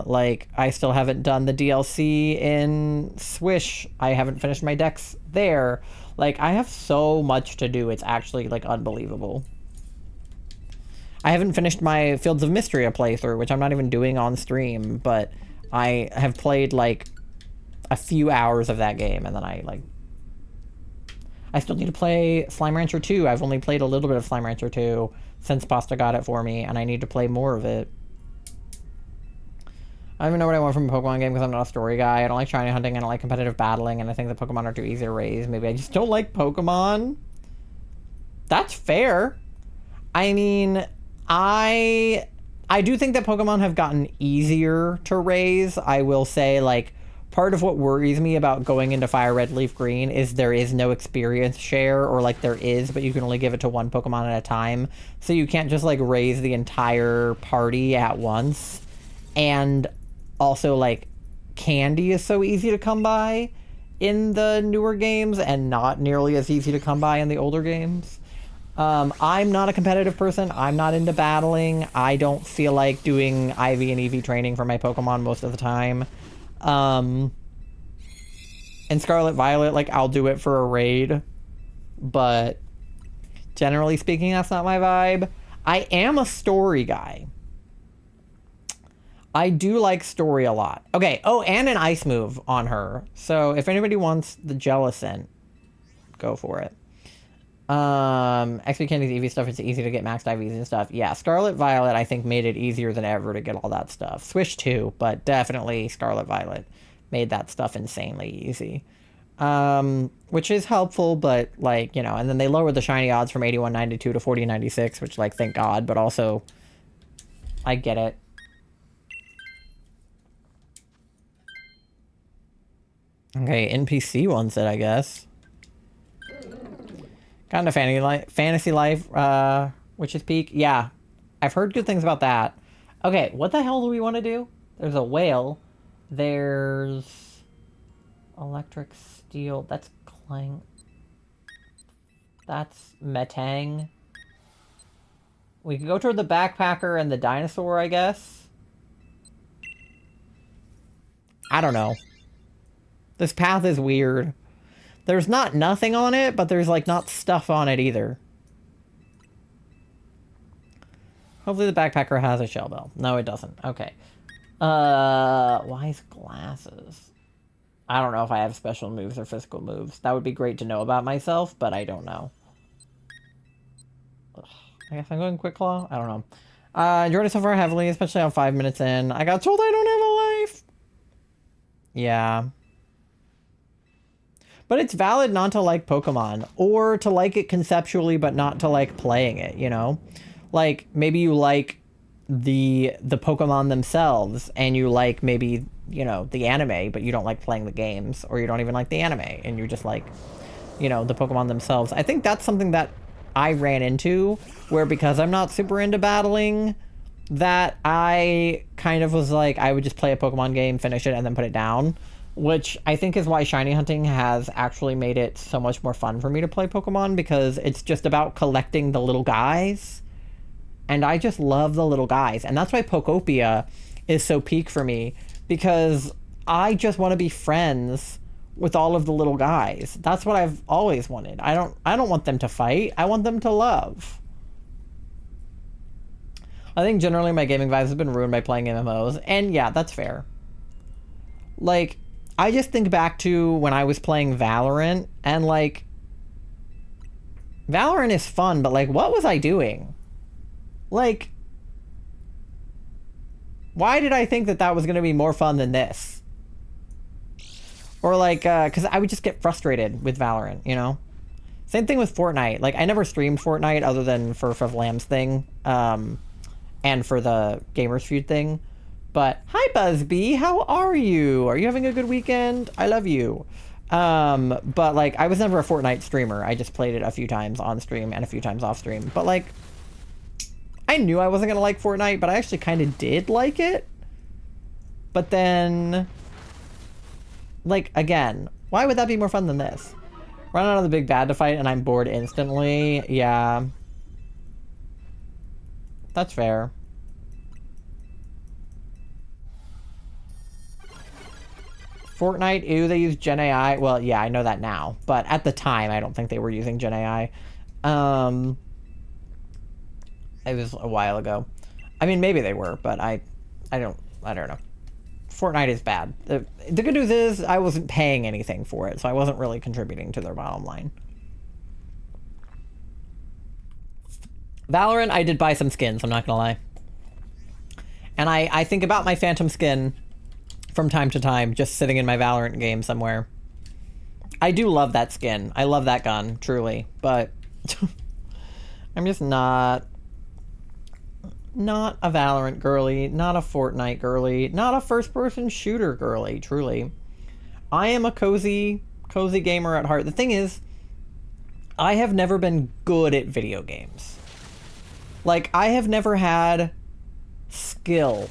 Speaker 1: Like I still haven't done the DLC in Swish. I haven't finished my decks there. Like I have so much to do. It's actually like unbelievable. I haven't finished my Fields of Mystery playthrough, which I'm not even doing on stream, but I have played like a few hours of that game, and then I still need to play Slime Rancher 2. I've only played a little bit of Slime Rancher 2 since Pasta got it for me, and I need to play more of it. I don't even know what I want from a Pokemon game because I'm not a story guy. I don't like shiny hunting, I don't like competitive battling, and I think the Pokemon are too easy to raise. Maybe I just don't like Pokemon. That's fair. I mean, I do think that Pokemon have gotten easier to raise. I will say, like, part of what worries me about going into Fire Red Leaf Green is there is no experience share, or like there is, but you can only give it to one Pokemon at a time. So you can't just like raise the entire party at once. And also like candy is so easy to come by in the newer games and not nearly as easy to come by in the older games. I'm not a competitive person. I'm not into battling. I don't feel like doing IV and EV training for my Pokemon most of the time. And Scarlet Violet, like, I'll do it for a raid. But generally speaking, that's not my vibe. I am a story guy. I do like story a lot. Okay, oh, and an ice move on her. So if anybody wants the Jellicent, go for it. XP Candy's EV stuff, it's easy to get maxed IVs and stuff. Yeah, Scarlet Violet, I think, made it easier than ever to get all that stuff. Swish too, but definitely Scarlet Violet made that stuff insanely easy. Which is helpful, but, like, you know, and then they lowered the shiny odds from 81.92 to 40.96, which, like, thank God, but also, I get it. Okay, NPC wants it, I guess. Kind of fantasy life, Witch's Peak. Yeah, I've heard good things about that. Okay, what the hell do we want to do? There's a whale. There's electric steel. That's Clang. That's Metang. We can go toward the backpacker and the dinosaur, I guess. I don't know. This path is weird. There's not nothing on it, but there's, like, not stuff on it either. Hopefully the backpacker has a shell bell. No, it doesn't. Okay. Wise glasses. I don't know if I have special moves or physical moves. That would be great to know about myself, but I don't know. Ugh. I guess I'm going Quick Claw? I don't know. Enjoyed it so far heavily, especially on 5 minutes in. I got told I don't have a life. Yeah. But it's valid not to like Pokemon, or to like it conceptually but not to like playing it, you know? Like, maybe you like the Pokemon themselves, and you like maybe, you know, the anime, but you don't like playing the games, or you don't even like the anime, and you just like, you know, the Pokemon themselves. I think that's something that I ran into, where because I'm not super into battling, that I kind of was like, I would just play a Pokemon game, finish it, and then put it down. Which I think is why shiny hunting has actually made it so much more fun for me to play Pokemon, because it's just about collecting the little guys. And I just love the little guys. And that's why Pokopia is so peak for me, because I just want to be friends with all of the little guys. That's what I've always wanted. I don't want them to fight. I want them to love. I think generally my gaming vibes have been ruined by playing MMOs. And yeah, that's fair. Like, I just think back to when I was playing Valorant, and like, Valorant is fun, but like, what was I doing? Like, why did I think that that was going to be more fun than this? Or like, because I would just get frustrated with Valorant, you know? Same thing with Fortnite. Like, I never streamed Fortnite other than for Lamb's thing, and for the Gamers Feud thing. But hi, Busby, how are you? Are you having a good weekend? I love you. But like, I was never a Fortnite streamer. I just played it a few times on stream and a few times off stream. But like, I knew I wasn't gonna like Fortnite, but I actually kind of did like it. But then, like, again, why would that be more fun than this? Run out of the big bad to fight and I'm bored instantly. Yeah. That's fair. Fortnite, ew, they use Gen AI. Well, yeah, I know that now. But at the time, I don't think they were using Gen AI. It was a while ago. I mean, maybe they were, but I don't know. Fortnite is bad. The good news is I wasn't paying anything for it, so I wasn't really contributing to their bottom line. Valorant, I did buy some skins, I'm not gonna lie. And I think about my Phantom skin from time to time, just sitting in my Valorant game somewhere. I do love that skin. I love that gun, truly. But I'm just not a Valorant girly, not a Fortnite girly, not a first-person shooter girly, truly. I am a cozy gamer at heart. The thing is, I have never been good at video games. Like, I have never had skill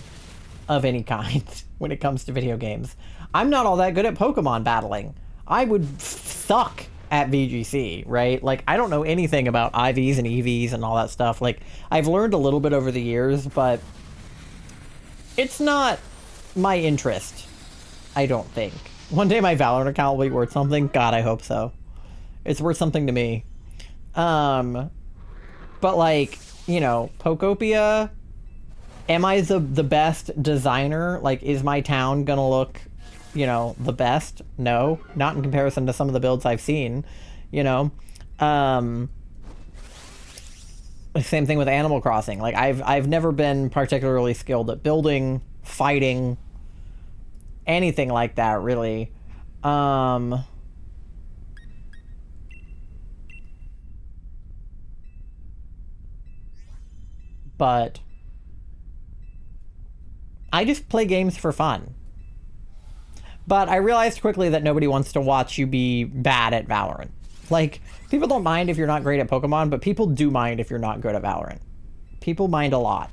Speaker 1: of any kind when it comes to video games. I'm not all that good at Pokemon battling. I would suck at VGC, right? Like, I don't know anything about IVs and EVs and all that stuff. Like, I've learned a little bit over the years, but it's not my interest, I don't think. One day my Valorant account will be worth something. God, I hope so. It's worth something to me. But like, you know, Pokopia, am I the best designer? Like, is my town gonna look, you know, the best? No, not in comparison to some of the builds I've seen, you know. Same thing with Animal Crossing. Like, I've never been particularly skilled at building, fighting, anything like that, really. But I just play games for fun. But I realized quickly that nobody wants to watch you be bad at Valorant. Like, people don't mind if you're not great at Pokemon, but people do mind if you're not good at Valorant. People mind a lot.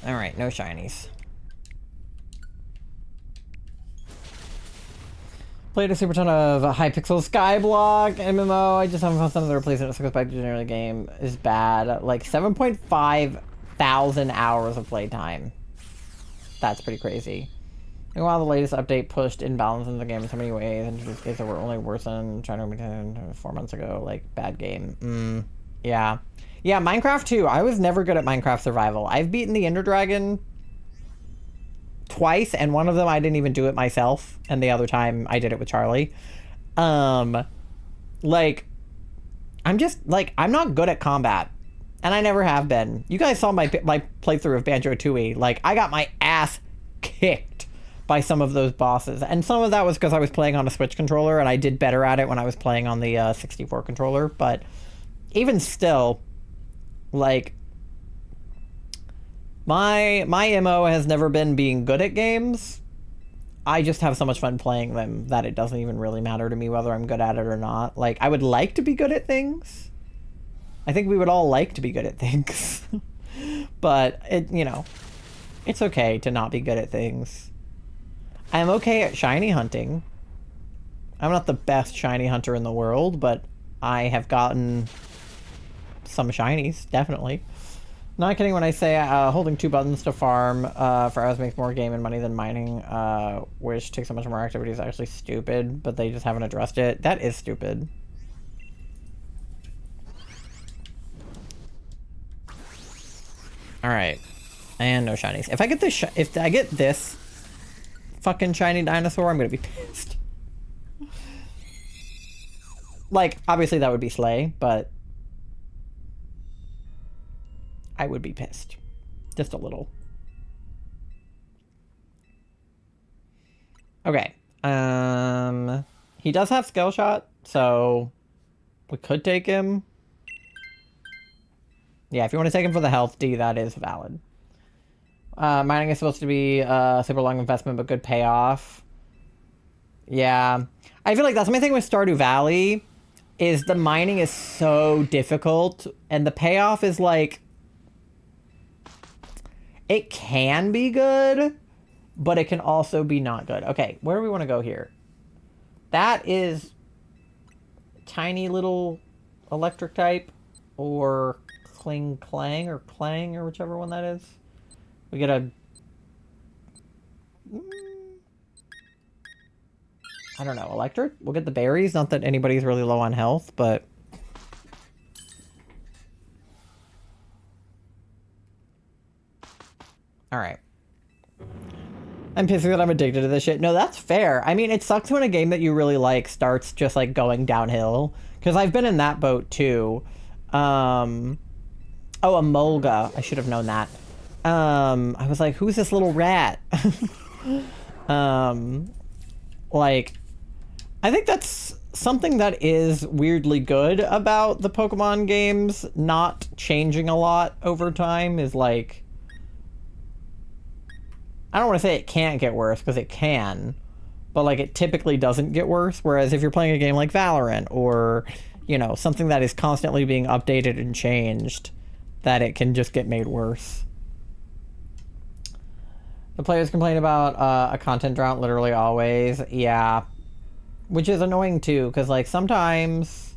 Speaker 1: Alright, no shinies. Played a super ton of Hypixel Skyblock, MMO. I just haven't found something to replace it. So goes back to generally the game is bad. Like 7.5 thousand hours of playtime. That's pretty crazy. Meanwhile, the latest update pushed imbalance in the game in so many ways, and these games that were only worsened trying to maintain 4 months ago. Like, bad game. Yeah. Yeah, Minecraft too. I was never good at Minecraft survival. I've beaten the Ender Dragon twice, and one of them I didn't even do it myself, and the other time I did it with Charlie. Like, I'm just, like, I'm not good at combat. And I never have been. You guys saw my playthrough of Banjo-Tooie. Like, I got my ass kicked by some of those bosses. And some of that was because I was playing on a Switch controller, and I did better at it when I was playing on the 64 controller. But even still, like, my MO has never been being good at games. I just have so much fun playing them that it doesn't even really matter to me whether I'm good at it or not. Like, I would like to be good at things. I think we would all like to be good at things. But, it's okay to not be good at things. I'm okay at shiny hunting. I'm not the best shiny hunter in the world, but I have gotten some shinies, definitely. Not kidding when I say holding 2 buttons to farm for hours makes more game and money than mining, which takes so much more activity, is actually stupid, but they just haven't addressed it. That is stupid. Alright. And no shinies. If I get this if I get this fucking shiny dinosaur, I'm gonna be pissed. Like, obviously that would be Slay, but I would be pissed. Just a little. Okay. He does have Skill Shot, so we could take him. Yeah, if you want to take him for the health D, that is valid. Mining is supposed to be a super long investment, but good payoff. Yeah. I feel like that's my thing with Stardew Valley, is the mining is so difficult, and the payoff is like, it can be good, but it can also be not good. Okay, where do we want to go here? That is tiny little electric type, or Clang, or Clang, or whichever one that is. We get a... I don't know, electric? We'll get the berries. Not that anybody's really low on health, but... Alright. I'm pissed that I'm addicted to this shit. No, that's fair. I mean, it sucks when a game that you really like starts just, like, going downhill. Because I've been in that boat, too. Oh, a Mulga. I should have known that. I was like, who's this little rat? Like, I think that's something that is weirdly good about the Pokemon games not changing a lot over time, is like, I don't want to say it can't get worse, because it can, but like, it typically doesn't get worse. Whereas if you're playing a game like Valorant, or, something that is constantly being updated and changed, that it can just get made worse. The players complain about a content drought literally always. Yeah. Which is annoying too, because like sometimes...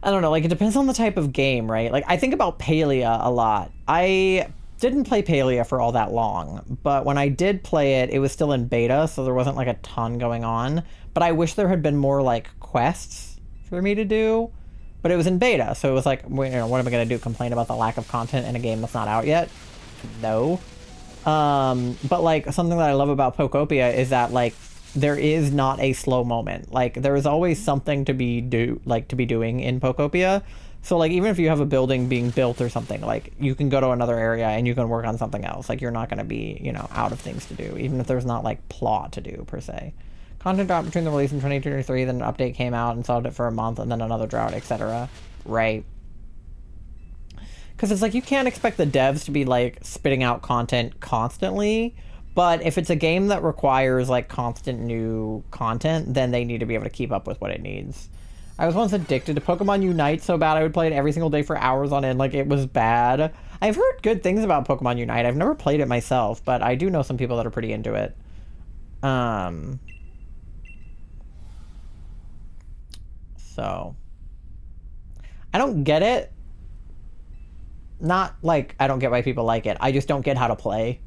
Speaker 1: I don't know, like it depends on the type of game, right? Like I think about Palia a lot. I didn't play Palia for all that long, but when I did play it, it was still in beta, so there wasn't like a ton going on. But I wish there had been more like quests for me to do. But it was in beta, so it was like, what am I going to do? Complain about the lack of content in a game that's not out yet? No. But like something that I love about Pokopia is that like there is not a slow moment. Like there is always something to be doing in Pokopia. So like even if you have a building being built or something, like you can go to another area and you can work on something else. Like you're not going to be, out of things to do, even if there's not like plot to do per se. Content dropped between the release in 2023, then an update came out and solved it for a month, and then another drought, etc. Right. Because it's like, you can't expect the devs to be, like, spitting out content constantly, but if it's a game that requires, like, constant new content, then they need to be able to keep up with what it needs. I was once addicted to Pokemon Unite so bad I would play it every single day for hours on end, like, it was bad. I've heard good things about Pokemon Unite. I've never played it myself, but I do know some people that are pretty into it. So... I don't get it. Not like I don't get why people like it. I just don't get how to play.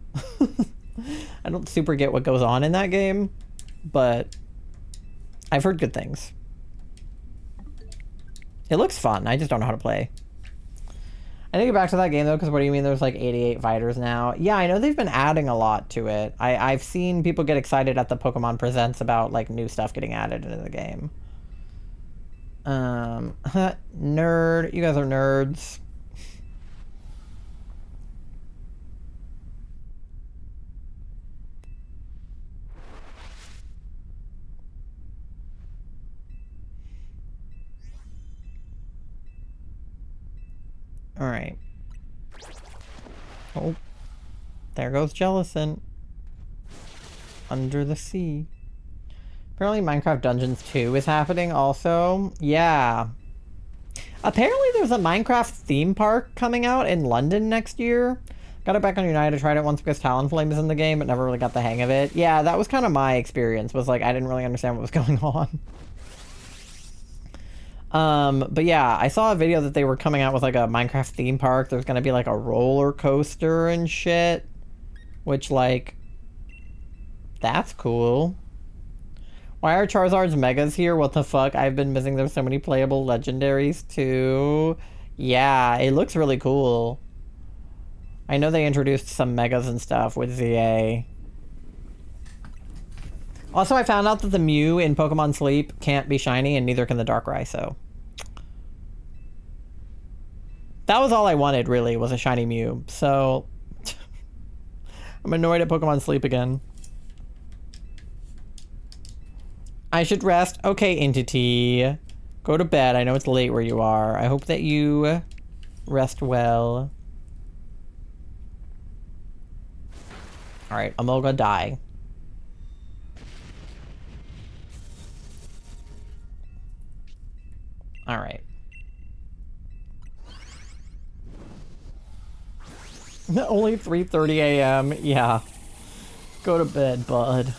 Speaker 1: I don't super get what goes on in that game, but I've heard good things. It looks fun. I just don't know how to play. I need to get back to that game though, because what do you mean there's like 88 fighters now? Yeah, I know they've been adding a lot to it. I've seen people get excited at the Pokemon Presents about like new stuff getting added into the game. Nerd. You guys are nerds. Alright. Oh. There goes Jellison. Under the sea. Apparently Minecraft Dungeons 2 is happening also. Yeah. Apparently there's a Minecraft theme park coming out in London next year. Got it back on United. I tried it once because Talonflame is in the game, but never really got the hang of it. Yeah, that was kind of my experience. Was like, I didn't really understand what was going on. But yeah, I saw a video that they were coming out with like a Minecraft theme park. There's gonna be like a roller coaster and shit. Which, like, that's cool. Why are Charizard's Megas here? What the fuck? I've been missing. There's so many playable legendaries too. Yeah, it looks really cool. I know they introduced some Megas and stuff with ZA. Also, I found out that the Mew in Pokemon Sleep can't be shiny, and neither can the Darkrai, so... That was all I wanted, really, was a shiny Mew. So... I'm annoyed at Pokemon Sleep again. I should rest. Okay, Entity. Go to bed. I know it's late where you are. I hope that you rest well. Alright, Amolga, die. Alright. Only 3:30 a.m. Yeah. Go to bed, bud.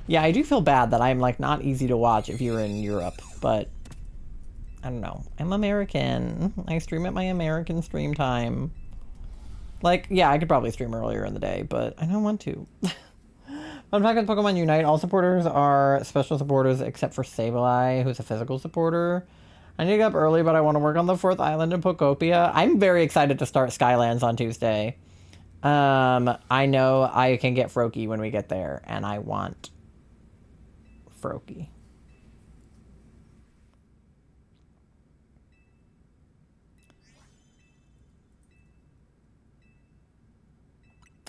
Speaker 1: Yeah, I do feel bad that I'm, like, not easy to watch if you're in Europe, but... I don't know. I'm American. I stream at my American stream time. Like, yeah, I could probably stream earlier in the day, but I don't want to. Fun fact with Pokemon Unite, all supporters are special supporters except for Sableye, who's a physical supporter. I need to get up early, but I want to work on the 4th island in Pokopia. I'm very excited to start Skylands on Tuesday. I know I can get Froakie when we get there, and I want Froakie.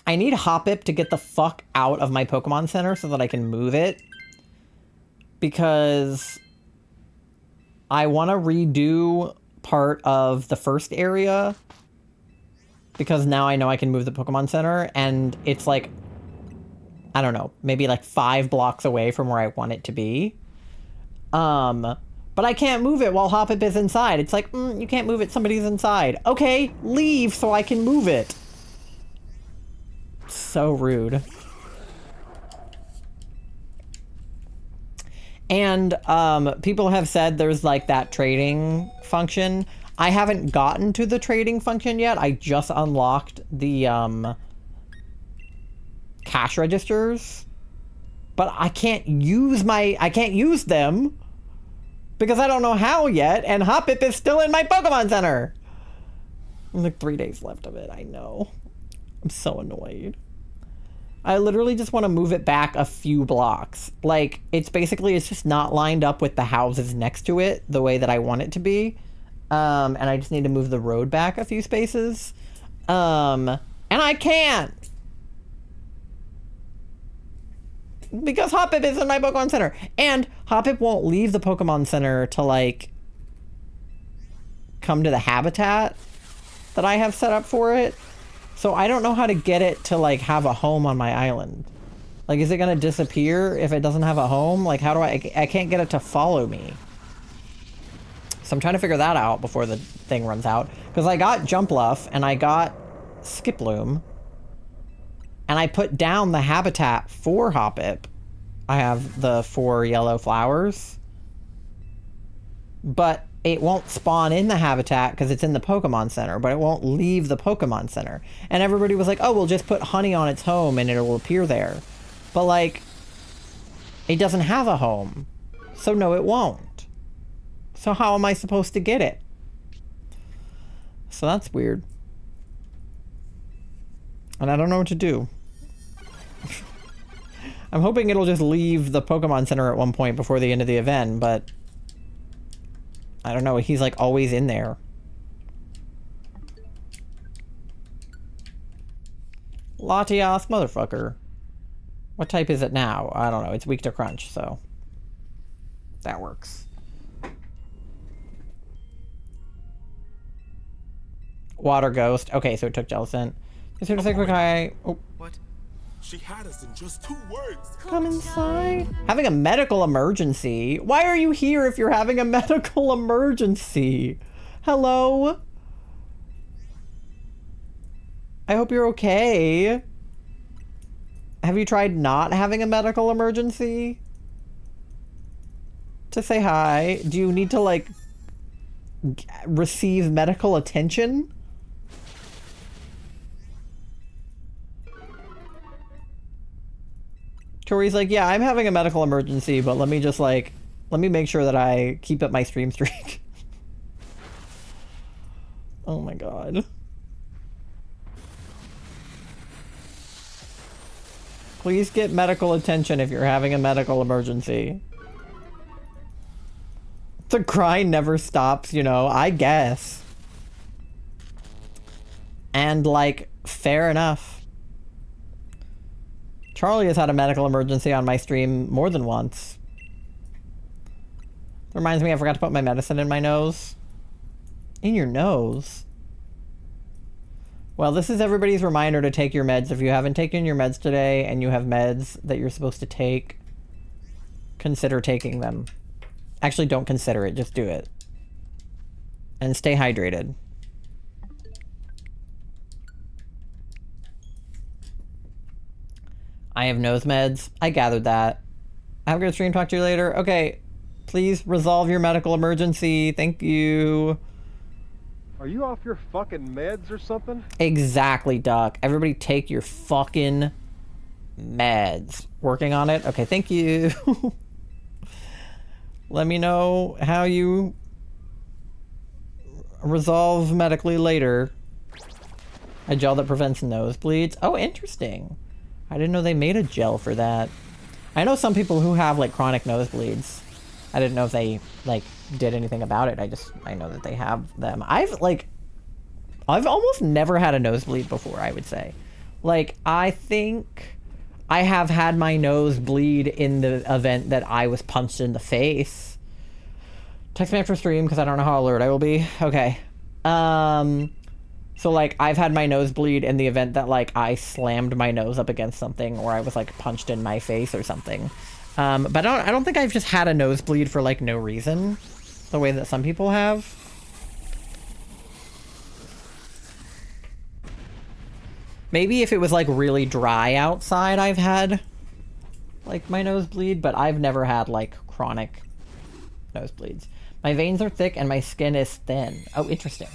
Speaker 1: I need Hoppip to get the fuck out of my Pokemon Center so that I can move it. Because I want to redo part of the first area. Because now I know I can move the Pokemon Center. And it's like, I don't know, maybe like 5 blocks away from where I want it to be. But I can't move it while Hoppip is inside. It's like, you can't move it, somebody's inside. Okay, leave so I can move it. So rude. And people have said there's like that trading function. I haven't gotten to the trading function yet. I just unlocked the cash registers. But I can't use them because I don't know how yet, and Hoppip is still in my Pokemon Center. There's like 3 days left of it, I know. I'm so annoyed. I literally just want to move it back a few blocks. Like, it's just not lined up with the houses next to it the way that I want it to be. And I just need to move the road back a few spaces. And I can't. Because Hoppip is in my Pokemon Center. And Hoppip won't leave the Pokemon Center to, like, come to the habitat that I have set up for it. So I don't know how to get it to, like, have a home on my island. Like, is it gonna disappear if it doesn't have a home? Like, how do I can't get it to follow me. So I'm trying to figure that out before the thing runs out. Because I got Jumpluff, and I got Skiploom. And I put down the habitat for Hoppip. I have the 4 yellow flowers. But it won't spawn in the habitat because it's in the Pokemon Center, but it won't leave the Pokemon Center. And everybody was like, oh, we'll just put honey on its home and it'll appear there. But, like, it doesn't have a home. So, no, it won't. So how am I supposed to get it? So that's weird. And I don't know what to do. I'm hoping it'll just leave the Pokemon Center at one point before the end of the event, but I don't know. He's like always in there. Latias, motherfucker. What type is it now? I don't know. It's weak to crunch, so that works. Water ghost. Okay, so it took Jellicent. Just here to say quick hi. Oh.
Speaker 3: What? She had us in just 2 words.
Speaker 1: Come inside. Having a medical emergency? Why are you here if you're having a medical emergency? Hello? I hope you're okay. Have you tried not having a medical emergency? To say hi? Do you need to, like, receive medical attention? Tori's like, yeah, I'm having a medical emergency, but let me just, like, let me make sure that I keep up my stream streak. Oh my god. Please get medical attention if you're having a medical emergency. The grind never stops, you know, I guess. And, like, fair enough. Charlie has had a medical emergency on my stream more than once. Reminds me I forgot to put my medicine in my nose. In your nose? Well, this is everybody's reminder to take your meds. If you haven't taken your meds today and you have meds that you're supposed to take, consider taking them. Actually, don't consider it. Just do it. And stay hydrated. I have nose meds. I gathered that. Have a good stream. Talk to you later. Okay. Please resolve your medical emergency. Thank you.
Speaker 4: Are you off your fucking meds or something?
Speaker 1: Exactly, Duck. Everybody take your fucking meds. Working on it? Okay, thank you. Let me know how you resolve medically later. A gel that prevents nosebleeds. Oh, interesting. I didn't know they made a gel for that. I know some people who have, like, chronic nosebleeds. I didn't know if they, like, did anything about it. I know that they have them. I've almost never had a nosebleed before, I would say. Like, I think I have had my nose bleed in the event that I was punched in the face. Text me after stream, because I don't know how alert I will be. Okay. So, like, I've had my nose bleed in the event that, like, I slammed my nose up against something, or I was, like, punched in my face or something. But I don't think I've just had a nosebleed for, like, no reason, the way that some people have. Maybe if it was, like, really dry outside, I've had, like, my nose bleed, but I've never had, like, chronic nosebleeds. My veins are thick and my skin is thin. Oh, interesting.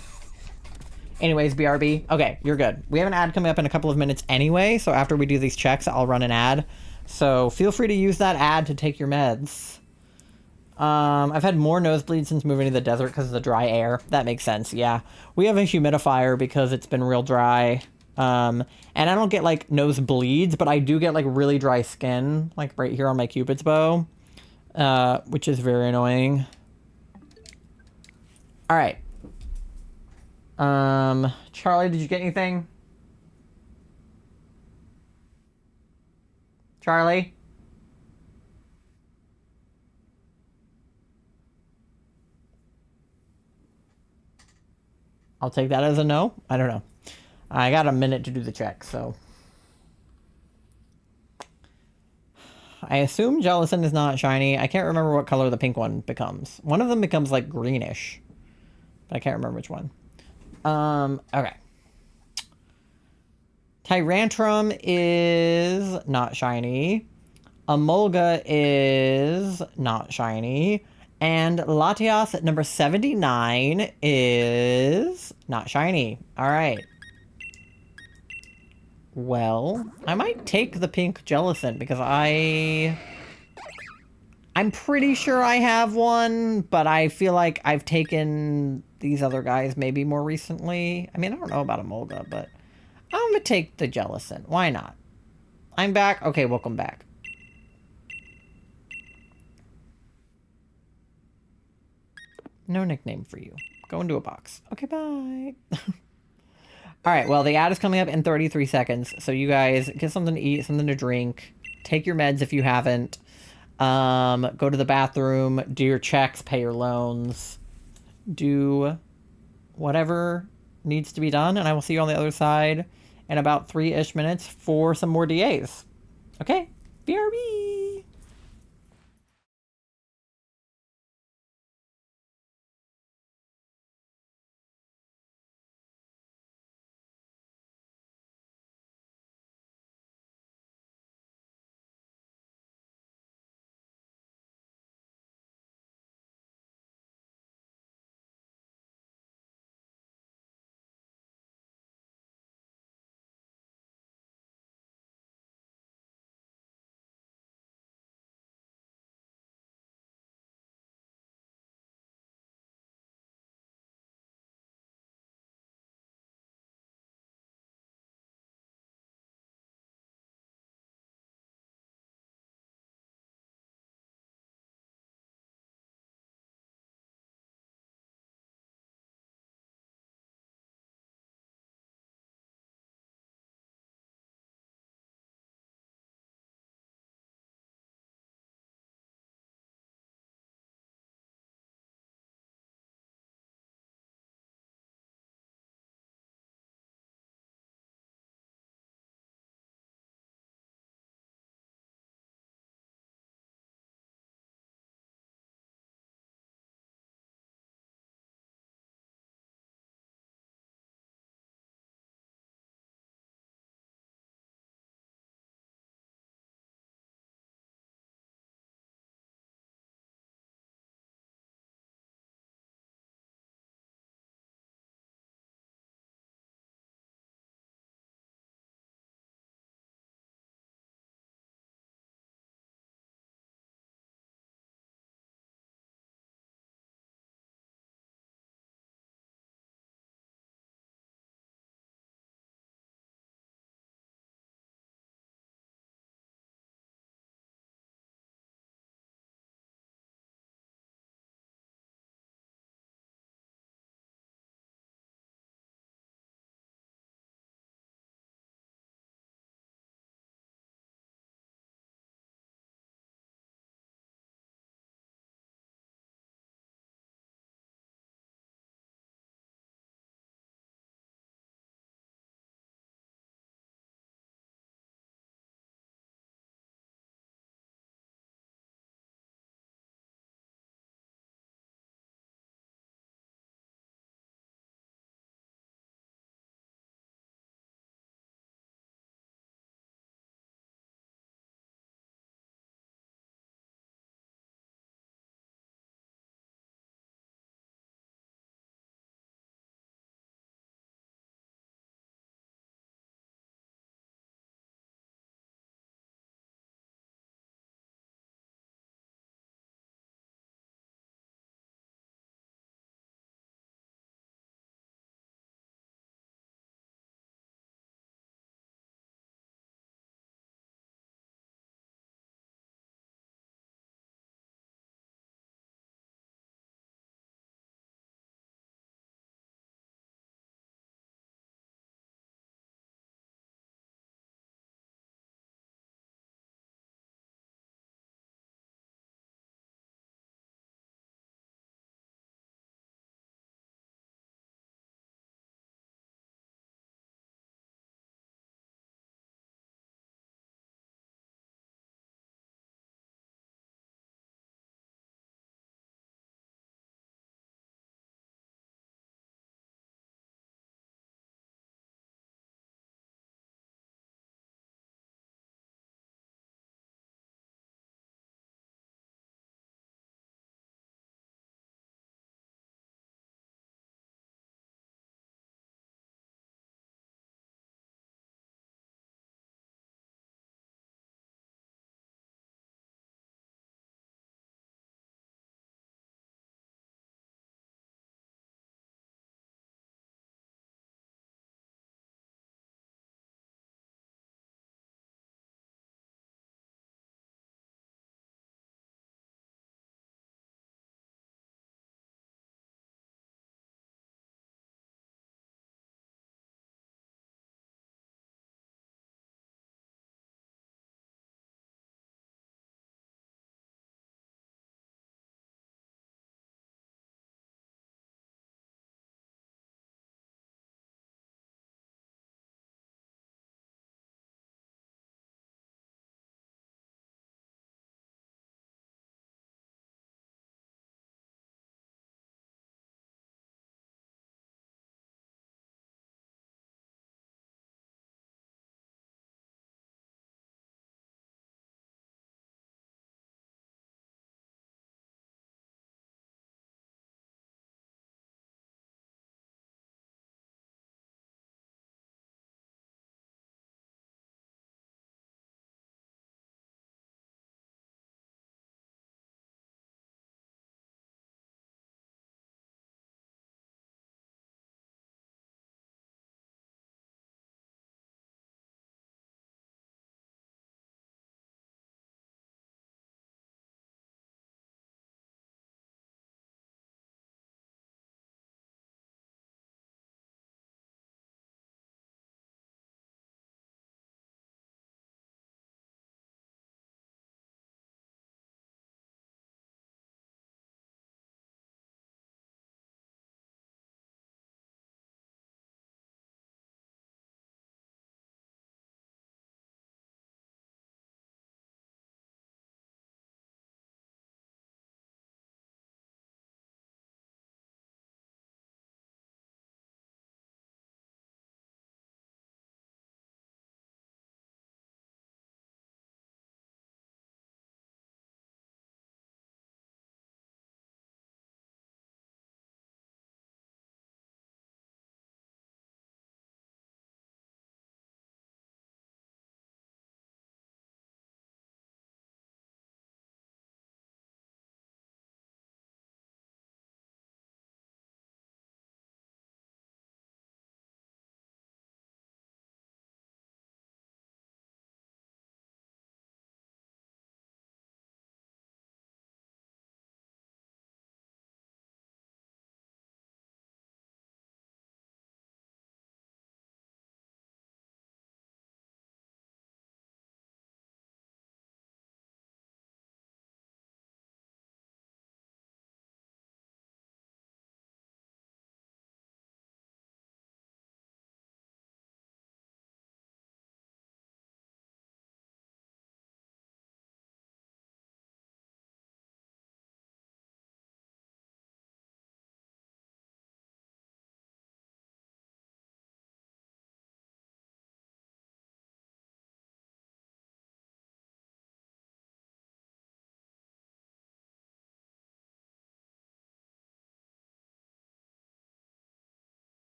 Speaker 1: Anyways, BRB. Okay, you're good. We have an ad coming up in a couple of minutes anyway, so after we do these checks, I'll run an ad. So feel free to use that ad to take your meds. I've had more nosebleeds since moving to the desert because of the dry air. That makes sense, yeah. We have a humidifier because it's been real dry. And I don't get, like, nosebleeds, but I do get, like, really dry skin, like, right here on my Cupid's bow, which is very annoying. All right. Charlie, did you get anything? Charlie? I'll take that as a no. I don't know. I got a minute to do the check, so. I assume Jellicent is not shiny. I can't remember what color the pink one becomes. One of them becomes, like, greenish. But I can't remember which one. Okay. Tyrantrum is not shiny. Emolga is not shiny. And Latias at number 79 is not shiny. Alright. Well, I might take the pink Jellicent because I'm pretty sure I have one, but I feel like I've taken these other guys maybe more recently. I mean, I don't know about Emolga, but I'm gonna take the Jellicent. Why not? I'm back. Okay, welcome back. No nickname for you. Go into a box. Okay, bye. All right, well, the ad is coming up in 33 seconds, so you guys get something to eat, something to drink, take your meds if you haven't, go to the bathroom, do your checks, pay your loans, do whatever needs to be done, and I will see you on the other side in about 3-ish minutes for some more DAs. Okay? BRB!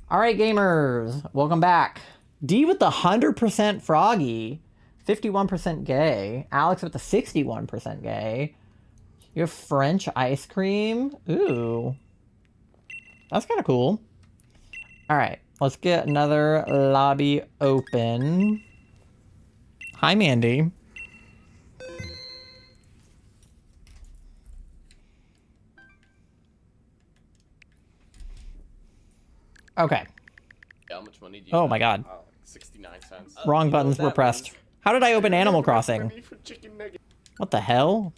Speaker 1: All right, gamers, welcome back. D with the 100% froggy, 51% gay. Alex with the 61% gay. You have French ice cream. Ooh, that's kind of cool. All right, let's get another lobby open. Hi, Mandy. Okay.
Speaker 5: How much money do you
Speaker 1: Oh
Speaker 5: have?
Speaker 1: my god.
Speaker 5: Like 69 cents.
Speaker 1: Wrong buttons were pressed. How did I open Animal Crossing? What the hell?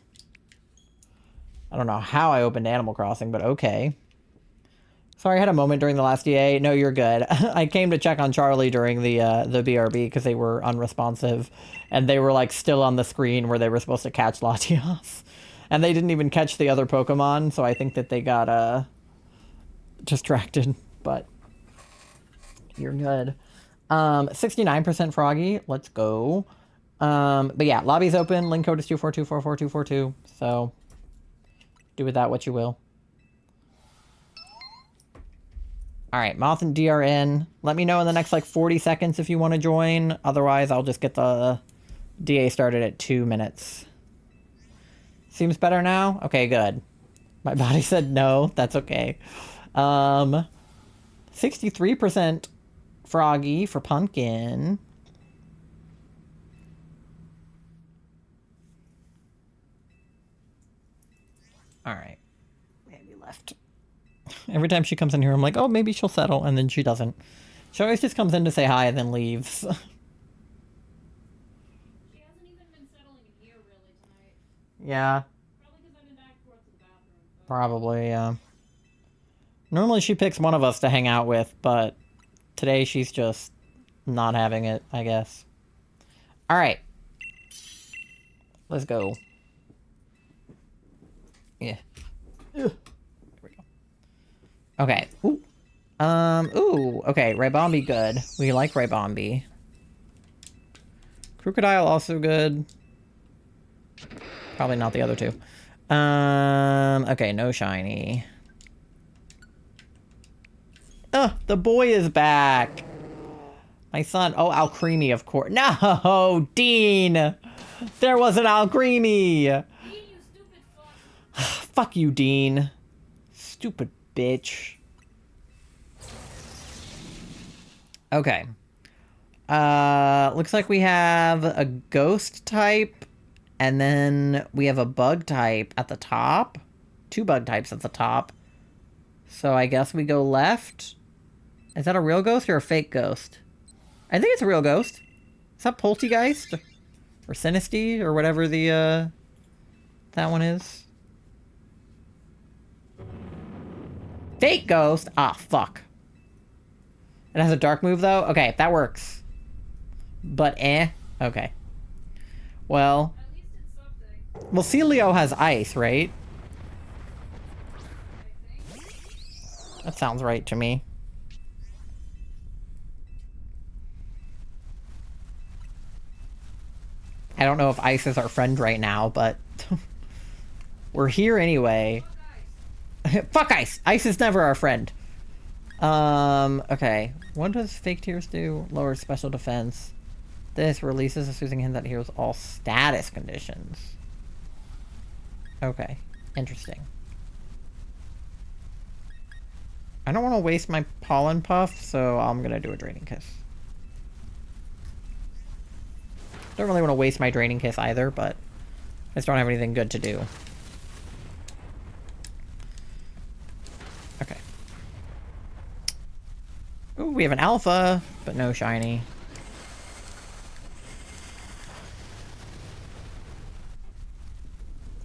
Speaker 1: I don't know how I opened Animal Crossing, but okay. Sorry, I had a moment during the last DA. No, you're good. I came to check on Charlie during the BRB because they were unresponsive, and they were like still on the screen where they were supposed to catch Latias, and they didn't even catch the other Pokemon. So I think that they got distracted. But you're good. 69% froggy. Let's go. But yeah, lobby's open. Link code is 242444242. So do with that what you will. All right, Moth and D are in. Let me know in the next like 40 seconds if you want to join. Otherwise, I'll just get the DA started at 2 minutes. Seems better now? Okay, good. My body said no. That's okay. 63% froggy for pumpkin. All right. Maybe left. Every time she comes in here, I'm like, oh, maybe she'll settle, and then she doesn't. She always just comes in to say hi and then leaves.
Speaker 2: She hasn't even been settling in here really tonight.
Speaker 1: Yeah,
Speaker 2: Probably because I've been back and forth to the bathroom. But
Speaker 1: probably, yeah. Normally she picks one of us to hang out with, but today she's just not having it, I guess. All right. Let's go. Yeah. There we go. Okay. Ooh. Ooh. Okay, Raybombi good. We like Raybombi. Crocodile also good. Probably not the other two. Okay, no shiny. Oh, the boy is back. My son. Oh, Alcremie, of course. No, Dean. There was an Alcremie.
Speaker 2: Dean, you stupid fuck.
Speaker 1: Fuck you, Dean. Stupid bitch. Okay. Looks like we have a ghost type, and then we have a bug type at the top. 2 bug types at the top. So I guess we go left. Is that a real ghost or a fake ghost? I think it's a real ghost. Is that Poltergeist? Or Sinisty? Or whatever the, that one is. Fake ghost? Ah, fuck. It has a dark move, though? Okay, that works. But okay. Well.
Speaker 2: At least it's something.
Speaker 1: Well, Celio has ice, right?
Speaker 2: I think.
Speaker 1: That sounds right to me. I don't know if ice is our friend right now, but we're here anyway. Fuck ice! Ice is never our friend. Okay. What does fake tears do? Lower special defense. This releases a soothing hint that heals all status conditions. Okay. Interesting. I don't want to waste my pollen puff, so I'm gonna do a draining kiss. Don't really want to waste my draining kiss either, but I just don't have anything good to do. Okay. Ooh, we have an alpha, but no shiny.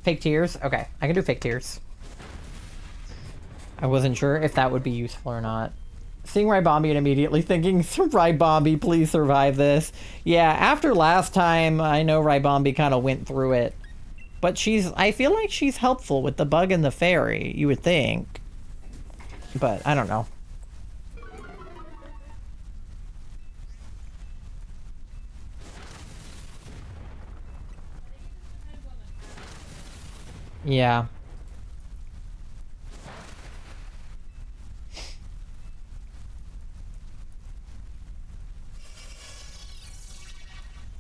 Speaker 1: Fake tears? Okay, I can do fake tears. I wasn't sure if that would be useful or not. Seeing Raybombi and immediately thinking, Raybombi, please survive this. Yeah, after last time, I know Raybombi kind of went through it. But I feel like she's helpful with the bug and the fairy, you would think. But, I don't know. Yeah.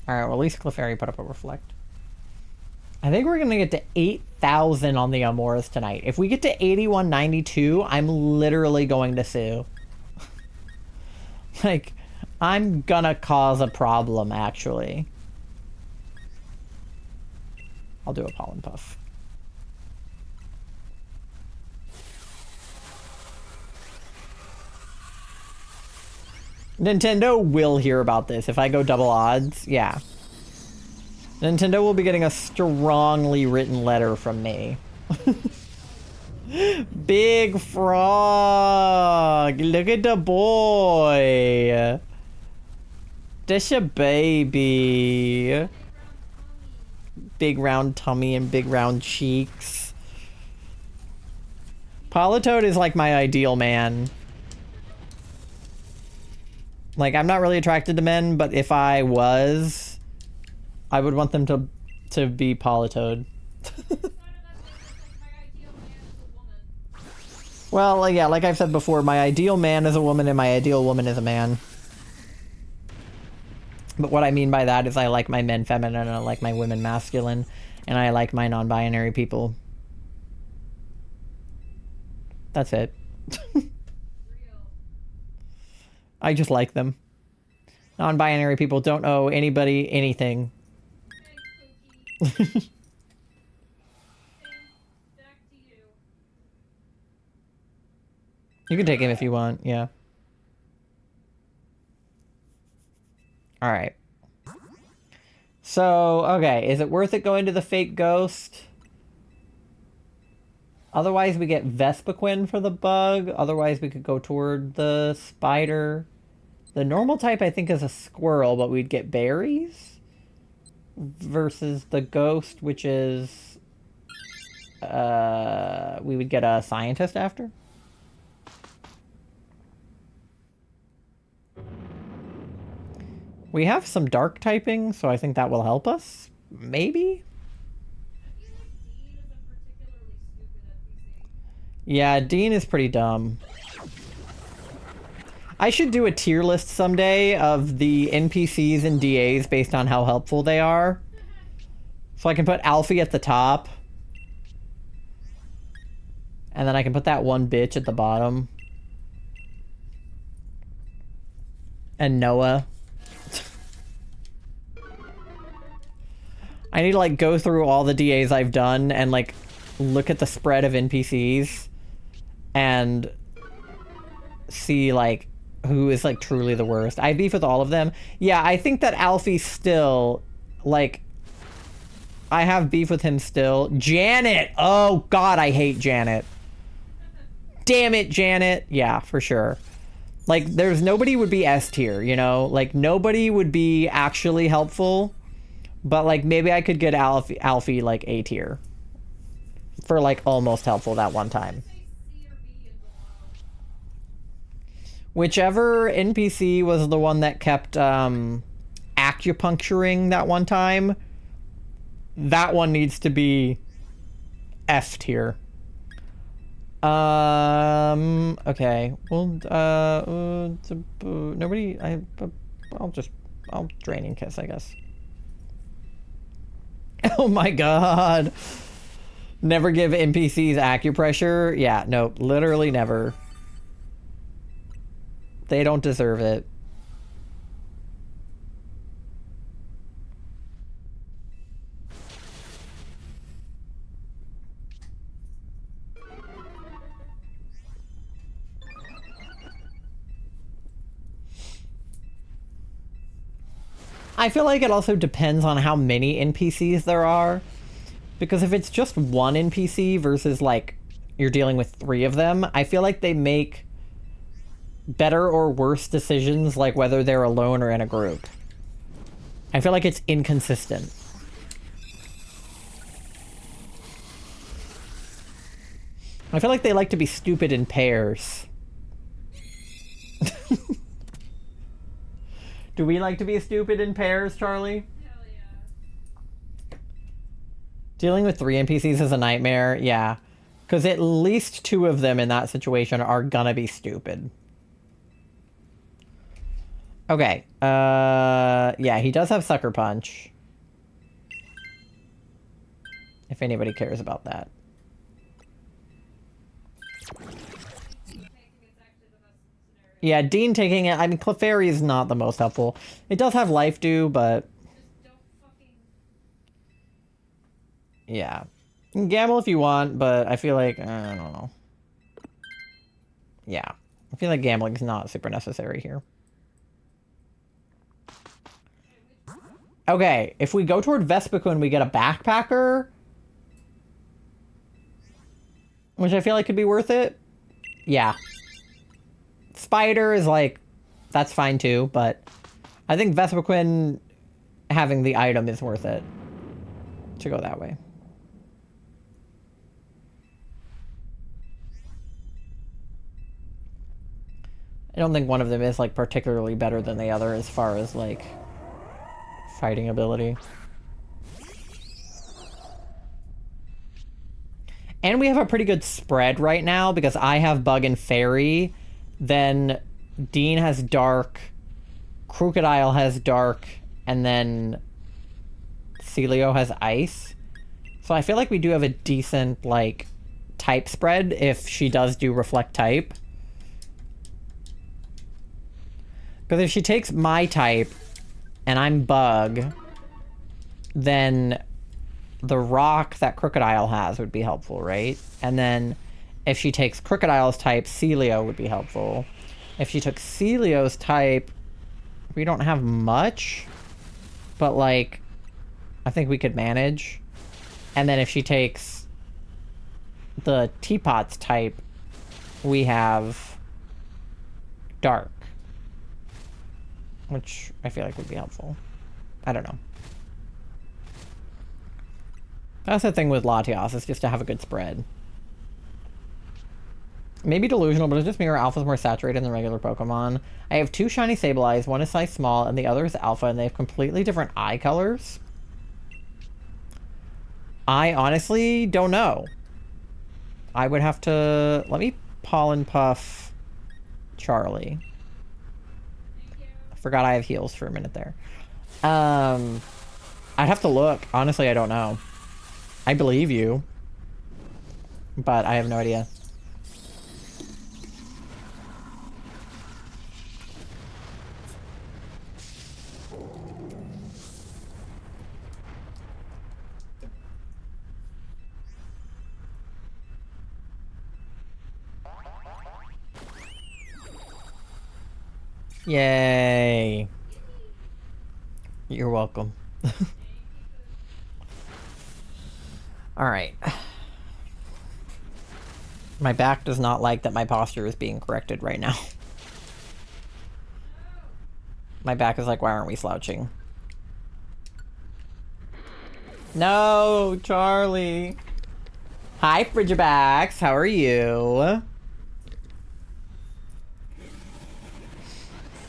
Speaker 1: Alright, well, at least Clefairy put up a reflect. I think we're gonna get to 8,000 on the Amauras tonight. If we get to 8192, I'm literally going to sue. Like, I'm gonna cause a problem, actually. I'll do a pollen puff. Nintendo will hear about this. If I go double odds, yeah. Nintendo will be getting a strongly written letter from me. Big Frog! Look at the boy! That's a baby. Big round tummy and big round cheeks. Politoed is like my ideal man. Like, I'm not really attracted to men, but if I was, I would want them to be Politoed. Well, yeah, like I've said before, my ideal man is a woman and my ideal woman is a man. But what I mean by that is I like my men feminine and I like my women masculine, and I like my non-binary people. That's it. I just like them. Non-binary people don't owe anybody anything.
Speaker 2: Thanks, Pookie. Back to you.
Speaker 1: You can take him if you want, yeah. Alright. So, okay, is it worth it going to the fake ghost? Otherwise, we get Vespiquen for the bug. Otherwise, we could go toward the spider. The normal type, I think, is a squirrel, but we'd get berries. Versus the ghost, which is... we would get a scientist after. We have some dark typing, so I think that will help us. Maybe? Yeah, Dean is pretty dumb. I should do a tier list someday of the NPCs and DAs based on how helpful they are. So I can put Alfie at the top. And then I can put that one bitch at the bottom. And Noah. I need to, like, go through all the DAs I've done and, like, look at the spread of NPCs and see, like, who is, like, truly the worst. I beef with all of them. Yeah, I think that Alfie still, like, I have beef with him still. Janet! Oh, God, I hate Janet. Damn it, Janet. Yeah, for sure. Like, there's nobody would be S tier, you know? Like, nobody would be actually helpful. But, like, maybe I could get Alfie like, A tier. For, like, almost helpful that one time. Whichever NPC was the one that kept, acupuncturing that one time, that one needs to be F tier. Okay. Well, nobody, I'll draining kiss, I guess. Oh my god. Never give NPCs acupressure? Yeah, no, literally never. They don't deserve it. I feel like it also depends on how many NPCs there are. Because if it's just one NPC versus, like, you're dealing with 3 of them, I feel like they make better or worse decisions, like whether they're alone or in a group. I feel like it's inconsistent. I feel like they like to be stupid in pairs. Do we like to be stupid in pairs, Charlie?
Speaker 2: Hell yeah.
Speaker 1: Dealing with 3 NPCs is a nightmare, yeah. Because at least 2 of them in that situation are gonna be stupid. Okay. Yeah, he does have Sucker Punch. If anybody cares about that. Yeah, Dean taking it. I mean, Clefairy is not the most helpful. It does have Life Dew, but
Speaker 2: Just don't fucking.
Speaker 1: yeah. You can gamble if you want, but I feel like, I don't know. Yeah. I feel like gambling's not super necessary here. Okay, if we go toward Vespiquen, we get a backpacker. Which I feel like could be worth it. Yeah. Spider is like, that's fine too, but I think Vespiquen having the item is worth it to go that way. I don't think one of them is like particularly better than the other as far as like fighting ability. And we have a pretty good spread right now because I have Bug and Fairy. Then Dean has Dark. Crocodile has Dark. And then Celio has Ice. So I feel like we do have a decent, like, type spread if she does do Reflect type. Because if she takes my type and I'm Bug, then the rock that Crocodile has would be helpful, right? And then if she takes Crocodile's type, Celio would be helpful. If she took Celio's type, we don't have much, but like, I think we could manage. And then if she takes the Teapot's type, we have Dark, which I feel like would be helpful. I don't know. That's the thing with Latias, is just to have a good spread. Maybe delusional, but it's just me or Alpha's more saturated than regular Pokemon. I have 2 shiny Sableyes, one is size small, and the other is Alpha, and they have completely different eye colors. I honestly don't know. I would have to... Let me Pollen Puff Charlie. I forgot I have heals for a minute there. I'd have to look. Honestly, I don't know. I believe you, but I have no idea. Yay. You're welcome. All right. My back does not like that my posture is being corrected right now. My back is like, why aren't we slouching? No, Charlie. Hi, Frigibacks. How are you?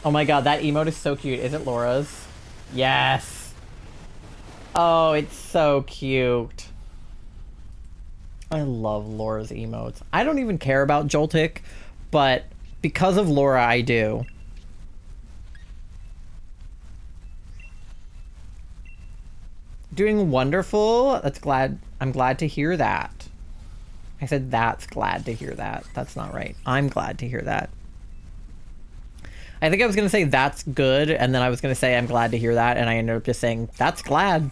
Speaker 1: Oh my god, that emote is so cute. Is it Laura's? Yes. Oh, it's so cute. I love Laura's emotes. I don't even care about Joltik, but because of Laura, I do. Doing wonderful. That's glad. I'm glad to hear that. I said that's glad to hear that. That's not right. I'm glad to hear that. I think I was going to say that's good, and then I was going to say I'm glad to hear that, and I ended up just saying that's glad.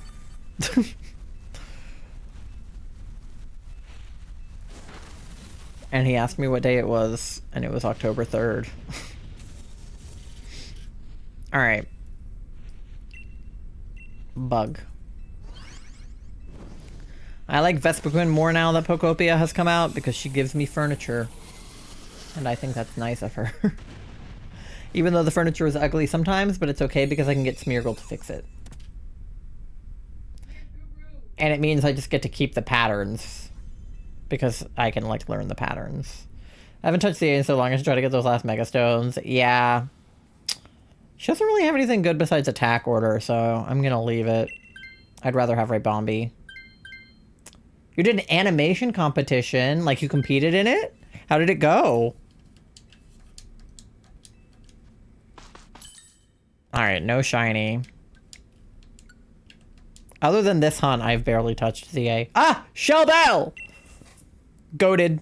Speaker 1: And he asked me what day it was, and it was October 3rd. Alright. Bug. I like Vespiquen more now that Pokopia has come out, because she gives me furniture. And I think that's nice of her. Even though the furniture is ugly sometimes, but it's okay because I can get Smeargle to fix it. And it means I just get to keep the patterns. Because I can, like, learn the patterns. I haven't touched the A in so long, I should try to get those last Mega Stones. Yeah. She doesn't really have anything good besides Attack Order, so I'm gonna leave it. I'd rather have Ribombee. You did an animation competition? Like, you competed in it? How did it go? Alright, no shiny. Other than this hunt, I've barely touched ZA. Ah! Shell Bell! Goated.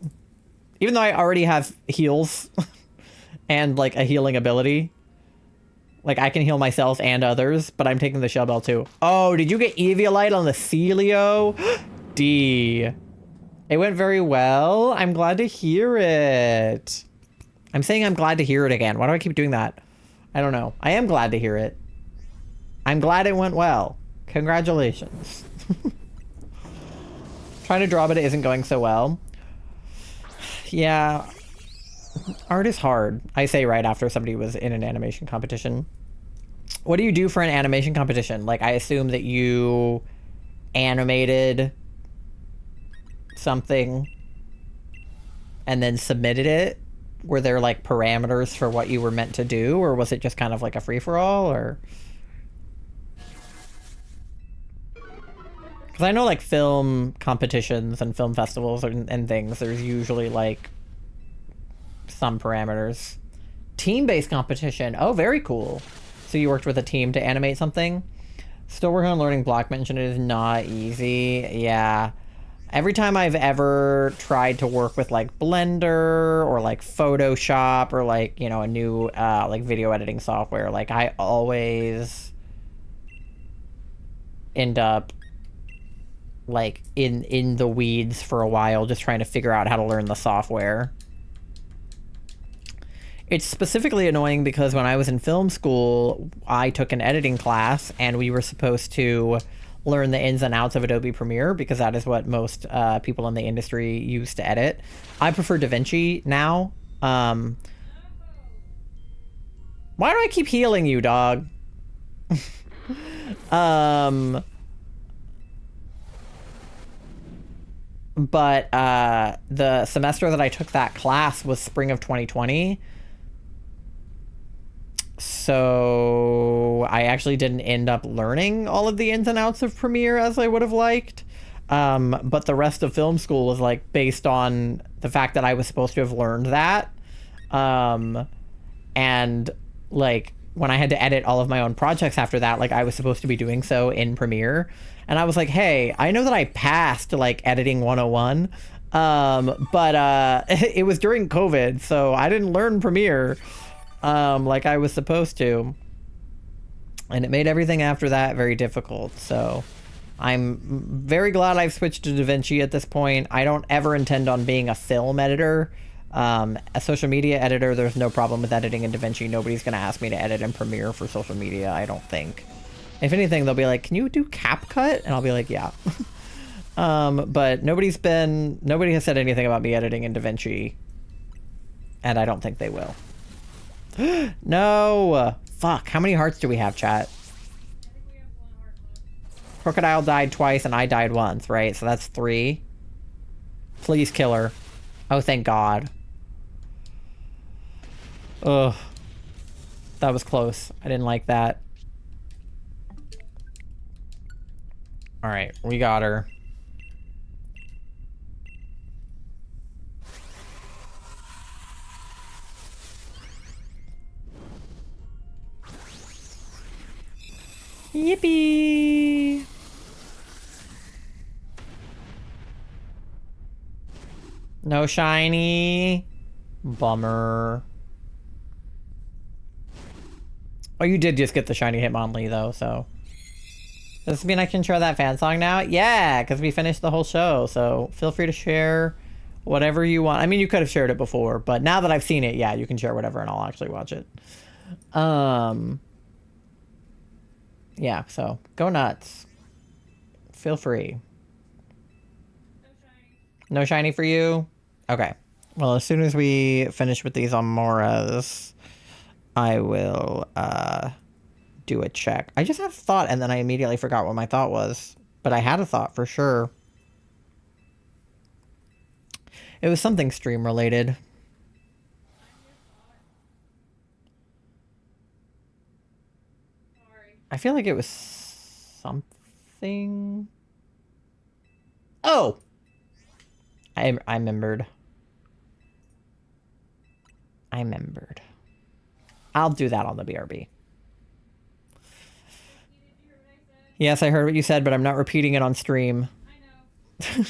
Speaker 1: Even though I already have heals and like a healing ability. Like I can heal myself and others, but I'm taking the Shell Bell too. Oh, did you get Eviolite on the Celio? D. It went very well. I'm glad to hear it. I'm saying I'm glad to hear it again. Why do I keep doing that? I don't know. I am glad to hear it. I'm glad it went well. Congratulations. Trying to draw, but it isn't going so well. Yeah. Art is hard. I say right after somebody was in an animation competition. What do you do for an animation competition? Like, I assume that you animated something and then submitted it. Were there, like, parameters for what you were meant to do? Or was it just kind of like a free-for-all? Or... because I know, like, film competitions and film festivals and things, there's usually, like, some parameters. Team-based competition. Oh, very cool. So you worked with a team to animate something? Still working on learning block mention. It is not easy. Yeah. Every time I've ever tried to work with, like, Blender or, like, Photoshop or, like, you know, a new, like, video editing software, like, I always end up, like, in the weeds for a while just trying to figure out how to learn the software. It's specifically annoying because when I was in film school, I took an editing class and we were supposed to learn the ins and outs of Adobe Premiere because that is what most people in the industry use to edit. I prefer DaVinci now. Why do I keep healing you, dog? But the semester that I took that class was spring of 2020. So I actually didn't end up learning all of the ins and outs of Premiere as I would have liked. But the rest of film school was like based on the fact that I was supposed to have learned that. And like when I had to edit all of my own projects after that, like I was supposed to be doing so in Premiere. And I was like, hey, I know that I passed like editing 101. But it was during COVID, so I didn't learn Premiere. Like I was supposed to. And it made everything after that very difficult, so I'm very glad I've switched to DaVinci at this point. I don't ever intend on being a film editor. A social media editor, there's no problem with editing in DaVinci. Nobody's going to ask me to edit in Premiere for social media, I don't think. If anything, they'll be like, can you do CapCut? And I'll be like, yeah. But nobody has said anything about me editing in DaVinci. And I don't think they will. No! Fuck, how many hearts do we have, chat?
Speaker 2: I think we have 1 heart left.
Speaker 1: Crocodile died twice and I died once, right? So that's 3. Please kill her. Oh, thank God. Ugh. That was close. I didn't like that. Alright, we got her. Yippee! No shiny. Bummer. Oh, you did just get the shiny Hitmonlee though, so. Does this mean I can share that fan song now? Yeah, because we finished the whole show, so feel free to share whatever you want. I mean, you could have shared it before, but now that I've seen it, yeah, you can share whatever and I'll actually watch it. Yeah, so go nuts. Feel free.
Speaker 2: No shiny.
Speaker 1: No shiny for you? Okay. Well, as soon as we finish with these Amauras, I will do a check. I just had a thought and then I immediately forgot what my thought was. But I had a thought for sure. It was something stream related.
Speaker 2: Sorry.
Speaker 1: I feel like it was something. Oh! I remembered. I remembered. I'll do that on the BRB. Yes, I heard what you said, but I'm not repeating it on stream.
Speaker 2: I know.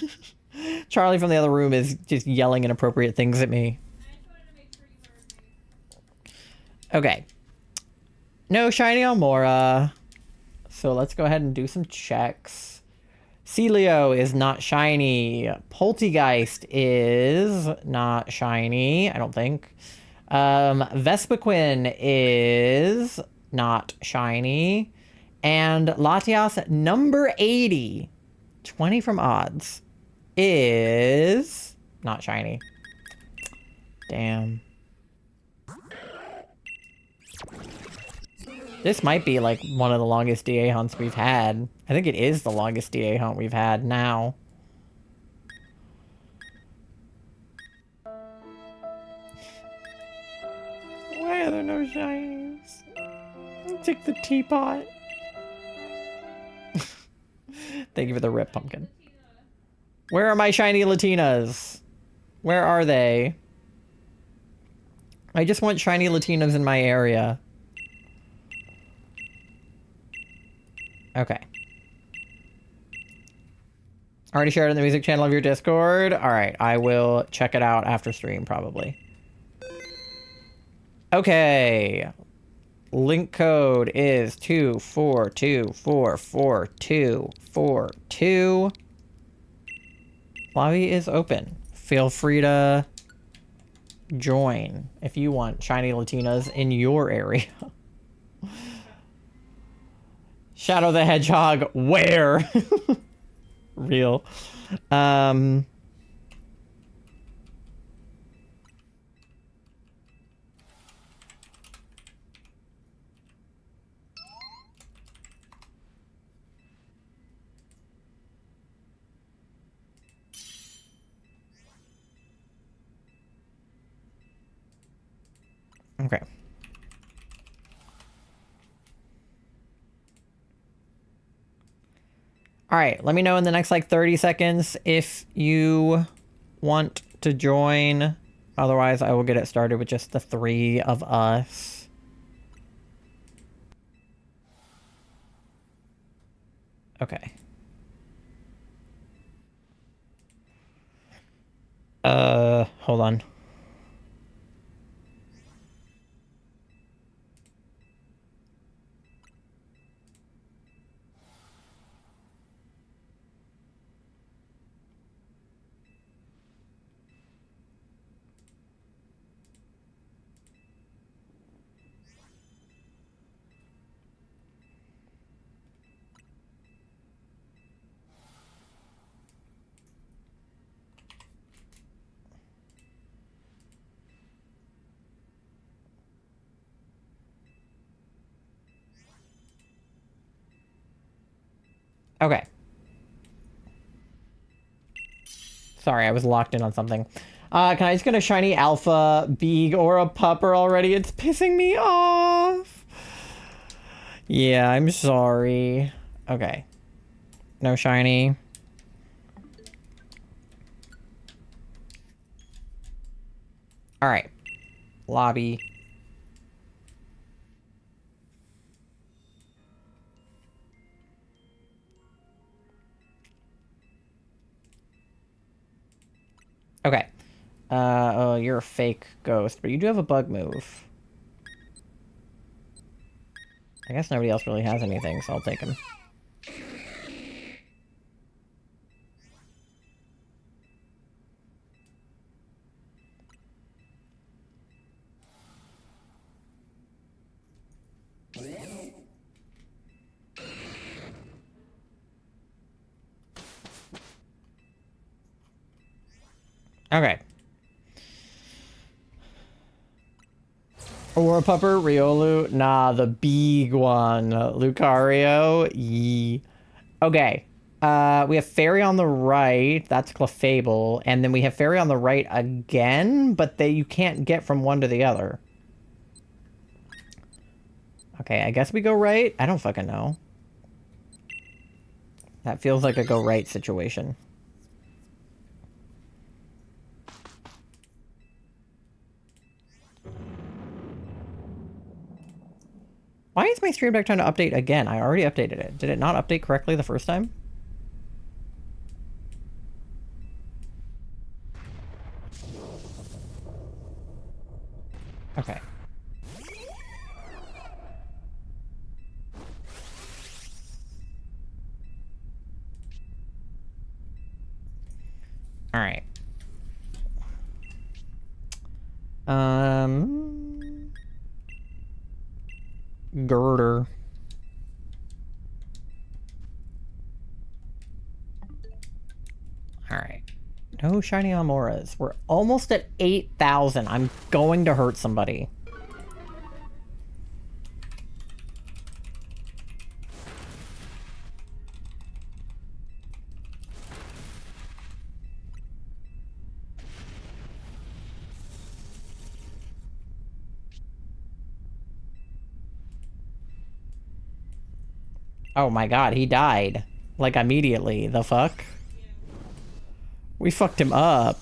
Speaker 1: Charlie from the other room is just yelling inappropriate things at me.
Speaker 2: I just wanted to make sure you heard me.
Speaker 1: Okay. No shiny Amaura. So let's go ahead and do some checks. Celio is not shiny. Poltegeist is not shiny, I don't think. Vespiquen is not shiny. And Latias number 80, 20 from odds, is not shiny. Damn. This might be like one of the longest DA hunts we've had. I think it is the longest DA hunt we've had now. Why are there no shinies? Take the teapot. Thank you for the rip, pumpkin. Where are my shiny Latinas? Where are they? I just want shiny Latinas in my area. Okay. Already shared it in the music channel of your Discord? Alright, I will check it out after stream, probably. Okay. Link code is 242444242. Lobby is open. Feel free to join if you want shiny Latinas in your area. Shadow the Hedgehog, where? Real. Okay. All right, let me know in the next like 30 seconds if you want to join. Otherwise, I will get it started with just the 3 of us. Okay. Hold on. Okay. Sorry, I was locked in on something. Can I just get a shiny alpha, beag, or a pupper already? It's pissing me off. Yeah, I'm sorry. Okay. No shiny. Alright. Lobby. Okay. Oh, you're a fake ghost, but you do have a bug move. I guess nobody else really has anything, so I'll take him. Okay. Or a pupper, Riolu. Nah, the big one. Lucario. Yee. Okay. We have Fairy on the right. That's Clefable. And then we have Fairy on the right again, but you can't get from one to the other. Okay, I guess we go right. I don't fucking know. That feels like a go right situation. Why is my my stream deck trying to update again? I already updated it. Did it not update correctly the first time? Okay. All right. Girder. All right. No shiny Amauras. We're almost at 8,000. I'm going to hurt somebody. Oh my god, he died. Like, immediately. The fuck? We fucked him up.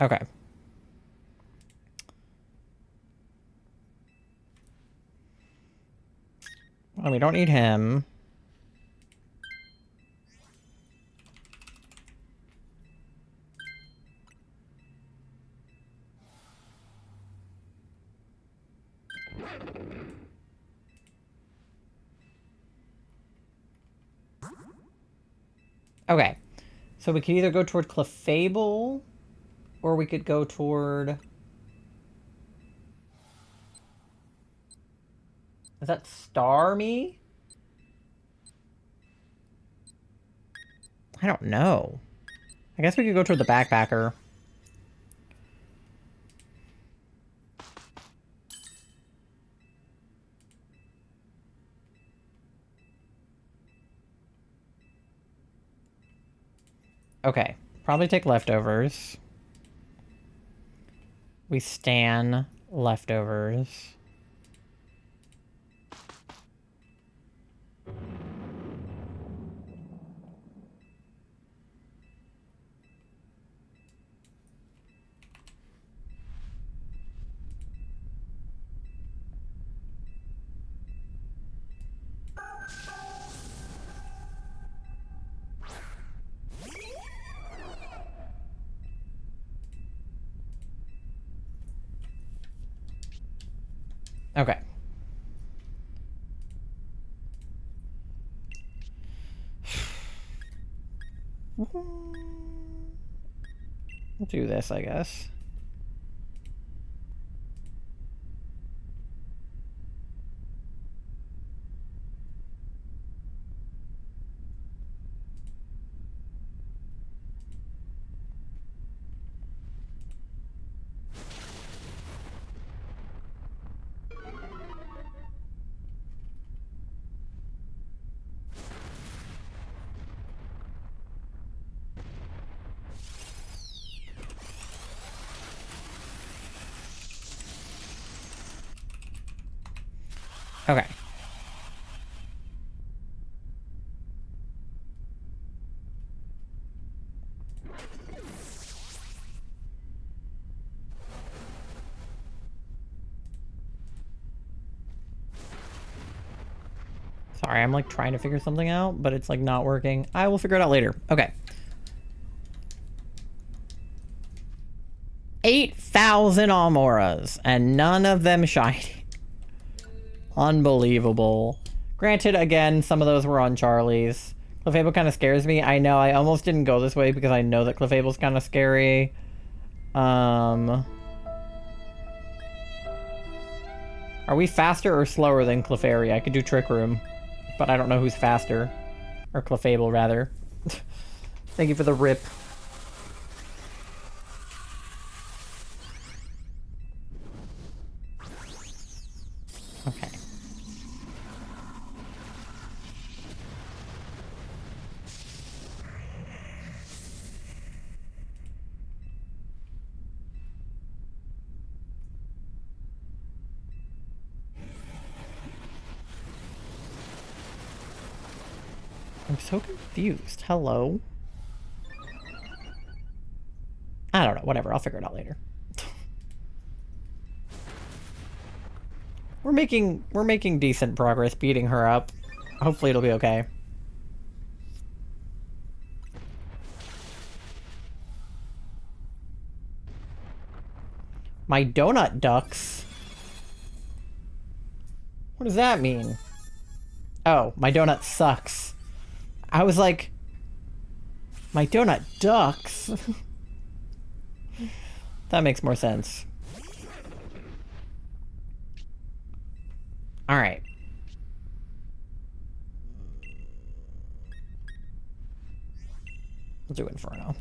Speaker 1: Okay. Well, we don't need him. Okay. So we could either go toward Clefable, or we could go toward... Is that Starmie? I don't know. I guess we could go toward the Backpacker. Okay. Probably take leftovers. We stan leftovers. Okay. We'll do this, I guess. Okay. Sorry, I'm like trying to figure something out, but it's like not working. I will figure it out later. Okay. 8,000 Almoras, and none of them shiny. Unbelievable. Granted, again, some of those were on Charlie's. Clefable kind of scares me. I know, I almost didn't go this way because I know that Clefable's kind of scary. Are we faster or slower than Clefairy? I could do Trick Room, but I don't know who's faster. Or Clefable, rather. Thank you for the rip. Okay. I'm so confused. Hello? I don't know. Whatever. I'll figure it out later. We're making decent progress beating her up. Hopefully it'll be okay. My donut ducks? What does that mean? Oh, my donut sucks. I was like, my donut ducks? That makes more sense. Alright. We'll do Inferno.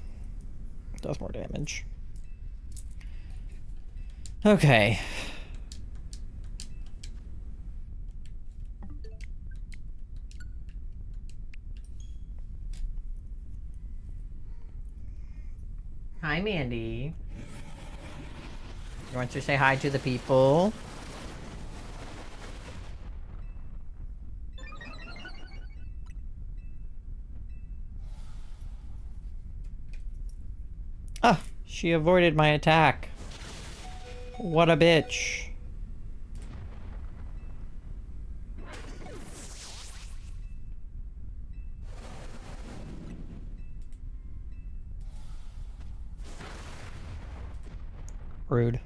Speaker 1: Does more damage. Okay. Hi, Mandy. You want to say hi to the people? Ah, she avoided my attack. What a bitch. Rude.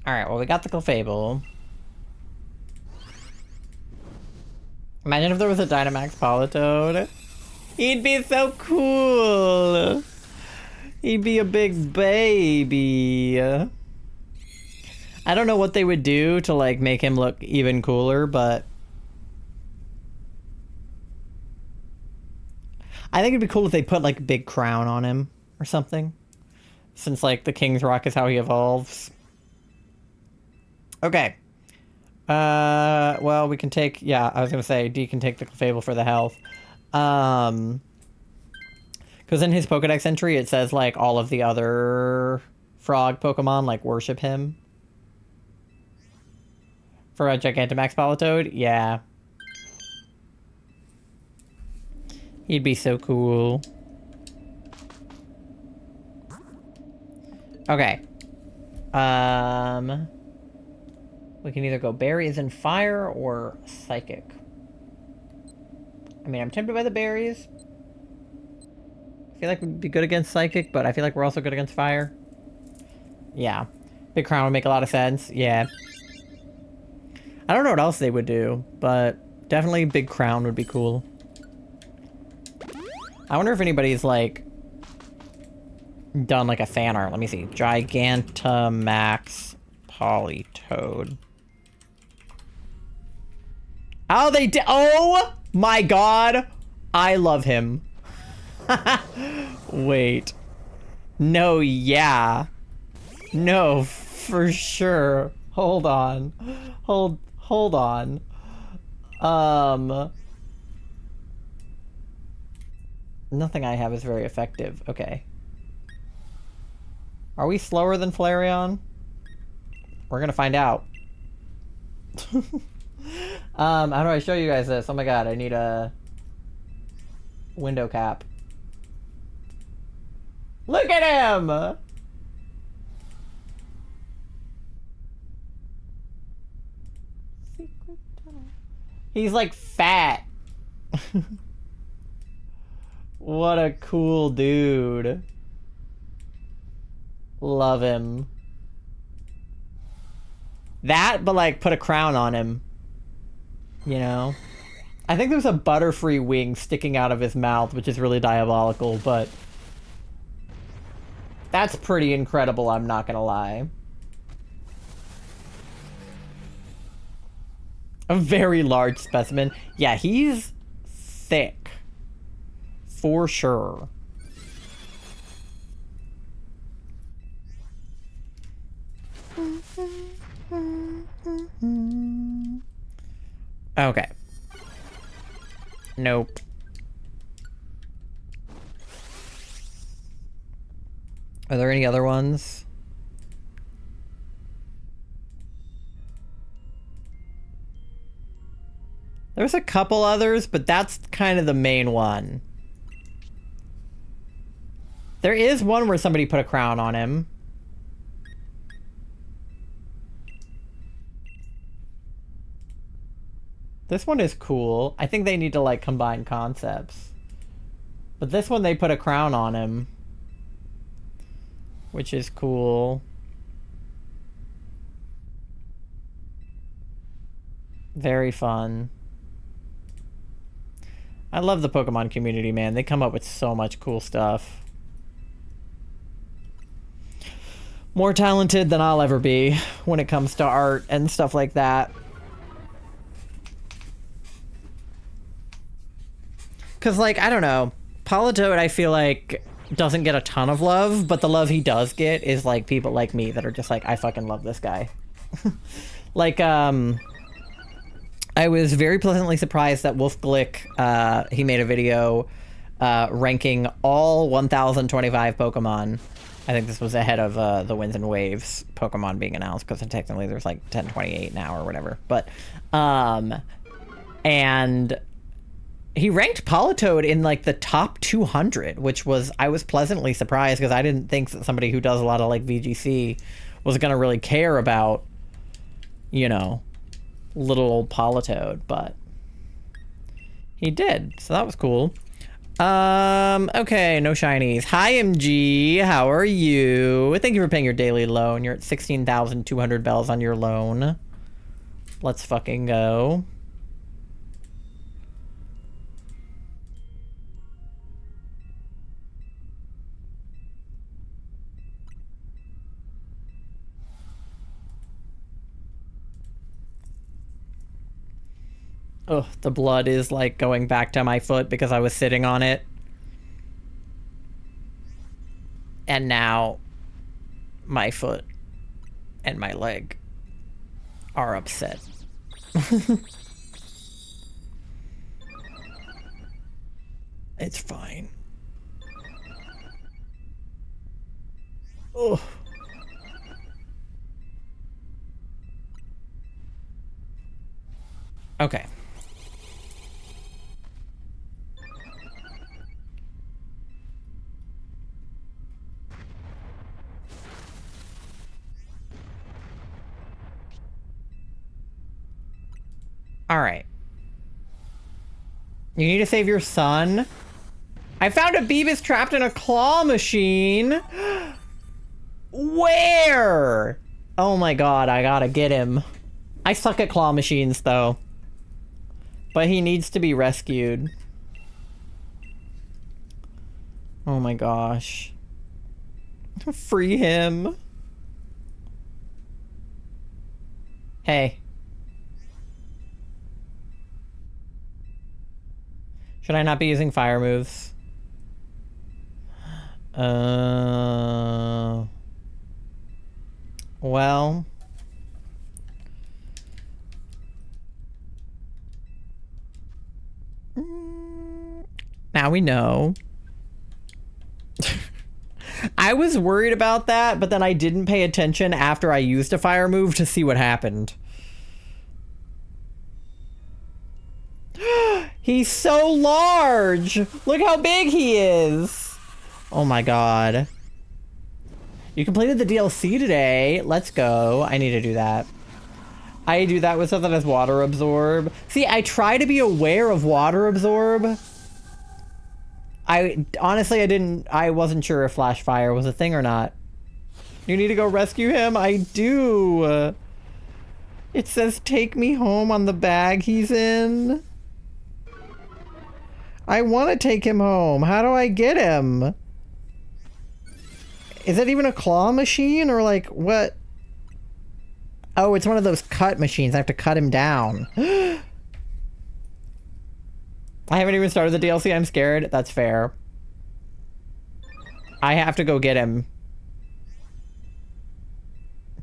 Speaker 1: Alright, well, we got the Clefable. Imagine if there was a Dynamax Politoed. He'd be so cool. He'd be a big baby. I don't know what they would do to, like, make him look even cooler, but I think it'd be cool if they put, like, a big crown on him or something. Since, like, the King's Rock is how he evolves. Okay. Well, we can take... Yeah, I was gonna say, D can take the Clefable for the health. Because in his Pokedex entry, it says, like, all of the other frog Pokemon, like, worship him. For a Gigantamax Politoed? Yeah. He'd be so cool. Okay. We can either go berries and fire or psychic. I mean, I'm tempted by the berries. I feel like we'd be good against psychic, but I feel like we're also good against fire. Yeah. Big crown would make a lot of sense. Yeah. I don't know what else they would do, but definitely big crown would be cool. I wonder if anybody's, like, done, like, a fan art. Let me see. Gigantamax Politoed. Oh, they did. Oh my god. I love him. Wait. No, yeah. No, for sure. Hold on. Hold on. Nothing I have is very effective. Okay. Are we slower than Flareon? We're gonna find out. How do I show you guys this? Oh my god, I need a window cap. Look at him! Secret tunnel. He's like fat. What a cool dude. Love him. That, but like put a crown on him. You know? I think there's a Butterfree wing sticking out of his mouth, which is really diabolical, but that's pretty incredible, I'm not gonna lie. A very large specimen. Yeah, he's thick. For sure. Okay. Nope. Are there any other ones? There's a couple others, but that's kind of the main one. There is one where somebody put a crown on him. This one is cool. I think they need to like combine concepts. But this one they put a crown on him, which is cool. Very fun. I love the Pokemon community, man. They come up with so much cool stuff. More talented than I'll ever be when it comes to art and stuff like that. Because, like, I don't know. Politoed, I feel like, doesn't get a ton of love, but the love he does get is, like, people like me that are just like, I fucking love this guy. Like, I was very pleasantly surprised that Wolf Glick, he made a video ranking all 1,025 Pokemon. I think this was ahead of the Winds and Waves Pokemon being announced, because technically there's like 1028 now or whatever. But, and he ranked Politoed in like the top 200, which was, I was pleasantly surprised because I didn't think that somebody who does a lot of like VGC was going to really care about, you know, little old Politoed, but he did, so that was cool. Okay, no shinies. Hi MG, how are you? Thank you for paying your daily loan. You're at 16,200 bells on your loan. Let's fucking go. Ugh, the blood is like going back to my foot because I was sitting on it. And now my foot and my leg are upset. It's fine. Ugh. Okay. All right. You need to save your son. I found a Beavis trapped in a claw machine. Where? Oh my god, I gotta get him. I suck at claw machines though. But he needs to be rescued. Oh my gosh. Free him. Hey. Should I not be using fire moves? Well. Now we know. I was worried about that, but then I didn't pay attention after I used a fire move to see what happened. He's so large! Look how big he is! Oh my god. You completed the DLC today. Let's go. I need to do that. I do that with stuff that has water absorb. See, I try to be aware of water absorb. I wasn't sure if flash fire was a thing or not. You need to go rescue him? I do. It says take me home on the bag he's in. I want to take him home. How do I get him? Is it even a claw machine or like what? Oh, it's one of those cut machines. I have to cut him down. I haven't even started the DLC. I'm scared. That's fair. I have to go get him.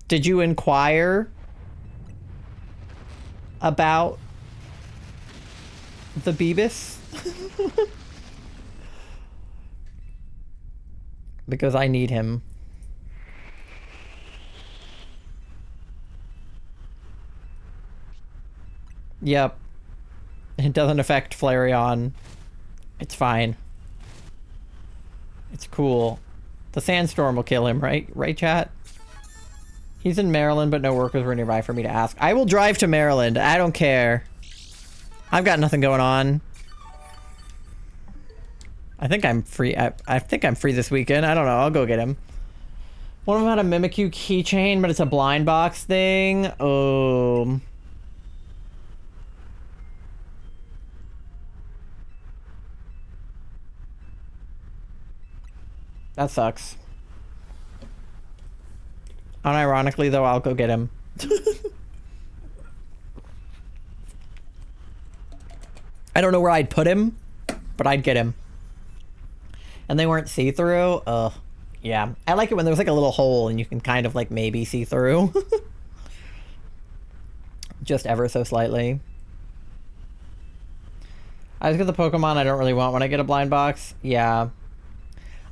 Speaker 1: Did you inquire about the Beavis? Because I need him. Yep. It doesn't affect Flareon. It's fine. It's cool. The sandstorm will kill him, right? Right, chat? He's in Maryland, but no workers were nearby for me to ask. I will drive to Maryland. I don't care. I've got nothing going on. I think I'm free. I think I'm free this weekend. I don't know. I'll go get him. One of them had a Mimikyu keychain, but it's a blind box thing. Oh. That sucks. Unironically, though, I'll go get him. I don't know where I'd put him, but I'd get him. And they weren't see-through? Ugh. Yeah. I like it when there's like a little hole and you can kind of like maybe see through. Just ever so slightly. I just get the Pokemon I don't really want when I get a blind box. Yeah.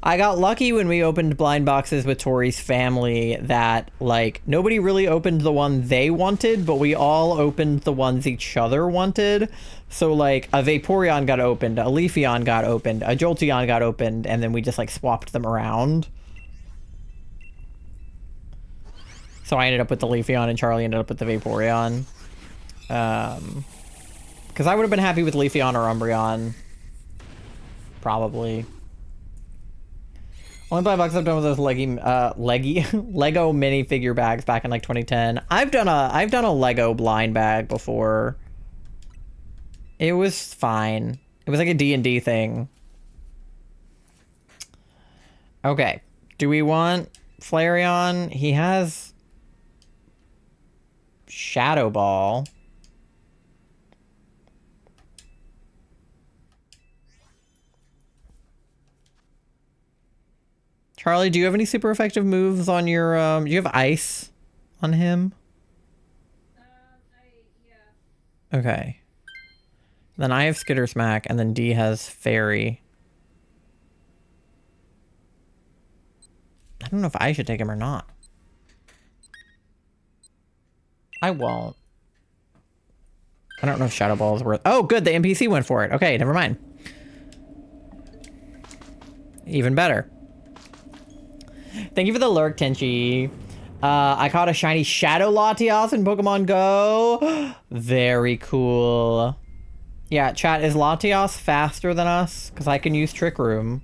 Speaker 1: I got lucky when we opened blind boxes with Tori's family that, like, nobody really opened the one they wanted, but we all opened the ones each other wanted. So, like, a Vaporeon got opened, a Leafeon got opened, a Jolteon got opened, and then we just, like, swapped them around. So I ended up with the Leafeon and Charlie ended up with the Vaporeon. Because I would have been happy with Leafeon or Umbreon. Probably. Only blind box I've done with those Lego minifigure bags back in like 2010. I've done a Lego blind bag before. It was fine. It was like a D&D thing. Okay. Do we want Flareon? He has Shadow Ball. Charlie, do you have any super effective moves on your, do you have ice on him?
Speaker 2: Yeah.
Speaker 1: Okay. Then I have Skitter Smack, and then D has Fairy. I don't know if I should take him or not. I won't. I don't know if Shadow Ball is worth... Oh, good, the NPC went for it. Okay, never mind. Even better. Thank you for the lurk, Tenchi. I caught a shiny Shadow Latias in Pokemon Go. Very cool. Yeah, chat, is Latias faster than us? Because I can use Trick Room.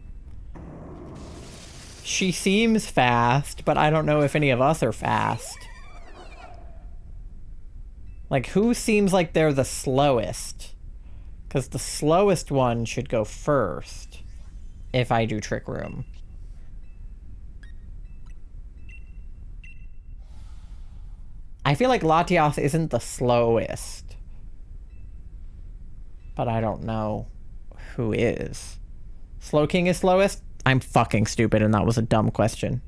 Speaker 1: She seems fast, but I don't know if any of us are fast. Like, who seems like they're the slowest? Because the slowest one should go first if I do Trick Room. I feel like Latias isn't the slowest. But I don't know who is. Slowking is slowest? I'm fucking stupid and that was a dumb question.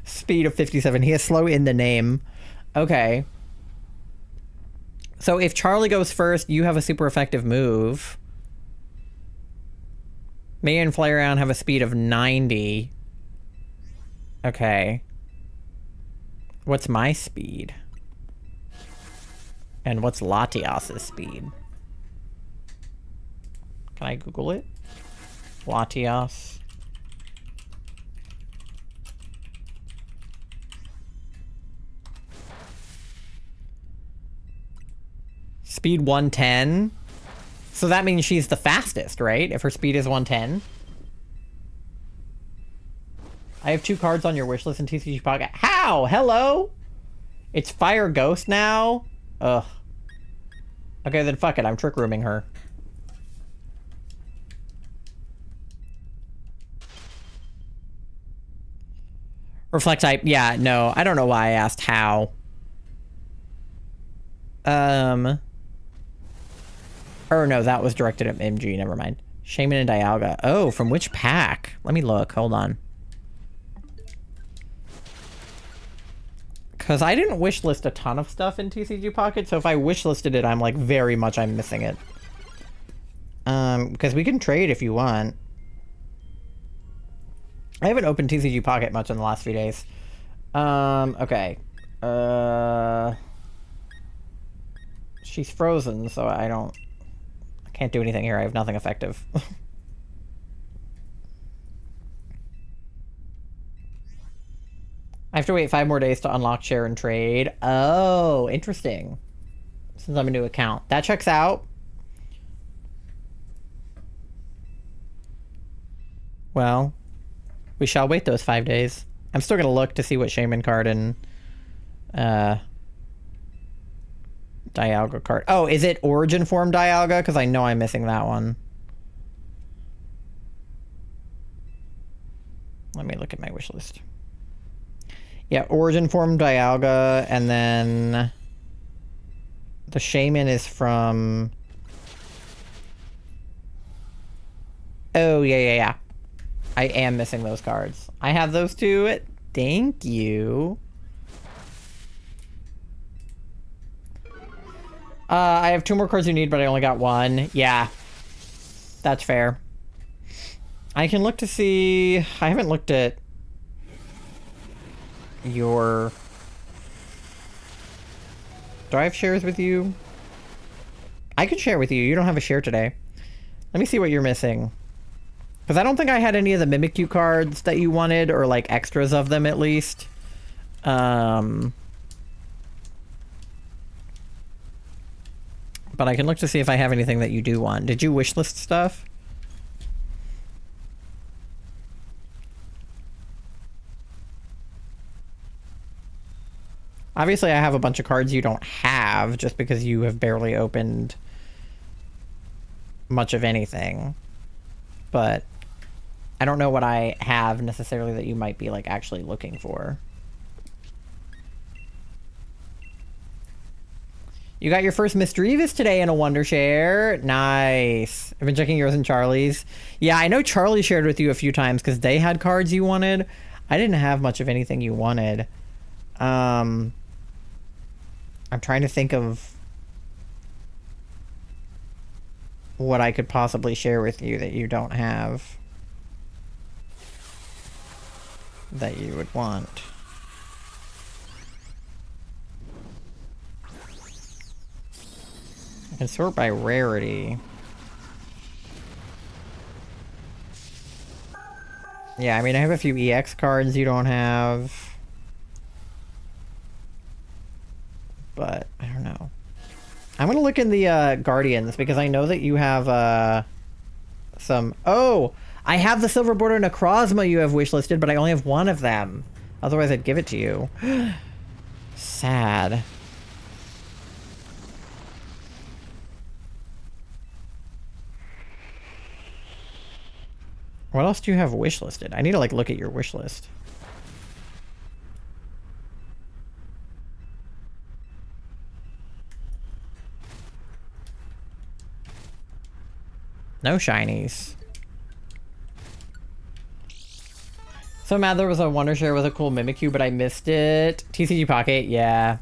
Speaker 1: Speed of 57. He is slow in the name. Okay. So if Charlie goes first, you have a super effective move. Me and Flareon have a speed of 90. Okay. What's my speed? And what's Latias's speed? Can I Google it? Latias. Speed 110. So that means she's the fastest, right? If her speed is 110. I have 2 cards on your wish list in TCG Pocket. How? Hello? It's Fire Ghost now? Ugh. Okay, then fuck it. I'm Trick Rooming her. Reflect type. Yeah, no. I don't know why I asked how. Or no, that was directed at MG. Never mind. Shaman and Dialga. Oh, from which pack? Let me look. Hold on. Because I didn't wish list a ton of stuff in TCG Pocket, so if I wish listed it, I'm like very much I'm missing it. Because we can trade if you want. I haven't opened TCG Pocket much in the last few days. Okay. She's frozen, so I can't do anything here. I have nothing effective. I have to wait 5 more days to unlock share and trade. Oh, interesting. Since I'm a new account. That checks out. Well, we shall wait those 5 days. I'm still going to look to see what Shaman card and Dialga card. Oh, is it Origin Form Dialga? Because I know I'm missing that one. Let me look at my wish list. Yeah, Origin Form Dialga, and then the Shaman is from... Oh, yeah. I am missing those cards. I have those two. Thank you. I have 2 more cards you need, but I only got 1. Yeah. That's fair. I can look to see... I haven't looked at your... Do I have shares with you? I could share with you. You don't have a share today. Let me see what you're missing. Because I don't think I had any of the Mimikyu cards that you wanted, or like extras of them at least. But I can look to see if I have anything that you do want. Did you wishlist stuff? Obviously, I have a bunch of cards you don't have, just because you have barely opened much of anything. But I don't know what I have necessarily that you might be, like, actually looking for. You got your first Misdreavus today in a Wonder Share. Nice. I've been checking yours and Charlie's. Yeah, I know Charlie shared with you a few times because they had cards you wanted. I didn't have much of anything you wanted. I'm trying to think of what I could possibly share with you that you don't have that you would want. I can sort by rarity. Yeah, I mean, I have a few EX cards you don't have. But, I don't know. I'm gonna look in the Guardians, because I know that you have some... Oh! I have the Silver Border Necrozma you have wishlisted, but I only have 1 of them. Otherwise, I'd give it to you. Sad. What else do you have wishlisted? I need to, like, look at your wish list. No shinies. So mad there was a Wonder Share with a cool Mimikyu, but I missed it. TCG Pocket, yeah.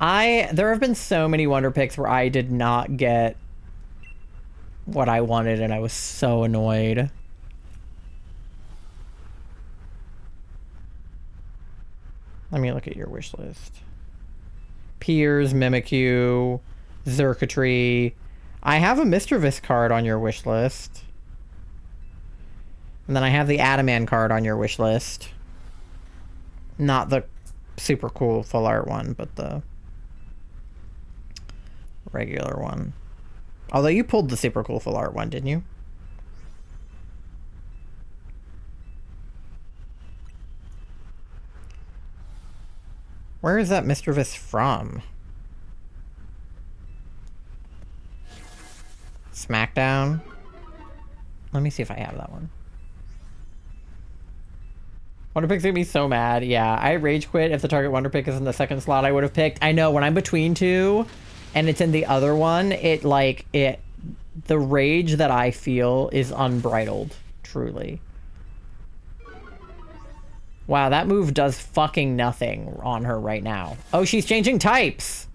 Speaker 1: There have been so many Wonder Picks where I did not get what I wanted, and I was so annoyed. Let me look at your wish list. Piers, Mimikyu, Xurkitree. I have a Misdreavus card on your wish list. And then I have the Adaman card on your wish list. Not the super cool full art one, but the regular one. Although you pulled the super cool full art one, didn't you? Where is that Misdreavus from? Smackdown? Let me see if I have that one. Wonder Pick's gonna be so mad. Yeah, I rage quit if the target Wonder Pick is in the second slot I would have picked. I know, when I'm between 2 and it's in the other one, the rage that I feel is unbridled, truly. Wow, that move does fucking nothing on her right now. Oh, she's changing types!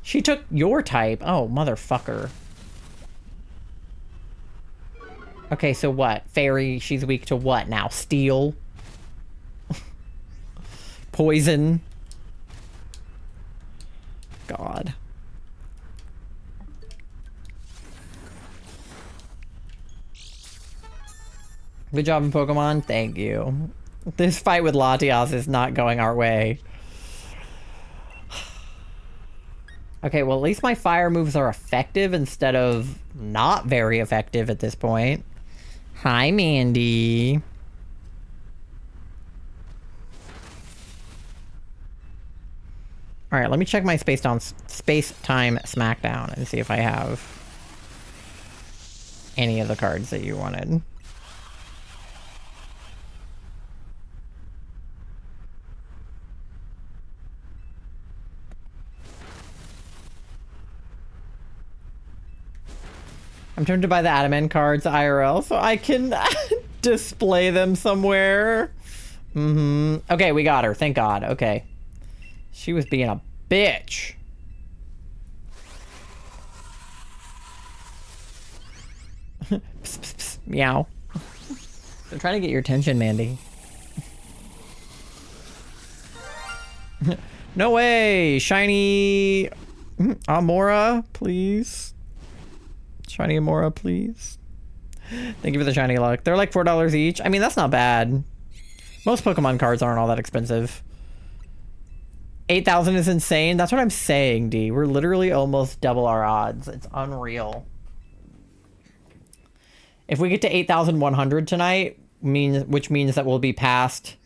Speaker 1: She took your type. Oh, motherfucker. Okay, so what? Fairy, she's weak to what now? Steel? Poison? God. Good job in Pokemon. Thank you. This fight with Latias is not going our way. Okay, well, at least my fire moves are effective instead of not very effective at this point. Hi, Mandy. All right, let me check my space-time Smackdown and see if I have any of the cards that you wanted. I'm tempted to buy the Adamant cards IRL so I can display them somewhere. Okay, we got her. Thank God. Okay. She was being a bitch. Psst, psst, psst, meow. I'm trying to get your attention, Mandy. No way! Shiny Amaura, please. Shiny Amaura, please. Thank you for the shiny luck. They're like $4 each. I mean, that's not bad. Most Pokemon cards aren't all that expensive. 8,000 is insane. That's what I'm saying, D. We're literally almost double our odds. It's unreal. If we get to 8,100 tonight, which means that we'll be past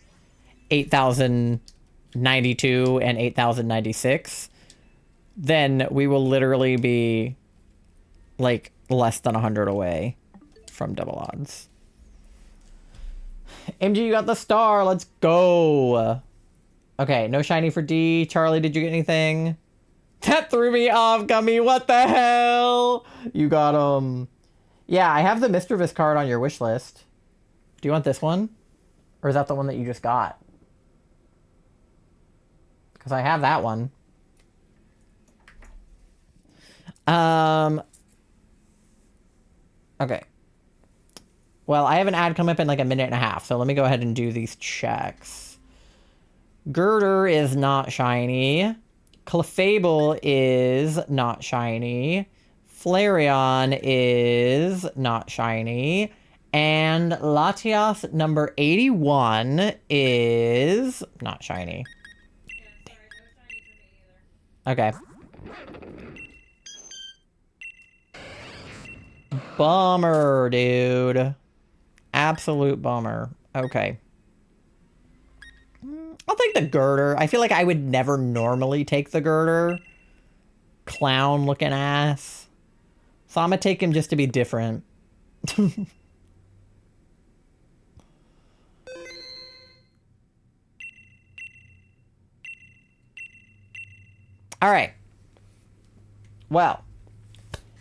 Speaker 1: 8,092 and 8,096, then we will literally be like less than 100 away from double odds. MG, you got the star. Let's go. Okay, no shiny for D. Charlie, did you get anything? That threw me off, Gummy. What the hell? You got Yeah, I have the Mischievous card on your wish list. Do you want this one? Or is that the one that you just got? Because I have that one. Okay. Well, I have an ad come up in like a minute and a half, so let me go ahead and do these checks. Girder is not shiny. Clefable is not shiny. Flareon is not shiny. And Latias number 81 is not shiny.
Speaker 2: Yeah, sorry, no shiny for me either.
Speaker 1: Okay. Bummer, dude. Absolute bummer. Okay. I'll take the girder. I feel like I would never normally take the girder. Clown looking ass. So I'm gonna take him just to be different. Alright. Well.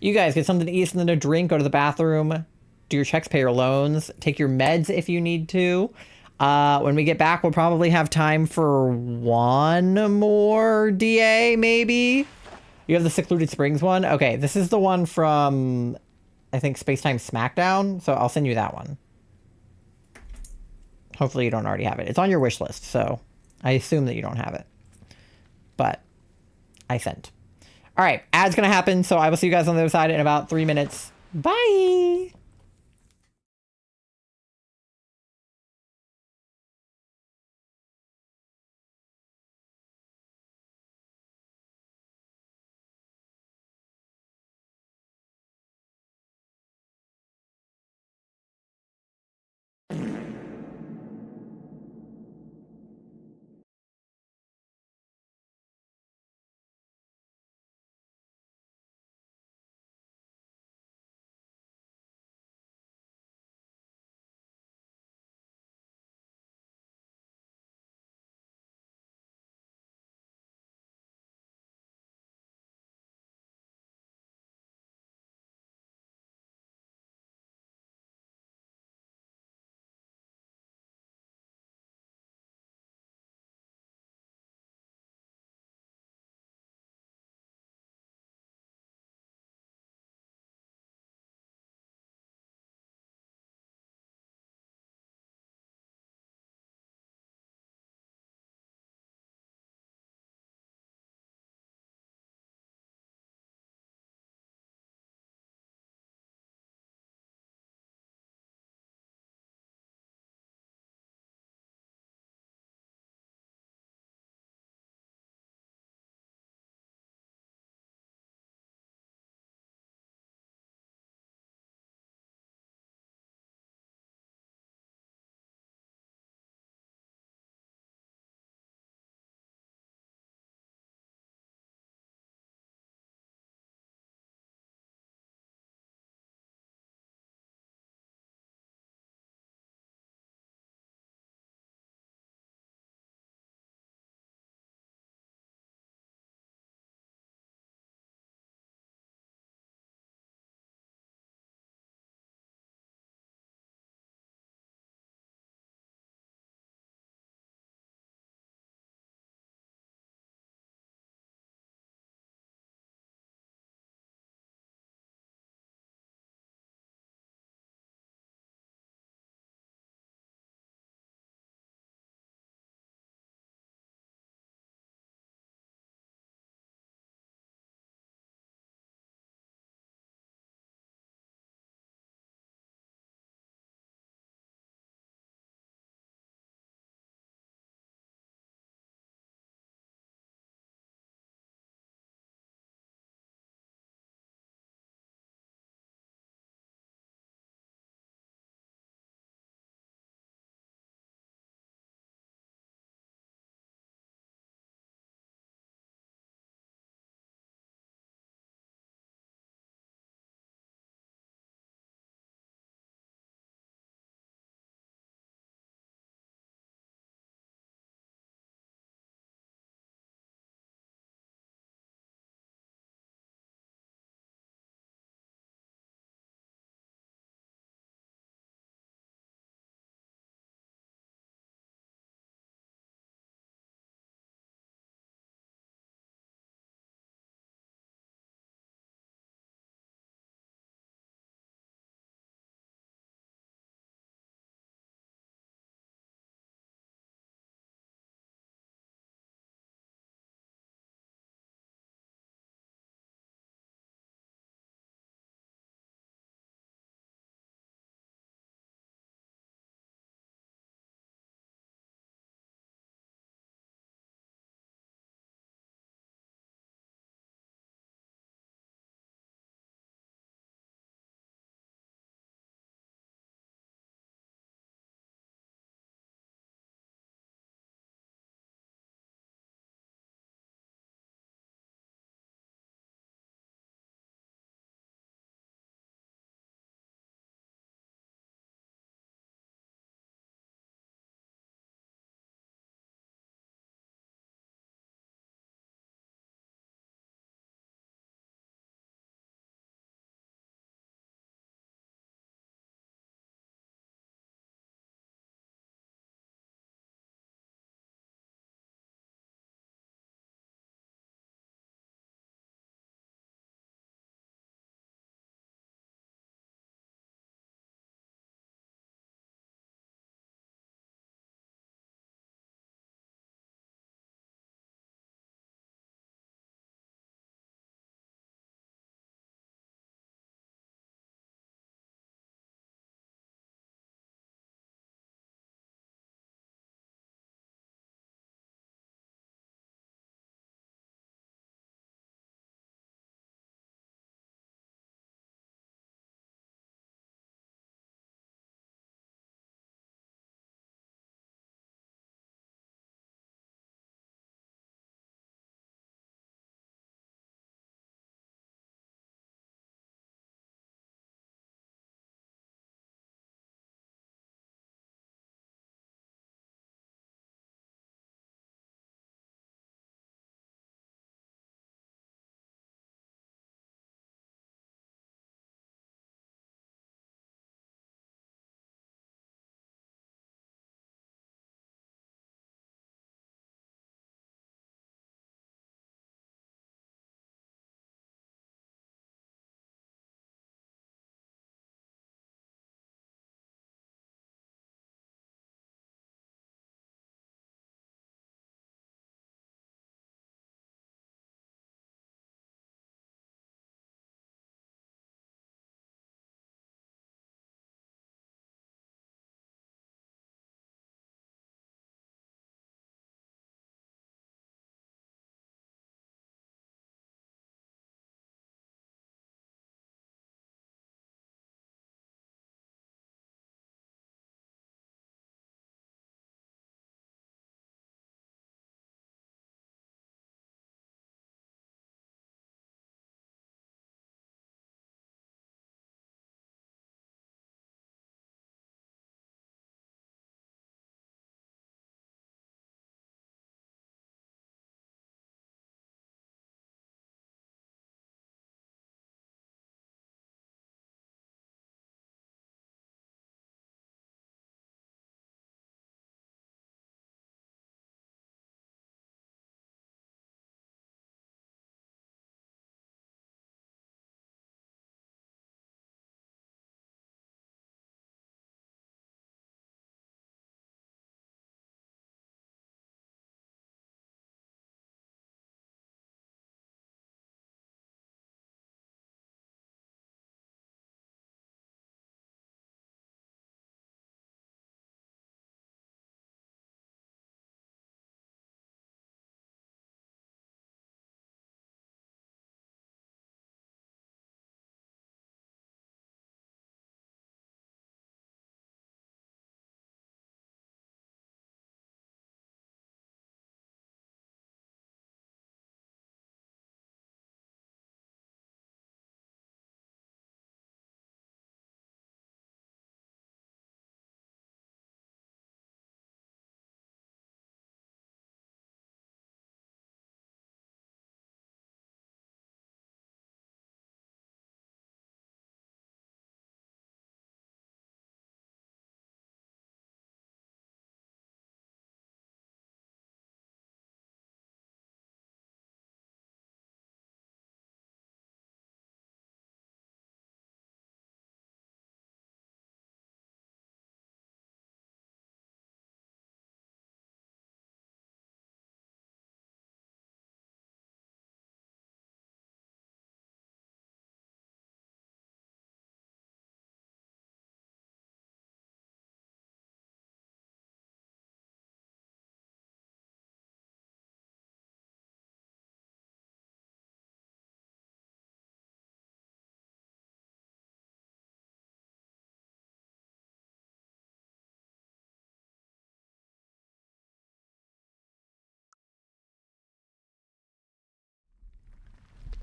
Speaker 1: You guys get something to eat, something to drink, go to the bathroom, do your checks, pay your loans, take your meds if you need to. When we get back, we'll probably have time for one more DA, maybe? You have the Secluded Springs one? Okay, this is the one from, I think, Spacetime Smackdown, so I'll send you that one. Hopefully you don't already have it. It's on your wish list, so I assume that you don't have it. But I sent. All right, ad's gonna happen, so I will see you guys on the other side in about 3 minutes. Bye!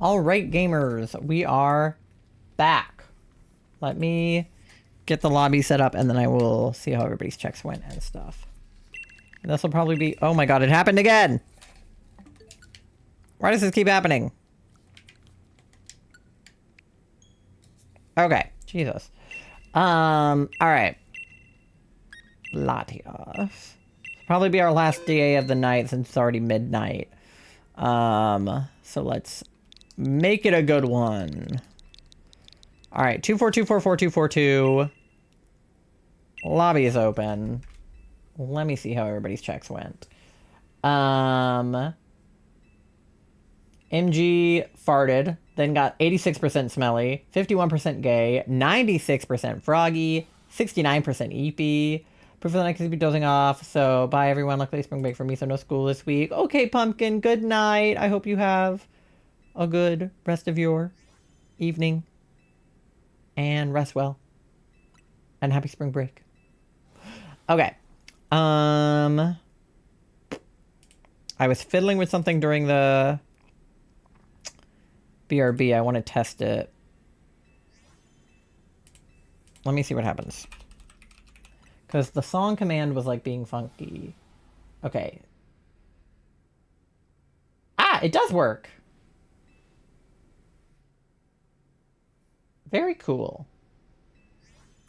Speaker 1: All right, gamers, we are back. Let me get the lobby set up, and then I will see how everybody's checks went and stuff. And this will probably be... Oh my god, it happened again! Why does this keep happening? Okay, Jesus. Alright. Latias. Probably be our last day of the night since it's already midnight. So let's make it a good one. Alright, 242444242. Lobby is open. Let me see how everybody's checks went. MG farted, then got 86% smelly, 51% gay, 96% froggy, 69% eepy. Proof of the night because be dozing off. So bye everyone. Luckily spring break for me, so no school this week. Okay, Pumpkin. Good night. I hope you have a good rest of your evening. And rest well. And happy spring break. Okay. I was fiddling with something during the BRB. I want to test it. Let me see what happens. Because the song command was like being funky. Okay. Ah, it does work. Very cool.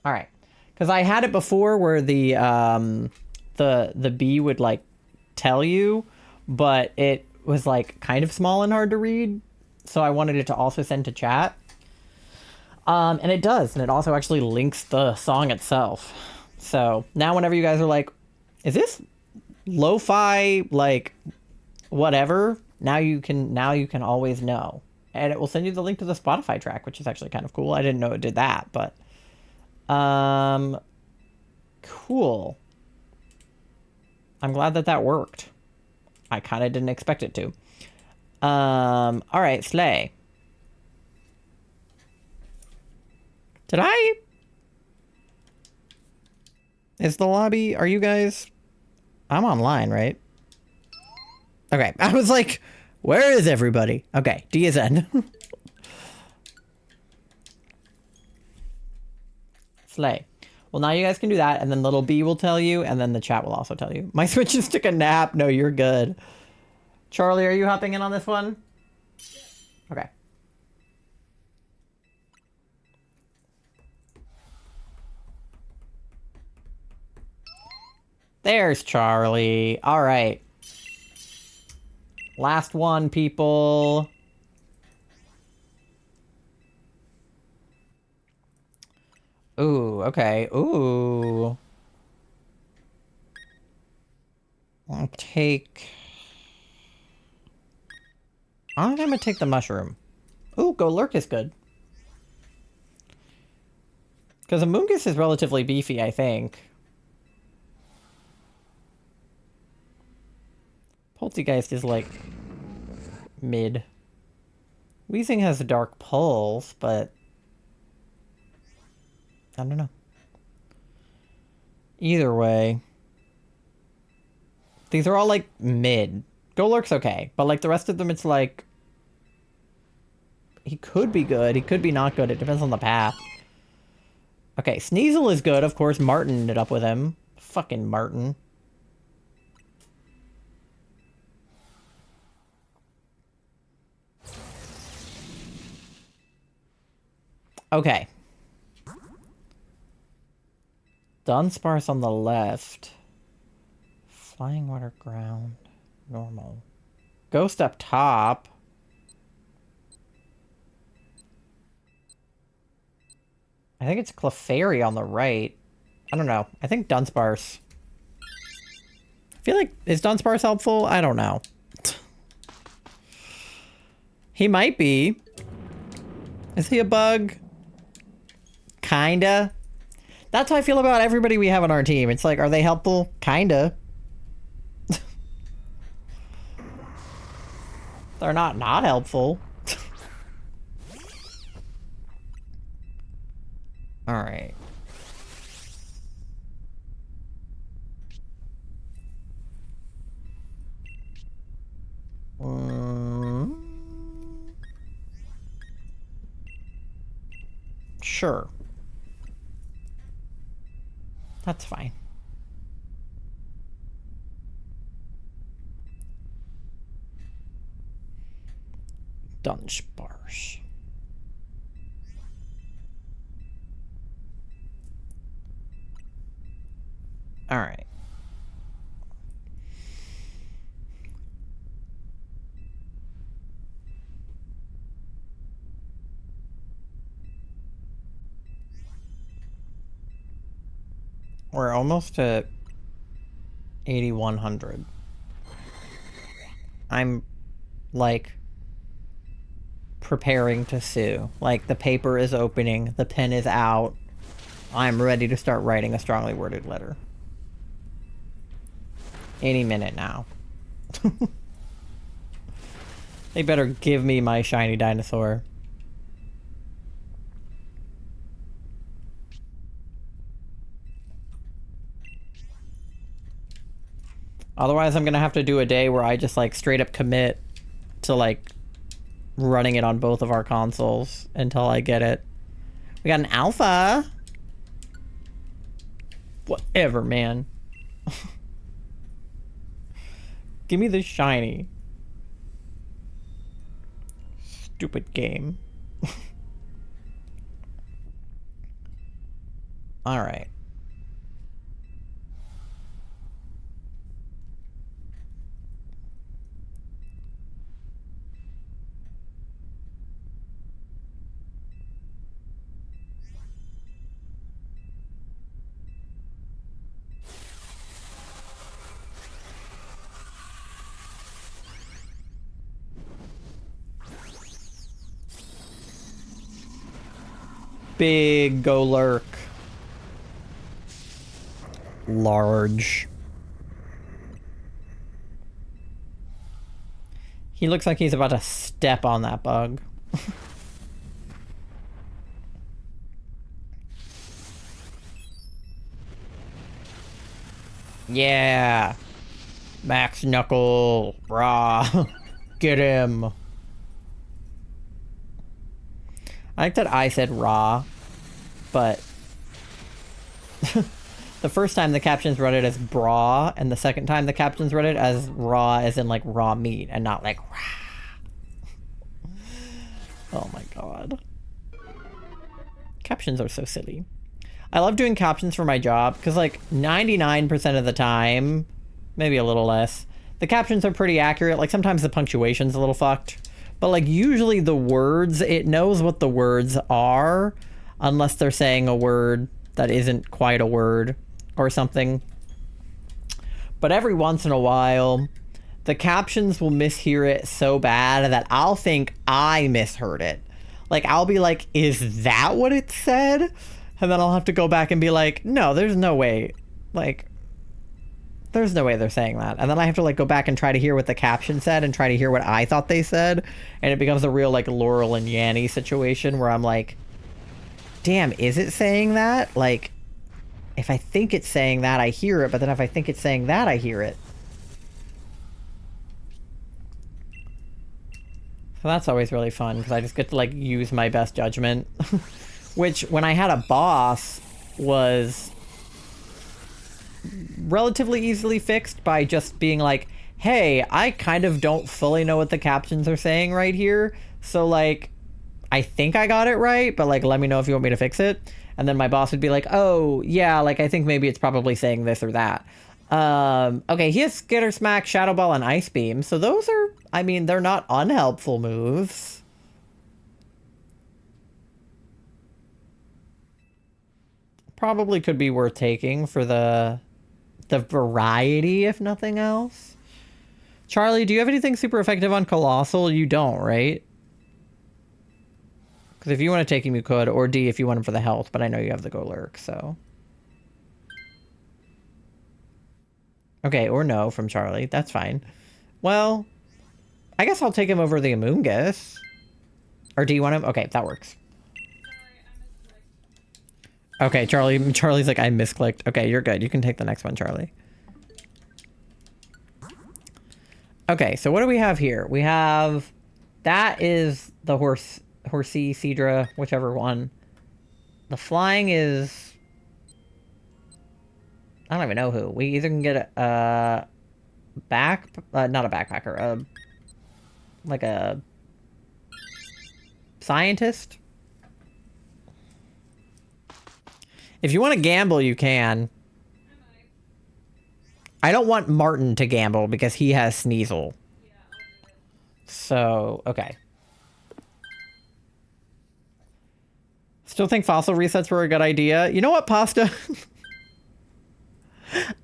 Speaker 1: All right. Because I had it before where the B would like tell you, but it was like kind of small and hard to read. So I wanted it to also send to chat. And it does. And it also actually links the song itself. So now whenever you guys are like, is this lo-fi, like, whatever? Now you can always know. And it will send you the link to the Spotify track, which is actually kind of cool. I didn't know it did that, but... cool. I'm glad that that worked. I kind of didn't expect it to. Alright, Slay. Did I... Is the lobby... Are you guys... I'm online, right? Okay, I was like, where is everybody? Okay, D is N. Slay. Well, now you guys can do that, and then little B will tell you, and then the chat will also tell you. My Switch just took a nap. No, you're good. Charlie, are you hopping in on this one? Okay. There's Charlie. All right. Last one, people. Ooh, okay. Ooh. I'll take... I think I'm gonna take the mushroom. Ooh, Go Lurk is good. Because Amoongus is relatively beefy, I think. Poltergeist is like mid. Weezing has a dark pulse, but I don't know. Either way, these are all like mid. Golurk's okay, but like the rest of them, it's like he could be good, he could be not good. It depends on the path. Okay, Sneasel is good, of course. Martin ended up with him. Fucking Martin. Okay. Dunsparce on the left. Flying water ground. Normal. Ghost up top. I think it's Clefairy on the right. I don't know. I think Dunsparce. I feel like, is Dunsparce helpful? I don't know. He might be. Is he a bug? Kinda. That's how I feel about everybody we have on our team. It's like, are they helpful? Kinda. They're not helpful. Alright. Sure. That's fine. Dunge bars. All right. We're almost at 8,100. I'm like preparing to sue. Like the paper is opening, the pen is out. I'm ready to start writing a strongly worded letter. Any minute now. They better give me my shiny dinosaur. Otherwise, I'm gonna have to do a day where I just like straight up commit to like running it on both of our consoles until I get it. We got an alpha. Whatever, man. Give me the shiny. Stupid game. All right. Big go lurk. Large. He looks like he's about to step on that bug. Yeah. Max Knuckle. Rah. Get him. I like that I said raw, but the first time the captions read it as bra, and the second time the captions read it as raw, as in like raw meat, and not like rah. Oh my god. Captions are so silly. I love doing captions for my job, because like 99% of the time, maybe a little less, the captions are pretty accurate. Like sometimes the punctuation's a little fucked. But like usually the words, it knows what the words are, unless they're saying a word that isn't quite a word or something. But every once in a while, the captions will mishear it so bad that I'll think I misheard it. Like I'll be like, is that what it said? And then I'll have to go back and be like, no, there's no way. Like, there's no way they're saying that. And then I have to like go back and try to hear what the caption said and try to hear what I thought they said. And it becomes a real like Laurel and Yanny situation where I'm like, damn, is it saying that? Like, if I think it's saying that, I hear it. But then if I think it's saying that, I hear it. So that's always really fun because I just get to like use my best judgment. Which when I had a boss was relatively easily fixed by just being like, hey, I kind of don't fully know what the captions are saying right here, so like I think I got it right, but like let me know if you want me to fix it. And then my boss would be like, oh yeah, like I think maybe it's probably saying this or that. Okay, he has Skitter Smack, Shadow Ball, and Ice Beam, so those are, I mean, they're not unhelpful moves. Probably could be worth taking for the variety, if nothing else. Charlie, do you have anything super effective on Colossal? You don't, right? Because if you want to take him, you could. Or D, if you want him for the health. But I know you have the Go Lurk, so... Okay, or no from Charlie. That's fine. Well, I guess I'll take him over the Amoonguss. Or do you want him? Okay, that works. Okay, Charlie's like, I misclicked. Okay, you're good. You can take the next one, Charlie. Okay, so what do we have here? We have... That is the Horsea, Cedra, whichever one. The flying is... I don't even know who. We either can get a not a backpacker, like a scientist. If you want to gamble, you can. I don't want Martin to gamble because he has Sneasel.
Speaker 2: Yeah, I'll do it.
Speaker 1: So, okay. Still think fossil resets were a good idea. You know what, Pasta?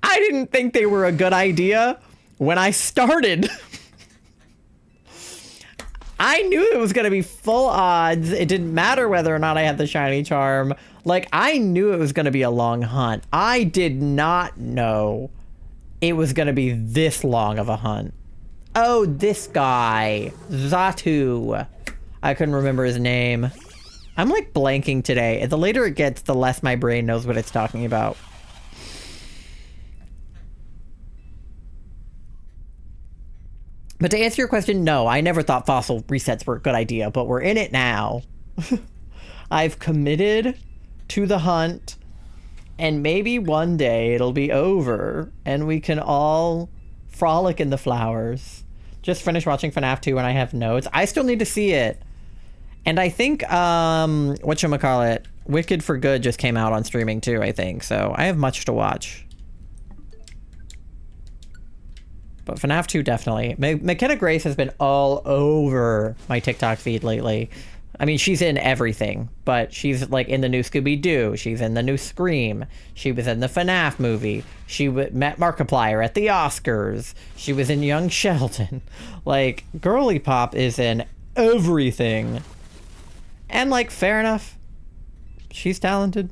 Speaker 1: I didn't think they were a good idea when I started. I knew it was going to be full odds. It didn't matter whether or not I had the shiny charm. Like, I knew it was going to be a long hunt. I did not know it was going to be this long of a hunt. Oh, this guy. Zatu. I couldn't remember his name. I'm like blanking today. The later it gets, the less my brain knows what it's talking about. But to answer your question, no, I never thought fossil resets were a good idea, but we're in it now. I've committed to the hunt, and maybe one day it'll be over, and we can all frolic in the flowers. Just finished watching FNAF 2 and I have notes. I still need to see it. And I think, whatchamacallit, Wicked for Good just came out on streaming too, I think. So I have much to watch. But FNAF 2 definitely. McKenna Grace has been all over my TikTok feed lately. I mean, she's in everything, but she's like in the new Scooby-Doo. She's in the new Scream. She was in the FNAF movie. She met Markiplier at the Oscars. She was in Young Sheldon. Like, Girly Pop is in everything. And like, fair enough. She's talented.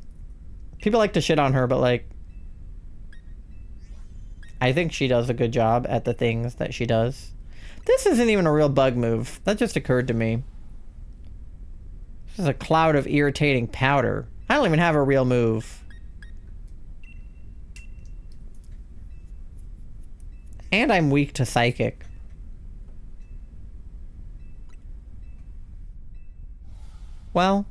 Speaker 1: People like to shit on her, but like, I think she does a good job at the things that she does. This isn't even a real bug move. That just occurred to me. This is a cloud of irritating powder. I don't even have a real move. And I'm weak to psychic. Well,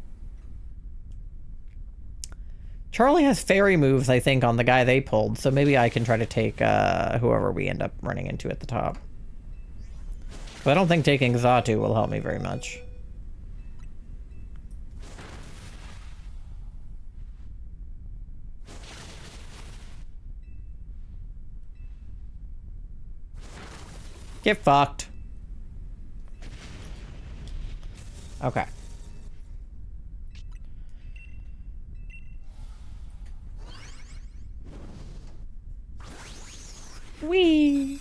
Speaker 1: Charlie has fairy moves, I think, on the guy they pulled, so maybe I can try to take whoever we end up running into at the top. But I don't think taking Xatu will help me very much. Get fucked. Okay. Whee!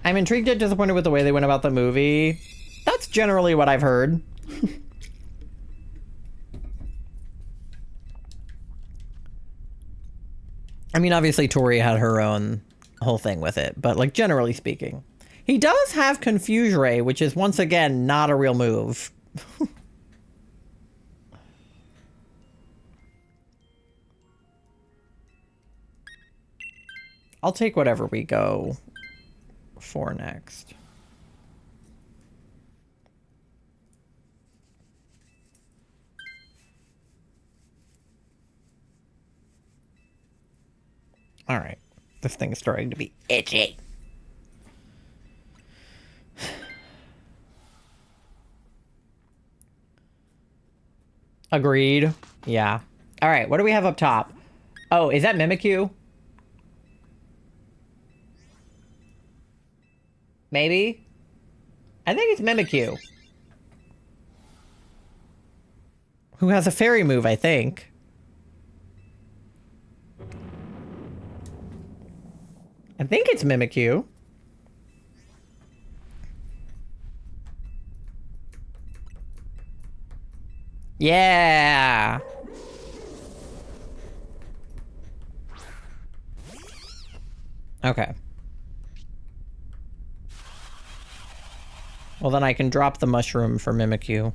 Speaker 1: I'm intrigued yet disappointed with the way they went about the movie. That's generally what I've heard. I mean, obviously Tori had her own whole thing with it, but like generally speaking. He does have Confuse Ray, which is once again not a real move. I'll take whatever we go for next. All right. This thing is starting to be itchy. Agreed. Yeah. All right. What do we have up top? Oh, is that Mimikyu? Maybe? I think it's Mimikyu. Who has a fairy move, I think. I think it's Mimikyu. Yeah. Okay. Well, then I can drop the mushroom for Mimikyu.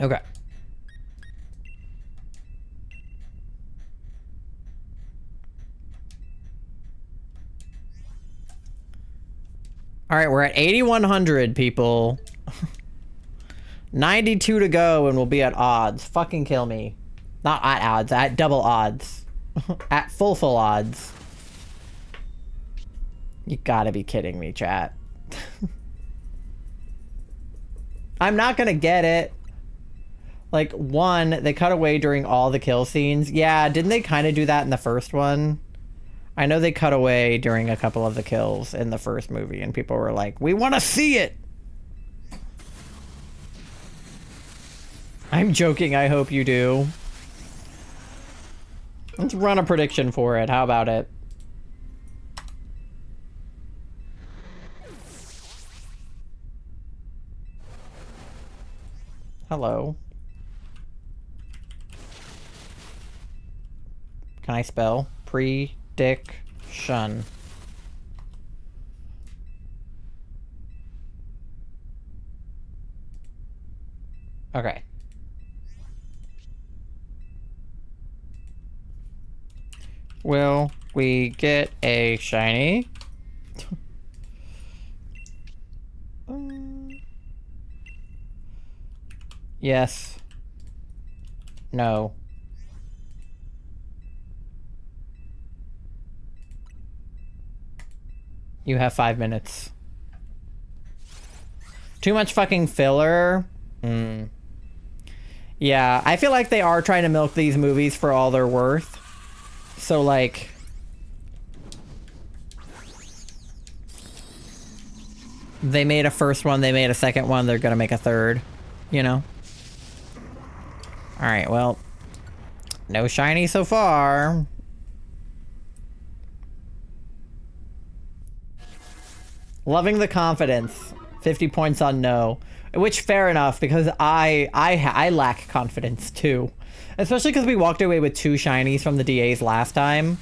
Speaker 1: Okay. All right, we're at 8,100 people. 92 to go and we'll be at odds. Fucking kill me. Not at odds, at double odds. At full odds. You gotta be kidding me, chat. I'm not gonna get it. Like, one, they cut away during all the kill scenes. Yeah, didn't they kind of do that in the first one? I know they cut away during a couple of the kills in the first movie, and people were like, we want to see it! I'm joking, I hope you do. Let's run a prediction for it, how about it? Hello. Can I spell? Prediction. Okay. Will we get a shiny? Yes. No. You have 5 minutes. Too much fucking filler? Yeah, I feel like they are trying to milk these movies for all they're worth. So, like... they made a first one, they made a second one, they're gonna make a third. You know? Alright, well... no shiny so far. Loving the confidence. 50 points on no. Which, fair enough, because I lack confidence, too. Especially because we walked away with 2 shinies from the DAs last time.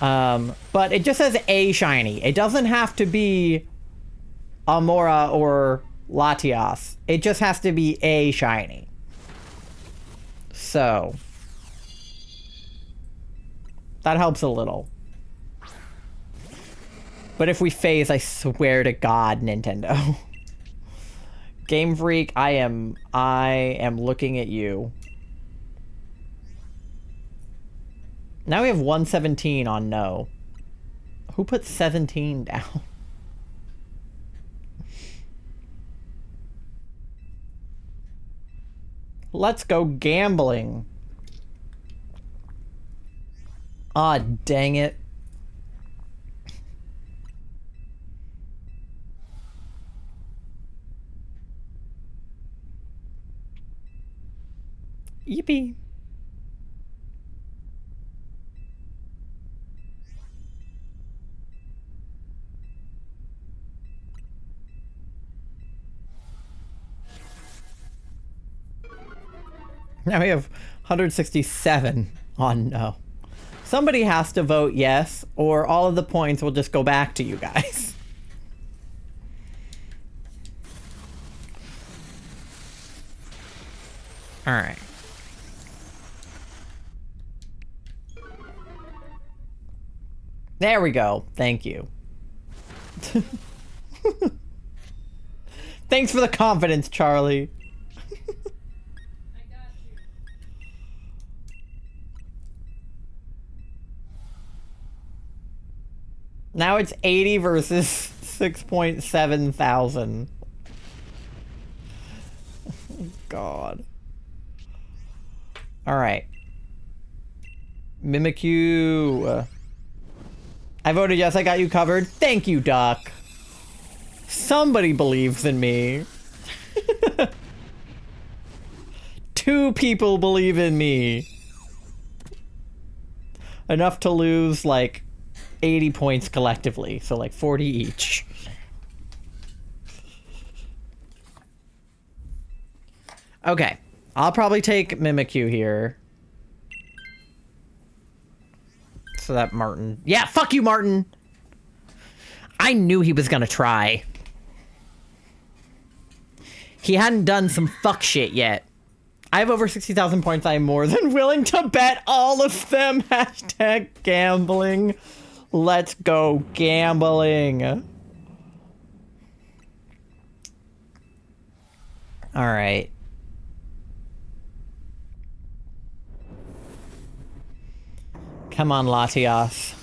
Speaker 1: But it just says a shiny. It doesn't have to be Amaura or Latias. It just has to be a shiny. So... that helps a little. But if we phase, I swear to God, Nintendo. Game Freak, I am looking at you. Now we have 117 on no. Who put 17 down? Let's go gambling. Ah, dang it. Yippee. Now we have 167 on no. Somebody has to vote yes, or all of the points will just go back to you guys. All right. There we go. Thank you. Thanks for the confidence, Charlie.
Speaker 2: I got you.
Speaker 1: Now it's 80 versus 6.7 thousand. God. All right. Mimikyu. I voted yes, I got you covered. Thank you, Duck. Somebody believes in me. 2 people believe in me. Enough to lose, like, 80 points collectively. So, like, 40 each. Okay. I'll probably take Mimikyu here. So that Martin... yeah, fuck you, Martin! I knew he was gonna try. He hadn't done some fuck shit yet. I have over 60,000 points. I am more than willing to bet all of them. Hashtag gambling. Let's go gambling. All right. Come on, Latias.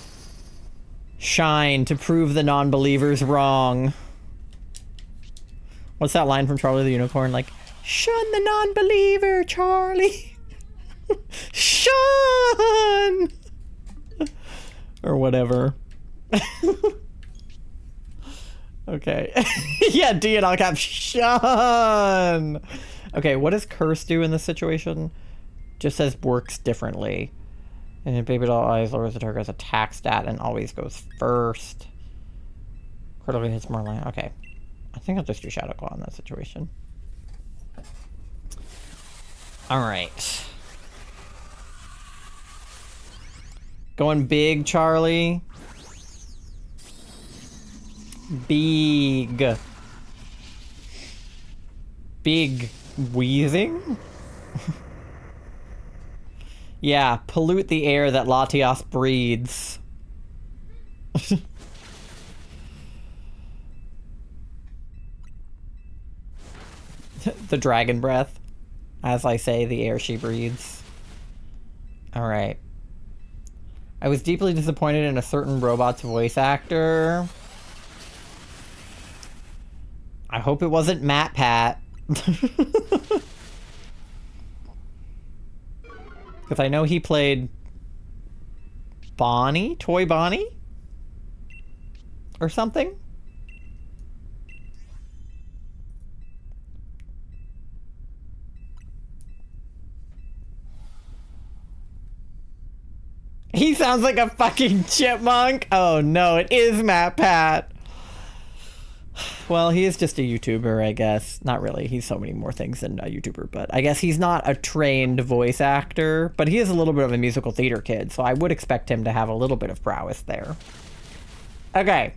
Speaker 1: Shine to prove the non-believers wrong. What's that line from Charlie the Unicorn? Like, shun the non-believer, Charlie. Shun! Or whatever. Okay. Yeah, D in all caps. Shun! Okay, what does curse do in this situation? Just says works differently. And baby doll eyes lowers the target's attack stat and always goes first. Critically hits more land. Okay. I think I'll just do Shadow Claw in that situation. Alright. Going big, Charlie. Big. Big wheezing? Yeah, pollute the air that Latias breathes. The dragon breath. As I say, the air she breathes. Alright. I was deeply disappointed in a certain robot's voice actor. I hope it wasn't Matt Pat. Because I know he played Bonnie? Toy Bonnie? Or something? He sounds like a fucking chipmunk. Oh no, it is Matt Pat. Well, he is just a YouTuber, I guess. Not really. He's so many more things than a YouTuber, but I guess he's not a trained voice actor, but he is a little bit of a musical theater kid, so I would expect him to have a little bit of prowess there. Okay.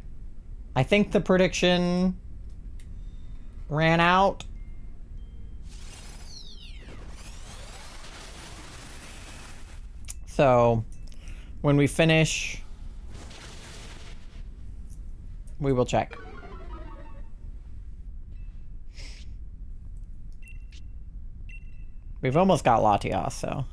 Speaker 1: I think the prediction ran out. So, when we finish, we will check. We've almost got Latias, so.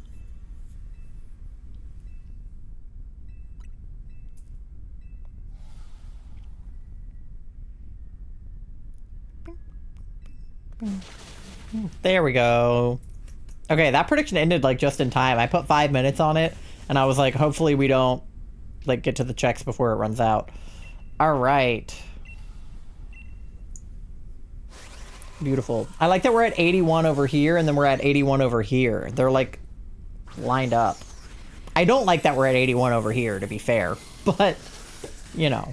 Speaker 1: There we go. Okay, that prediction ended like just in time. I put 5 minutes on it, and I was like, hopefully we don't like get to the checks before it runs out. All right. Beautiful. I like that we're at 81 over here, and then we're at 81 over here. They're like lined up. I don't like that we're at 81 over here, to be fair, but you know.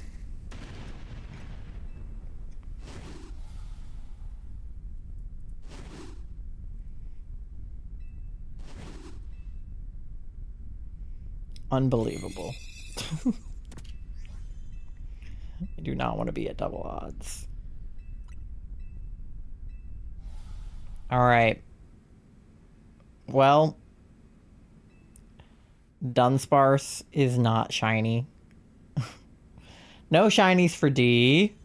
Speaker 1: Unbelievable. I do not want to be at double odds. All right. Well, Dunsparce is not shiny. No shinies for D.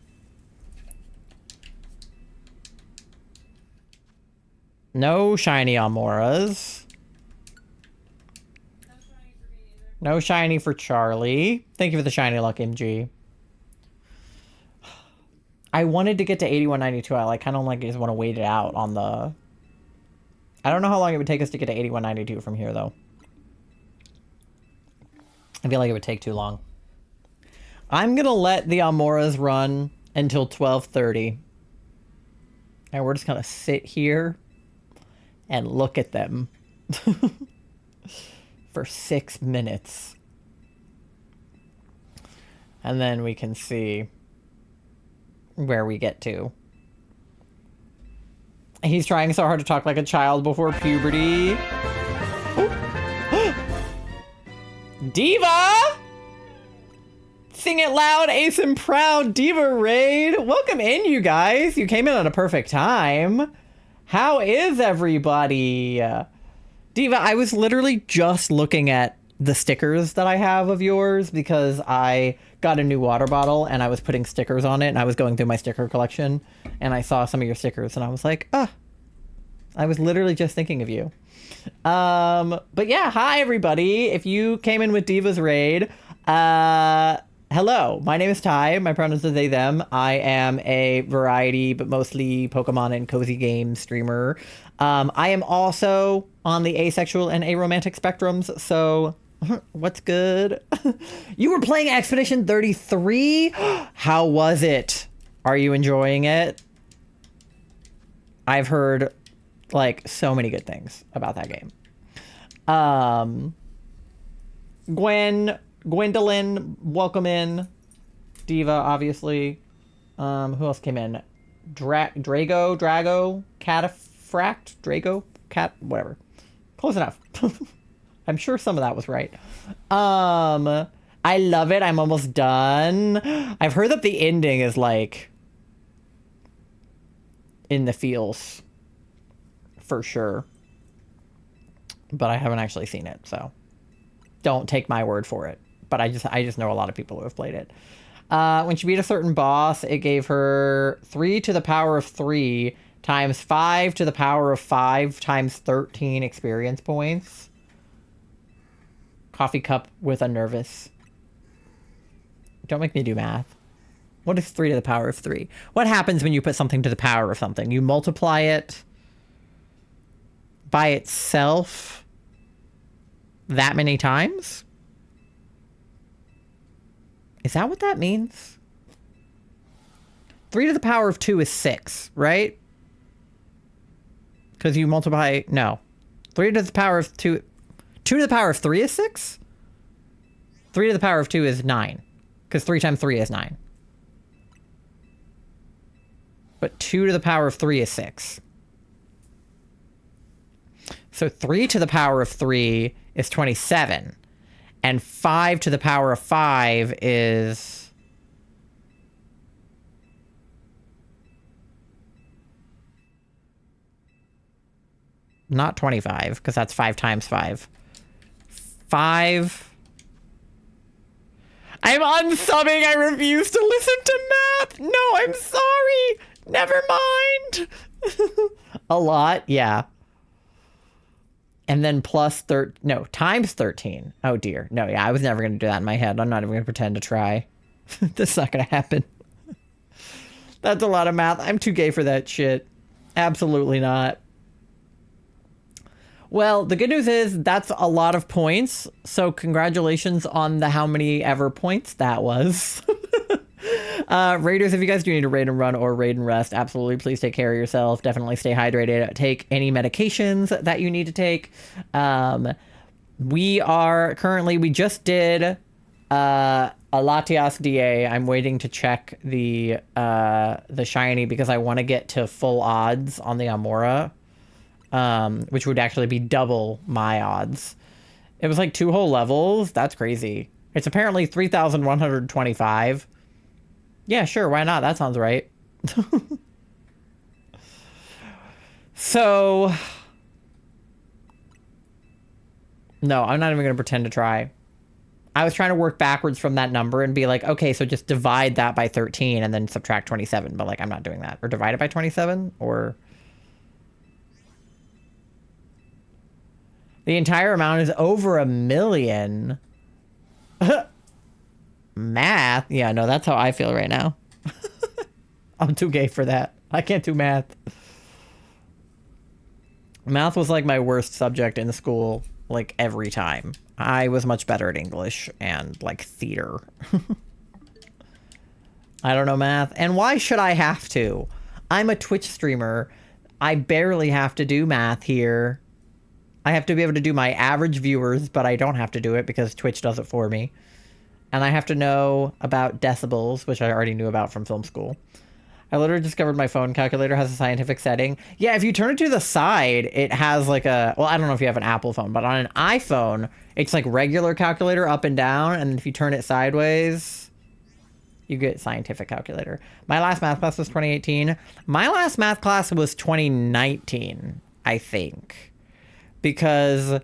Speaker 1: No shiny Amauras. No shiny for Charlie. Thank you for the shiny luck, MG. I wanted to get to 8192. I kind of just want to wait it out on the... I don't know how long it would take us to get to 8192 from here, though. I feel like it would take too long. I'm going to let the Amauras run until 12:30. And we're just going to sit here and look at them for 6 minutes. And then we can see where we get to. He's trying so hard to talk like a child before puberty. Diva! Sing it loud, ace and proud, Diva Raid. Welcome in, you guys. You came in at a perfect time. How is everybody? Diva, I was literally just looking at the stickers that I have of yours because I got a new water bottle and I was putting stickers on it and I was going through my sticker collection and I saw some of your stickers and I was like, ah, I was literally just thinking of you. But yeah, hi everybody. If you came in with Diva's Raid, hello. My name is Ty. My pronouns are they, them. I am a variety, but mostly Pokemon and cozy game streamer. I am also on the asexual and aromantic spectrums, so what's good? You were playing Expedition 33? How was it? Are you enjoying it? I've heard like so many good things about that game. Gwendolyn, welcome in. Diva, obviously. Who else came in? Drago, Cataphracт, Drago, Cat, whatever. Close enough. I'm sure some of that was right. I love it. I'm almost done. I've heard that the ending is like in the feels for sure, but I haven't actually seen it, so don't take my word for it. But I just know a lot of people who have played it. When she beat a certain boss, it gave her 3 to the power of 3 times 5 to the power of 5 times 13 experience points. Coffee cup with a nervous. Don't make me do math. What is 3 to the power of 3? What happens when you put something to the power of something? You multiply it by itself that many times? Is that what that means? 3 to the power of 2 is 6, right? Because you multiply... No. 3 to the power of 2... 2 to the power of 3 is 6? 3 to the power of 2 is 9. Because 3 times 3 is 9. But 2 to the power of 3 is 6. So 3 to the power of 3 is 27. And 5 to the power of 5 is... not 25, because that's 5 times 5. 5... I'm unsubbing. I refuse to listen to math. No, I'm sorry. Never mind. A lot, yeah. And then plus times 13. Oh dear. No, yeah, I was never going to do that in my head. I'm not even going to pretend to try. That's not going to happen. That's a lot of math. I'm too gay for that shit. Absolutely not. Well, the good news is that's a lot of points. So congratulations on the how many ever points that was. Raiders, if you guys do need to raid and run or raid and rest, absolutely please take care of yourself. Definitely stay hydrated. Take any medications that you need to take. We just did a Latias DA. I'm waiting to check the shiny because I want to get to full odds on the Amaura. Which would actually be double my odds. It was like 2 whole levels. That's crazy. It's apparently 3,125. Yeah, sure. Why not? That sounds right. So... no, I'm not even going to pretend to try. I was trying to work backwards from that number and be like, okay, so just divide that by 13 and then subtract 27. But, like, I'm not doing that. Or divide it by 27? Or... the entire amount is over 1 million. Math? Yeah, no, that's how I feel right now. I'm too gay for that. I can't do math. Math was like my worst subject in school, like every time. I was much better at English and like theater. I don't know math. And why should I have to? I'm a Twitch streamer. I barely have to do math here. I have to be able to do my average viewers, but I don't have to do it because Twitch does it for me. And I have to know about decibels, which I already knew about from film school. I literally discovered my phone calculator has a scientific setting. Yeah, if you turn it to the side, it has like a... well, I don't know if you have an Apple phone, but on an iPhone, it's like regular calculator up and down. And if you turn it sideways, you get scientific calculator. My last math class was 2018. My last math class was 2019, I think. Because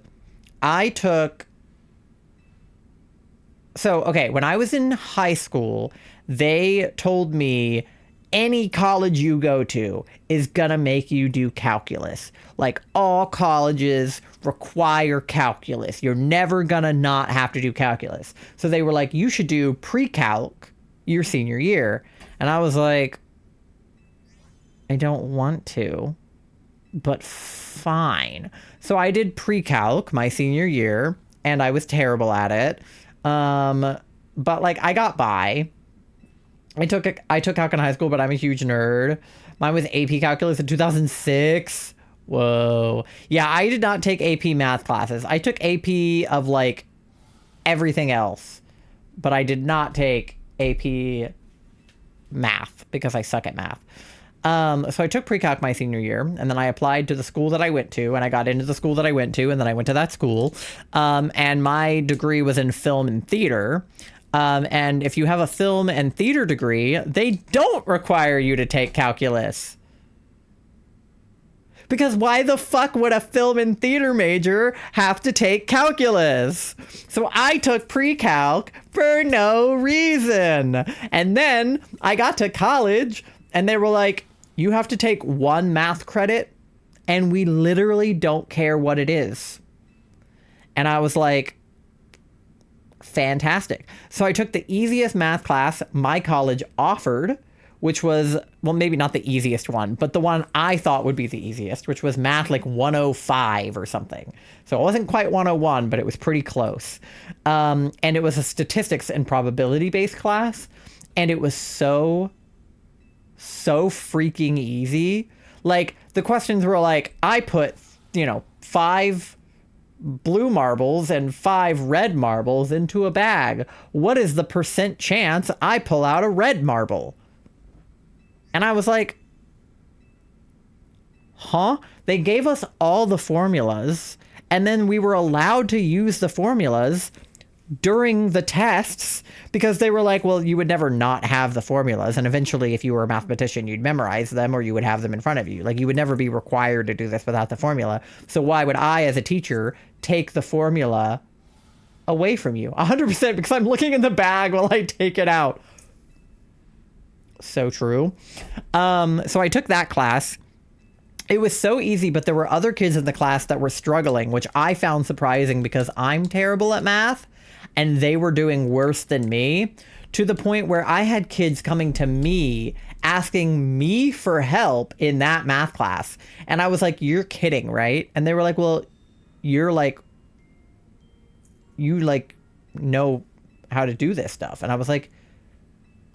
Speaker 1: I took... so, okay, when I was in high school, they told me any college you go to is gonna make you do calculus. Like, all colleges require calculus. You're never gonna not have to do calculus. So they were like, you should do pre-calc your senior year. And I was like, I don't want to, but fine. So I did pre-calc my senior year, and I was terrible at it. But like, I got by. I took calc in high school, but I'm a huge nerd. Mine was AP calculus in 2006. Whoa. Yeah, I did not take AP math classes. I took AP of like everything else, but I did not take AP math because I suck at math. So I took pre-calc my senior year, and then I applied to the school that I went to, and I got into the school that I went to, and then I went to that school. And my degree was in film and theater. And if you have a film and theater degree, they don't require you to take calculus. Because why the fuck would a film and theater major have to take calculus? So I took pre-calc for no reason. And then I got to college, and they were like, you have to take one math credit, and we literally don't care what it is. And I was like, fantastic. So I took the easiest math class my college offered, which was, well, maybe not the easiest one, but the one I thought would be the easiest, which was math like 105 or something. So it wasn't quite 101, but it was pretty close. And it was a statistics and probability-based class, and it was so freaking easy. Like, the questions were like, I put, 5 blue marbles and 5 red marbles into a bag. What is the percent chance I pull out a red marble? And I was like, huh? They gave us all the formulas, and then we were allowed to use the formulas during the tests because they were like, well, you would never not have the formulas. And eventually, if you were a mathematician, you'd memorize them or you would have them in front of you. Like, you would never be required to do this without the formula. So why would I, as a teacher, take the formula away from you? 100%, because I'm looking in the bag while I take it out. So true. So I took that class. It was so easy, but there were other kids in the class that were struggling, which I found surprising because I'm terrible at math, and they were doing worse than me, to the point where I had kids coming to me asking me for help in that math class. And I was like, you're kidding, right? And they were like, well, you know how to do this stuff. And I was like,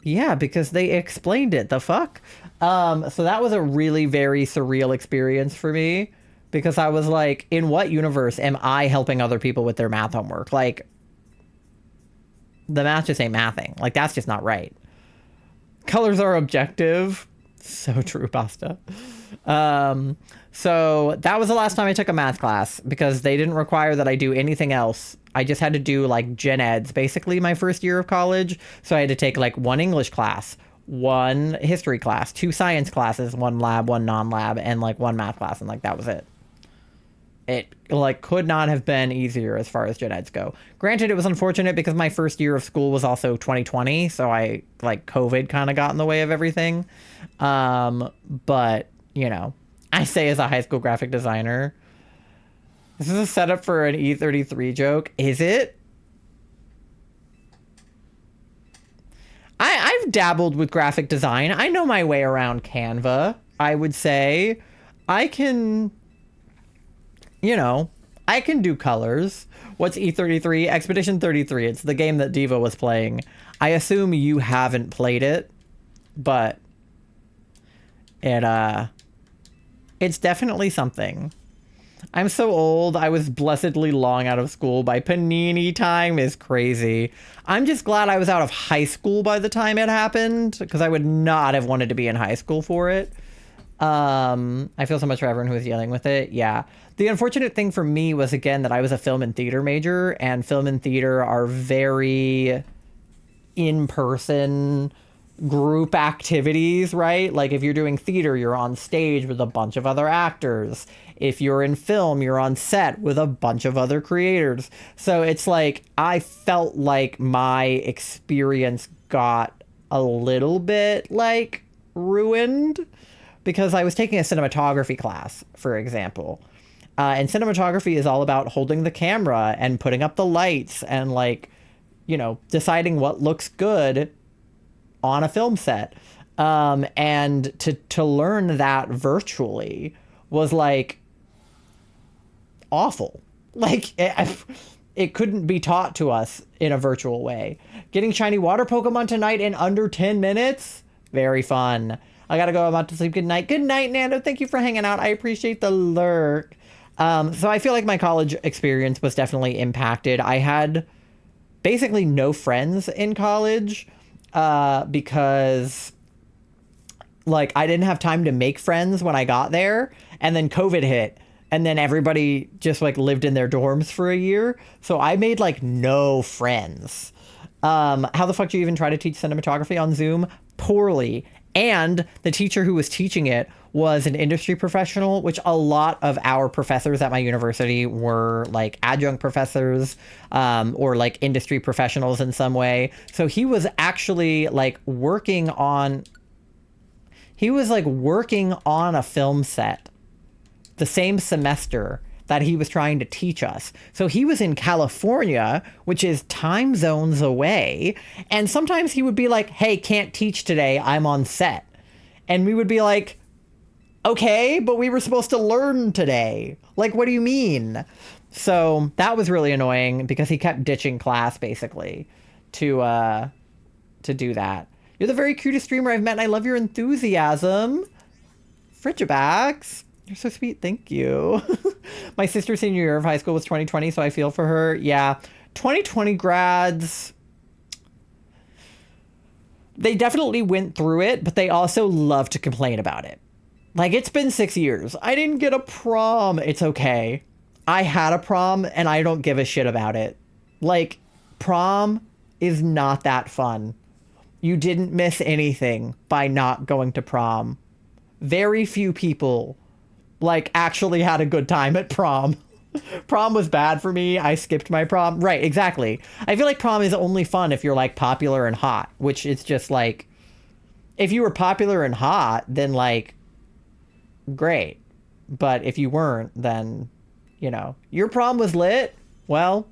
Speaker 1: yeah, because they explained it. The fuck? So that was a really very surreal experience for me, because I was like, in what universe am I helping other people with their math homework? Like, the math just ain't mathing. Like, that's just not right. Colors are objective. So true, Pasta. So that was the last time I took a math class, because they didn't require that I do anything else. I just had to do like gen eds basically my first year of college. So I had to take like 1 English class, 1 history class, 2 science classes, 1 lab, 1 non-lab, and like 1 math class. And like, that was it. It like could not have been easier as far as gen eds go. Granted, it was unfortunate because my first year of school was also 2020. So I like COVID kind of got in the way of everything. But I say as a high school graphic designer, this is a setup for an E33 joke. Is it? I've dabbled with graphic design. I know my way around Canva, I would say. I can do colors. What's E33? Expedition 33. It's the game that Diva was playing. I assume you haven't played it, but it's definitely something. I'm so old. I was blessedly long out of school by Panini time is crazy. I'm just glad I was out of high school by the time it happened, because I would not have wanted to be in high school for it. I feel so much for everyone who was dealing with it. Yeah. The unfortunate thing for me was, again, that I was a film and theater major, and film and theater are very in-person group activities, right? Like, if you're doing theater, you're on stage with a bunch of other actors. If you're in film, you're on set with a bunch of other creators. So it's like, I felt like my experience got a little bit like ruined because I was taking a cinematography class, for example. And cinematography is all about holding the camera and putting up the lights and, like, you know, deciding what looks good on a film set. And to learn that virtually was, like, awful. Like, it couldn't be taught to us in a virtual way. Getting shiny water Pokemon tonight in under 10 minutes? Very fun. I gotta go. I'm about to sleep. Good night. Good night, Nando. Thank you for hanging out. I appreciate the lurk. So I feel like my college experience was definitely impacted. I had basically no friends in college because, like, I didn't have time to make friends when I got there, and then COVID hit, and then everybody just, like, lived in their dorms for a year. So I made, like, no friends. How the fuck do you even try to teach cinematography on Zoom? Poorly. And the teacher who was teaching it was an industry professional, which a lot of our professors at my university were, like, adjunct professors, or, like, industry professionals in some way. So he was actually, like, working on a film set the same semester that he was trying to teach us. So he was in California, which is time zones away. And sometimes he would be like, hey, can't teach today. I'm on set. And we would be like, okay, but we were supposed to learn today. Like, what do you mean? So that was really annoying because he kept ditching class basically to do that. You're the very cutest streamer I've met, and I love your enthusiasm. Frigibax. You're so sweet. Thank you. My sister's senior year of high school was 2020, so I feel for her. Yeah. 2020 grads, they definitely went through it, but they also love to complain about it. Like, it's been 6 years. I didn't get a prom. It's okay. I had a prom, and I don't give a shit about it. Like, prom is not that fun. You didn't miss anything by not going to prom. Very few people, like, actually had a good time at prom. Prom was bad for me. I skipped my prom. Right, exactly. I feel like prom is only fun if you're, like, popular and hot, which is just, like, if you were popular and hot, then, like, great. But if you weren't, then, you know, your prom was lit. Well,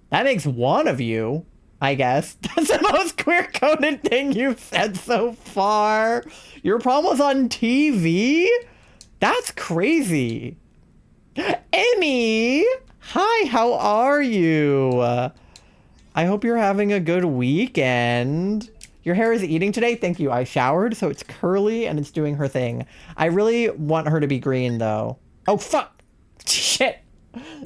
Speaker 1: that makes one of you, I guess. That's the most queer-coded thing you've said so far. Your prom was on TV? That's crazy. Emmy! Hi, how are you? I hope you're having a good weekend. Your hair is eating today? Thank you. I showered, so it's curly and it's doing her thing. I really want her to be green, though. Oh, fuck! Shit!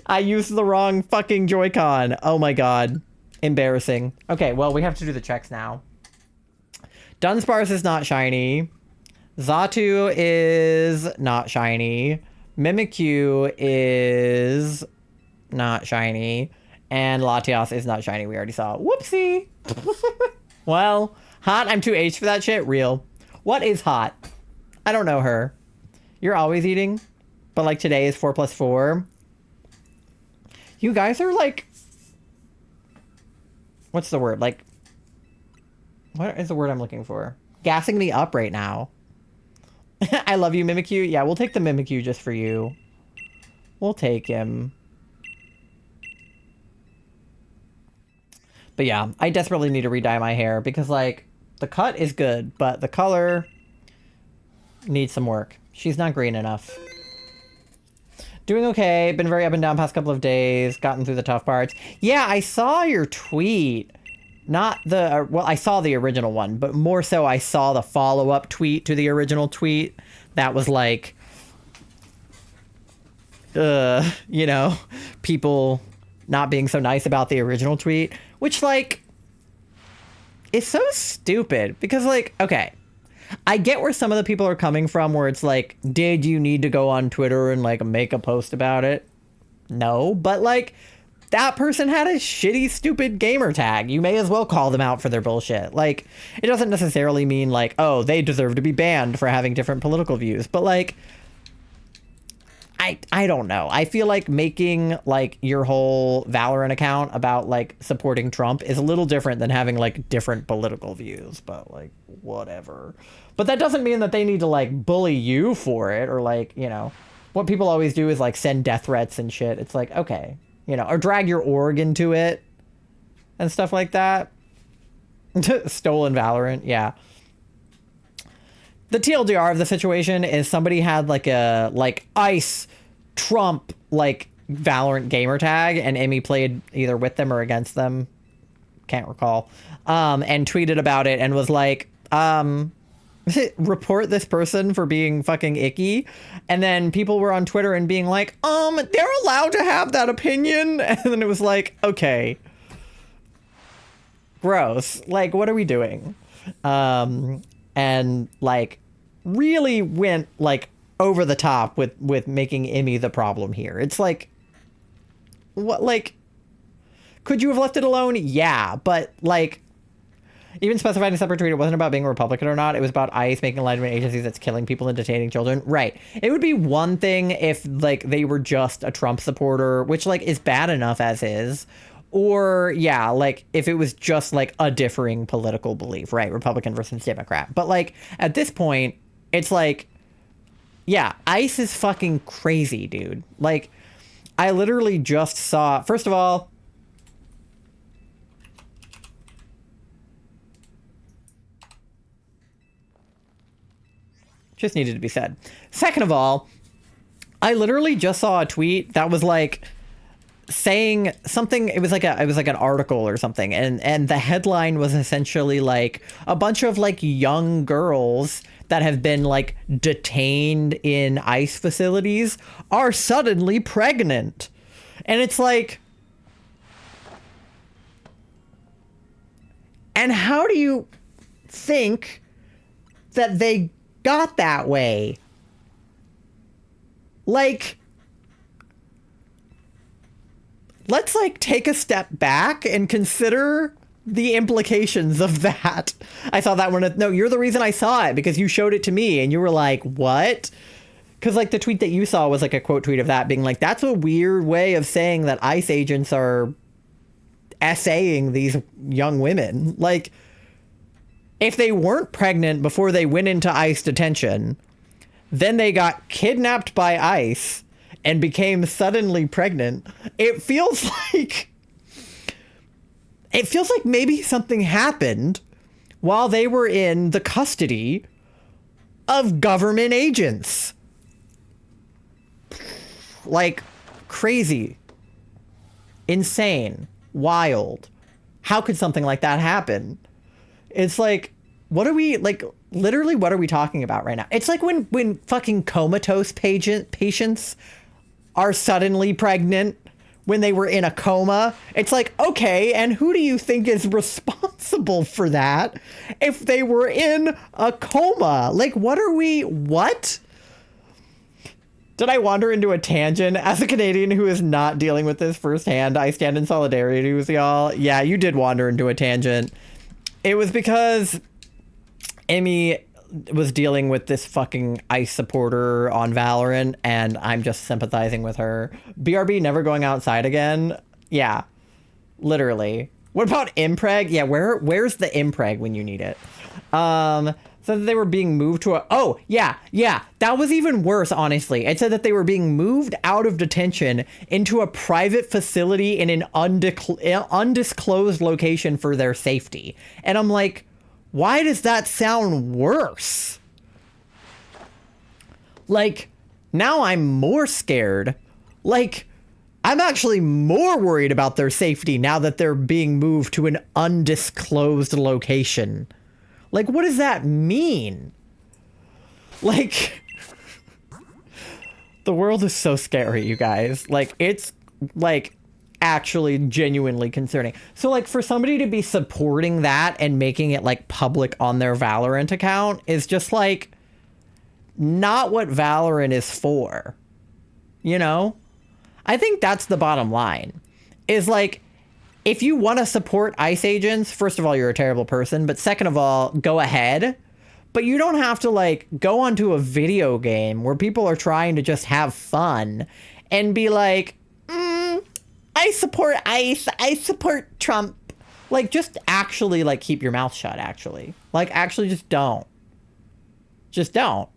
Speaker 1: I used the wrong fucking Joy-Con. Oh my god. Embarrassing. Okay, well, we have to do the checks now. Dunsparce is not shiny. Xatu is not shiny. Mimikyu is not shiny. And Latias is not shiny. We already saw. Whoopsie! Well, hot, I'm too aged for that shit. Real. What is hot? I don't know her. You're always eating? But, like, today is 4 plus 4. You guys are, like... What's the word? Like... What is the word I'm looking for? Gassing me up right now. I love you, Mimikyu. Yeah, we'll take the Mimikyu just for you. We'll take him. But yeah, I desperately need to re-dye my hair because, like, the cut is good, but the color needs some work. She's not green enough. Doing okay. Been very up and down past couple of days. Gotten through the tough parts. Yeah, I saw your tweet. Not the... well, I saw the original one, but more so I saw the follow-up tweet to the original tweet. That was like... you know, people not being so nice about the original tweet. Which, like, is so stupid. Because, like, okay. I get where some of the people are coming from, where it's like, did you need to go on Twitter and, like, make a post about it? No, but, like... that person had a shitty, stupid gamer tag. You may as well call them out for their bullshit. Like, it doesn't necessarily mean, like, oh, they deserve to be banned for having different political views. But, like, I don't know. I feel like making like your whole Valorant account about like supporting Trump is a little different than having like different political views, but like whatever. But that doesn't mean that they need to like bully you for it, or like, you know, what people always do is like send death threats and shit. It's like, okay, you know, or drag your org into it and stuff like that. Stolen Valorant, yeah. The TLDR of the situation is somebody had like a like ICE Trump like Valorant gamer tag, and Emmy played either with them or against them, can't recall, and tweeted about it and was like, report this person for being fucking icky. And then people were on Twitter and being like, they're allowed to have that opinion. And then it was like, okay, gross, like what are we doing? And like really went like over the top with making Emmy the problem here. It's like, what, like, could you have left it alone? Yeah, but like, even specified in a separate tweet, it wasn't about being a Republican or not. It was about ICE making light of an agency that's killing people and detaining children. Right. It would be one thing if like they were just a Trump supporter, which like is bad enough as is. Or, yeah, like, if it was just, like, a differing political belief, right? Republican versus Democrat. But, like, at this point, it's like, yeah, ICE is fucking crazy, dude. Like, I literally just saw... First of all... Just needed to be said. Second of all, I literally just saw a tweet that was, like... saying something. It was like an article or something, and the headline was essentially like a bunch of like young girls that have been like detained in ICE facilities are suddenly pregnant. And it's like, and how do you think that they got that way? Like, let's like take a step back and consider the implications of that. I saw that one. No, you're the reason I saw it, because you showed it to me and you were like, what? Because like the tweet that you saw was like a quote tweet of that being like, that's a weird way of saying that ICE agents are essaying these young women. Like, if they weren't pregnant before they went into ICE detention, then they got kidnapped by ICE and became suddenly pregnant, it feels like maybe something happened while they were in the custody of government agents. Like, crazy, insane, wild. How could something like that happen? It's like, what are we, like, literally what are we talking about right now? It's like when fucking comatose patients are suddenly pregnant when they were in a coma. It's like, okay, and who do you think is responsible for that if they were in a coma? Like, what? Did I wander into a tangent? As a Canadian who is not dealing with this firsthand, I stand in solidarity with y'all. Yeah, you did wander into a tangent. It was because Emmy was dealing with this fucking ICE supporter on Valorant, and I'm just sympathizing with her. BRB never going outside again? Yeah, literally. What about impreg? Yeah, where's the impreg when you need it? Said that they were being moved to a... Oh, yeah, that was even worse, honestly. It said that they were being moved out of detention into a private facility in an undisclosed location for their safety. And I'm like, why does that sound worse? Like, now I'm more scared. Like, I'm actually more worried about their safety now that they're being moved to an undisclosed location. Like, what does that mean? Like, the world is so scary, you guys. Like, it's, like, actually genuinely concerning. So like for somebody to be supporting that and making it like public on their Valorant account is just like not what Valorant is for, you know? I think that's the bottom line, is like, if you want to support ICE agents, first of all, you're a terrible person, but second of all, go ahead. But you don't have to like go onto a video game where people are trying to just have fun and be like, I support ICE, I support Trump. Like, just actually like keep your mouth shut, actually. Like, actually just don't. Just don't.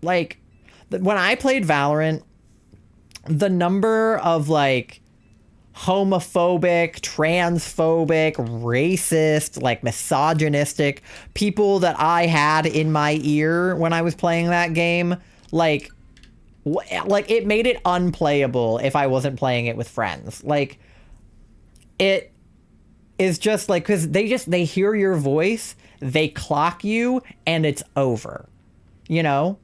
Speaker 1: Like, when I played Valorant, the number of like homophobic, transphobic, racist, like misogynistic people that I had in my ear when I was playing that game, like it made it unplayable if I wasn't playing it with friends. Like, it is just like, because they hear your voice, they clock you, and it's over, you know?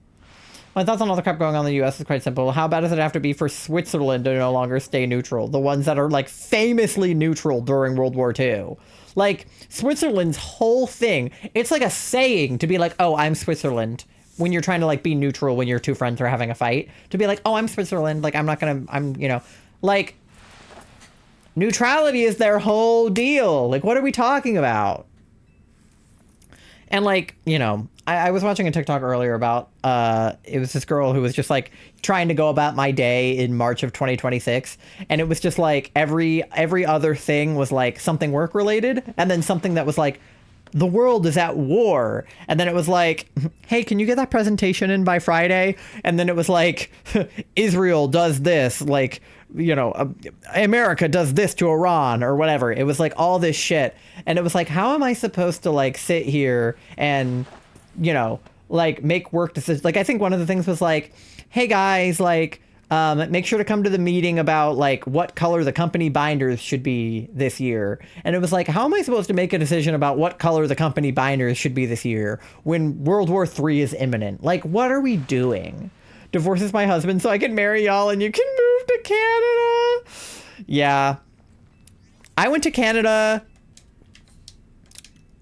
Speaker 1: My thoughts on all the crap going on in the US is quite simple. How bad does it have to be for Switzerland to no longer stay neutral? The ones that are like famously neutral during World War II. Like, Switzerland's whole thing, it's like a saying to be like, oh, I'm Switzerland. When you're trying to like be neutral when your two friends are having a fight. To be like, oh, I'm Switzerland. Like, you know, like, neutrality is their whole deal. Like, what are we talking about? And like, you know, I was watching a TikTok earlier about, it was this girl who was just like trying to go about my day in March of 2026. And it was just like every other thing was like something work related. And then something that was like, the world is at war. And then it was like, hey, can you get that presentation in by Friday? And then it was like, Israel does this, like, you know, America does this to Iran or whatever. It was like all this shit. And it was like, how am I supposed to like sit here and, you know, like make work decisions? Like, I think one of the things was like, hey guys, like, make sure to come to the meeting about like what color the company binders should be this year. And it was like, how am I supposed to make a decision about what color the company binders should be this year when World War III is imminent? Like, what are we doing? Divorce is my husband so I can marry y'all and you can move to Canada. Yeah. I went to Canada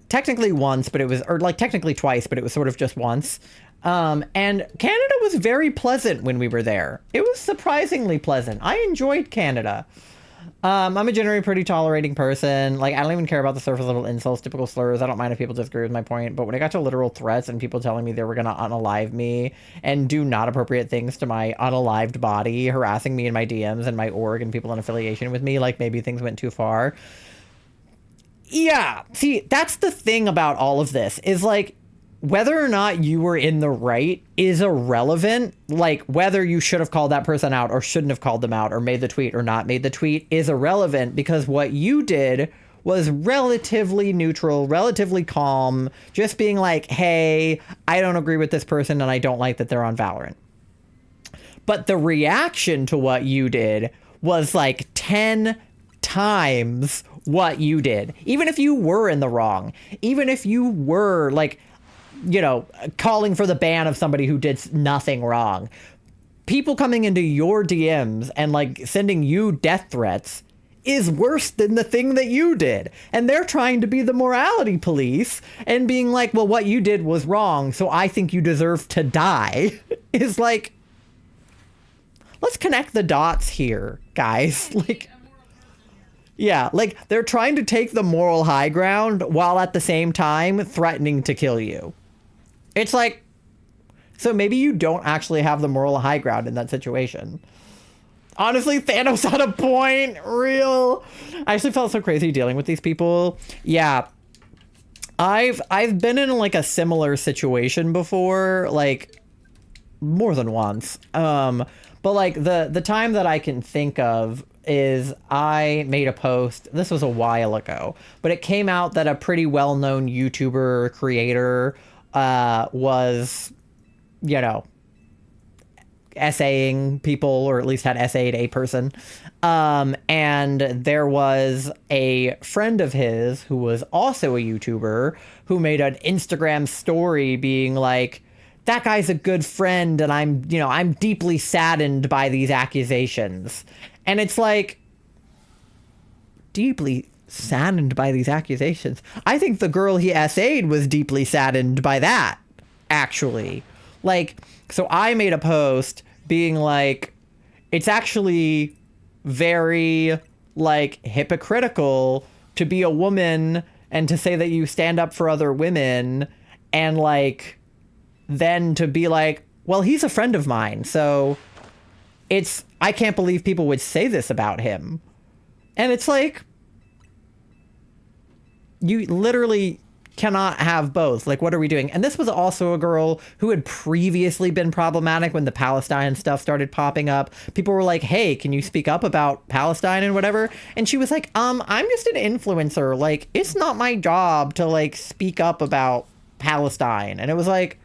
Speaker 1: technically once, but it was, or like technically twice, but it was sort of just once. And Canada was very pleasant when we were there. It was surprisingly pleasant. I enjoyed Canada. I'm a generally pretty tolerating person. Like, I don't even care about the surface level insults, typical slurs. I don't mind if people disagree with my point. But when it got to literal threats and people telling me they were going to unalive me and do not appropriate things to my unalived body, harassing me in my DMs and my org and people in affiliation with me, like maybe things went too far. Yeah. See, that's the thing about all of this is like, whether or not you were in the right is irrelevant. Like, whether you should have called that person out or shouldn't have called them out or made the tweet or not made the tweet is irrelevant, because what you did was relatively neutral, relatively calm, just being like, hey, I don't agree with this person and I don't like that they're on Valorant. But the reaction to what you did was like 10 times what you did. Even if you were in the wrong, even if you were like, you know, calling for the ban of somebody who did nothing wrong. People coming into your DMs and like sending you death threats is worse than the thing that you did. And they're trying to be the morality police and being like, well, what you did was wrong, so I think you deserve to die. Is like, let's connect the dots here, guys. Like, yeah, like they're trying to take the moral high ground while at the same time threatening to kill you. It's like, so maybe you don't actually have the moral high ground in that situation. Honestly, Thanos had a point. Real. I actually felt so crazy dealing with these people. Yeah. I've been in like a similar situation before, like more than once. But like the time that I can think of is I made a post. This was a while ago, but it came out that a pretty well-known YouTuber creator was, you know, essaying people, or at least had essayed a person. And there was a friend of his who was also a YouTuber who made an Instagram story being like, that guy's a good friend and I'm deeply saddened by these accusations. And it's like, deeply saddened by these accusations? I think the girl he essayed was deeply saddened by that, actually. Like, so I made a post being like, it's actually very, like, hypocritical to be a woman and to say that you stand up for other women and like then to be like, well, he's a friend of mine, so I can't believe people would say this about him. And it's like, you literally cannot have both. Like, what are we doing? And this was also a girl who had previously been problematic when the Palestine stuff started popping up. People were like, hey, can you speak up about Palestine and whatever? And she was like, I'm just an influencer. Like, it's not my job to like speak up about Palestine. And it was like,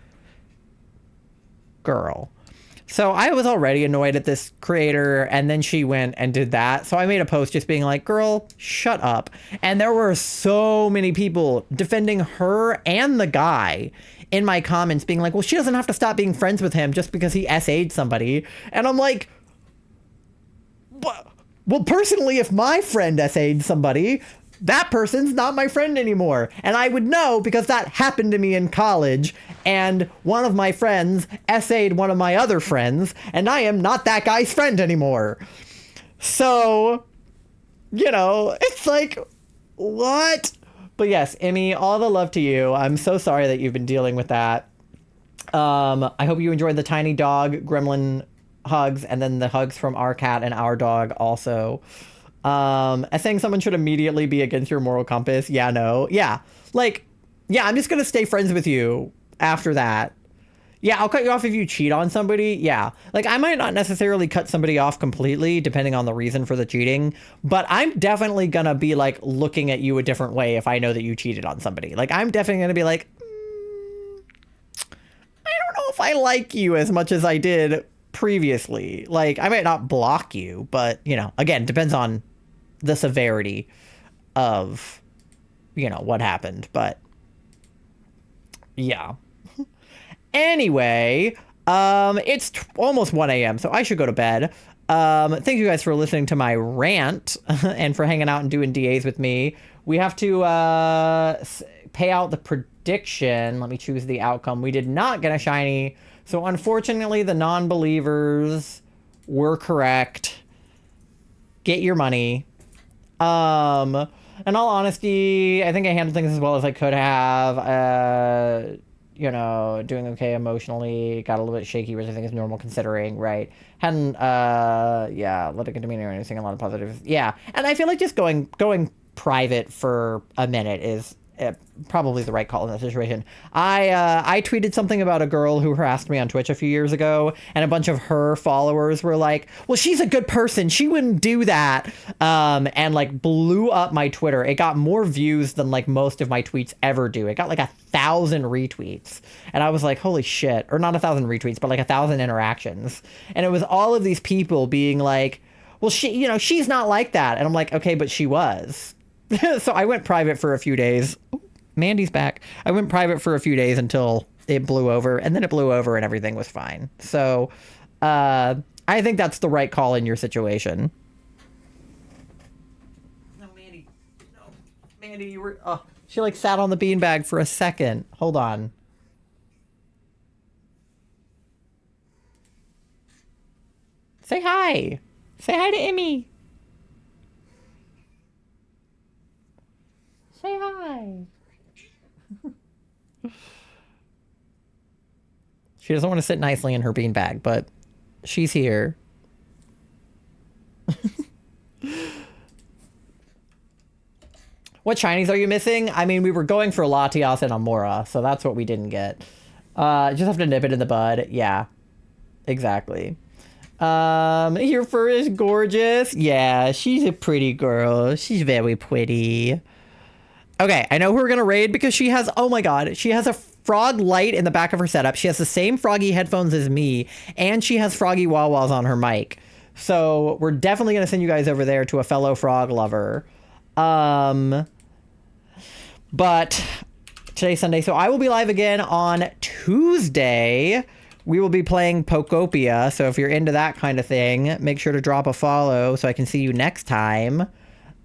Speaker 1: girl. So I was already annoyed at this creator, and then she went and did that. So I made a post just being like, girl, shut up. And there were so many people defending her and the guy in my comments being like, well, she doesn't have to stop being friends with him just because he SA'd somebody. And I'm like, well, personally, if my friend SA'd somebody, that person's not my friend anymore. And I would know because that happened to me in college. And one of my friends SA'd one of my other friends. And I am not that guy's friend anymore. So, you know, it's like, what? But yes, Emmy, all the love to you. I'm so sorry that you've been dealing with that. I hope you enjoyed the tiny dog gremlin hugs. And then the hugs from our cat and our dog also. As saying someone should immediately be against your moral compass. Yeah, no. Yeah. Like, yeah, I'm just going to stay friends with you after that. Yeah, I'll cut you off if you cheat on somebody. Yeah. Like, I might not necessarily cut somebody off completely, depending on the reason for the cheating. But I'm definitely going to be, like, looking at you a different way if I know that you cheated on somebody. Like, I'm definitely going to be like, I don't know if I like you as much as I did previously. Like, I might not block you, but, you know, again, depends on the severity of, you know, what happened. But yeah. Anyway, it's almost 1 a.m. so I should go to bed. Thank you guys for listening to my rant and for hanging out and doing DAs with me. We have to pay out the prediction. Let me choose the outcome. We did not get a shiny, so unfortunately the non-believers were correct. Get your money. In all honesty, I think I handled things as well as I could have. You know, doing okay emotionally, got a little bit shaky, which I think is normal considering, right? Hadn't, yeah, let it get to me or anything, a lot of positives. Yeah, and I feel like just going private for a minute is probably the right call in that situation. I tweeted something about a girl who harassed me on Twitch a few years ago, and a bunch of her followers were like, well, she's a good person, she wouldn't do that, and like blew up my Twitter. It got more views than like most of my tweets ever do. It got like 1,000 retweets, and I was like, holy shit. Or not 1,000 retweets, but like 1,000 interactions. And it was all of these people being like, well, she, you know, she's not like that. And I'm like, okay, but she was. So I went private for a few days. Ooh, Mandy's back. I went private for a few days until it blew over, and then it blew over and everything was fine. So I think that's the right call in your situation. No, Mandy. No. Mandy, you were... Oh, she like sat on the beanbag for a second. Hold on. Say hi. Say hi to Emmy. Say hi. She doesn't want to sit nicely in her beanbag, but she's here. What shinies are you missing? I mean, we were going for Latias and Amaura, so that's what we didn't get. Just have to nip it in the bud. Yeah, exactly. Your fur is gorgeous. Yeah, she's a pretty girl. She's very pretty. Okay, I know who we're gonna raid because she has, oh my god, she has a frog light in the back of her setup. She has the same froggy headphones as me, and she has froggy wah-wahs on her mic. So we're definitely gonna send you guys over there to a fellow frog lover. But today's Sunday, so I will be live again on Tuesday. We will be playing Pokopia, so if you're into that kind of thing, make sure to drop a follow so I can see you next time.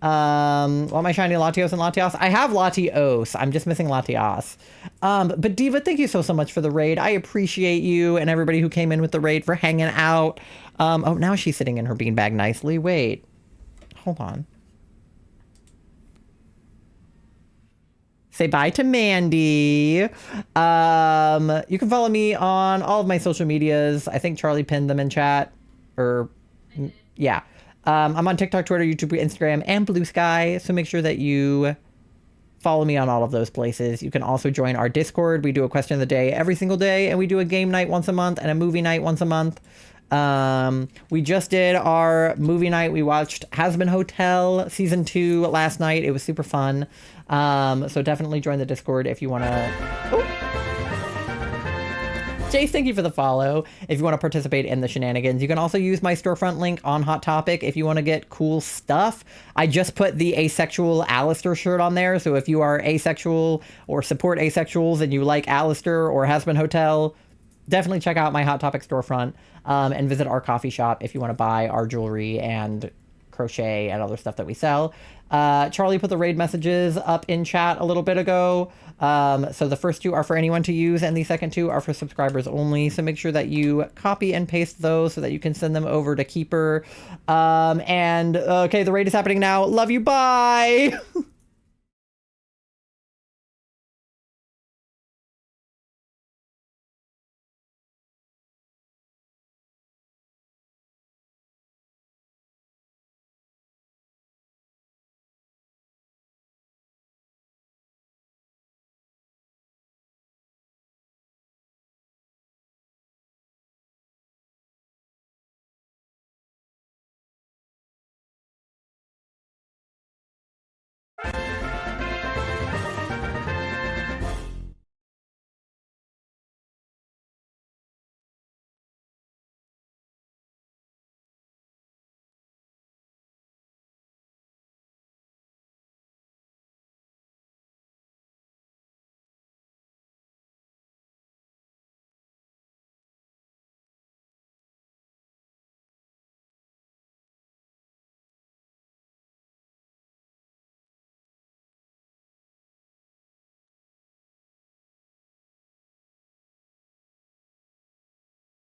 Speaker 1: What am I shiny? Latios and Latias? I have Latios. I'm just missing Latias. But Diva, thank you so much for the raid. I appreciate you and everybody who came in with the raid for hanging out. Oh, now she's sitting in her beanbag nicely. Wait. Hold on. Say bye to Mandy. You can follow me on all of my social medias. I think Charlie pinned them in chat. Or, yeah. I'm on TikTok, Twitter, YouTube, Instagram, and Blue Sky. So make sure that you follow me on all of those places. You can also join our Discord. We do a question of the day every single day, and we do a game night once a month and a movie night once a month. We just did our movie night. We watched Has Been Hotel season 2 last night. It was super fun. So definitely join the Discord if you want to. Jace, thank you for the follow. If you want to participate in the shenanigans, you can also use my storefront link on Hot Topic if you want to get cool stuff. I just put the asexual Alistair shirt on there. So if you are asexual or support asexuals and you like Alistair or Has Been Hotel, definitely check out my Hot Topic storefront and visit our coffee shop if you want to buy our jewelry and crochet and other stuff that we sell. Charlie put the raid messages up in chat a little bit ago. So the first 2 are for anyone to use and the second 2 are for subscribers only. So make sure that you copy and paste those so that you can send them over to Keeper. Okay, the raid is happening now. Love you. Bye.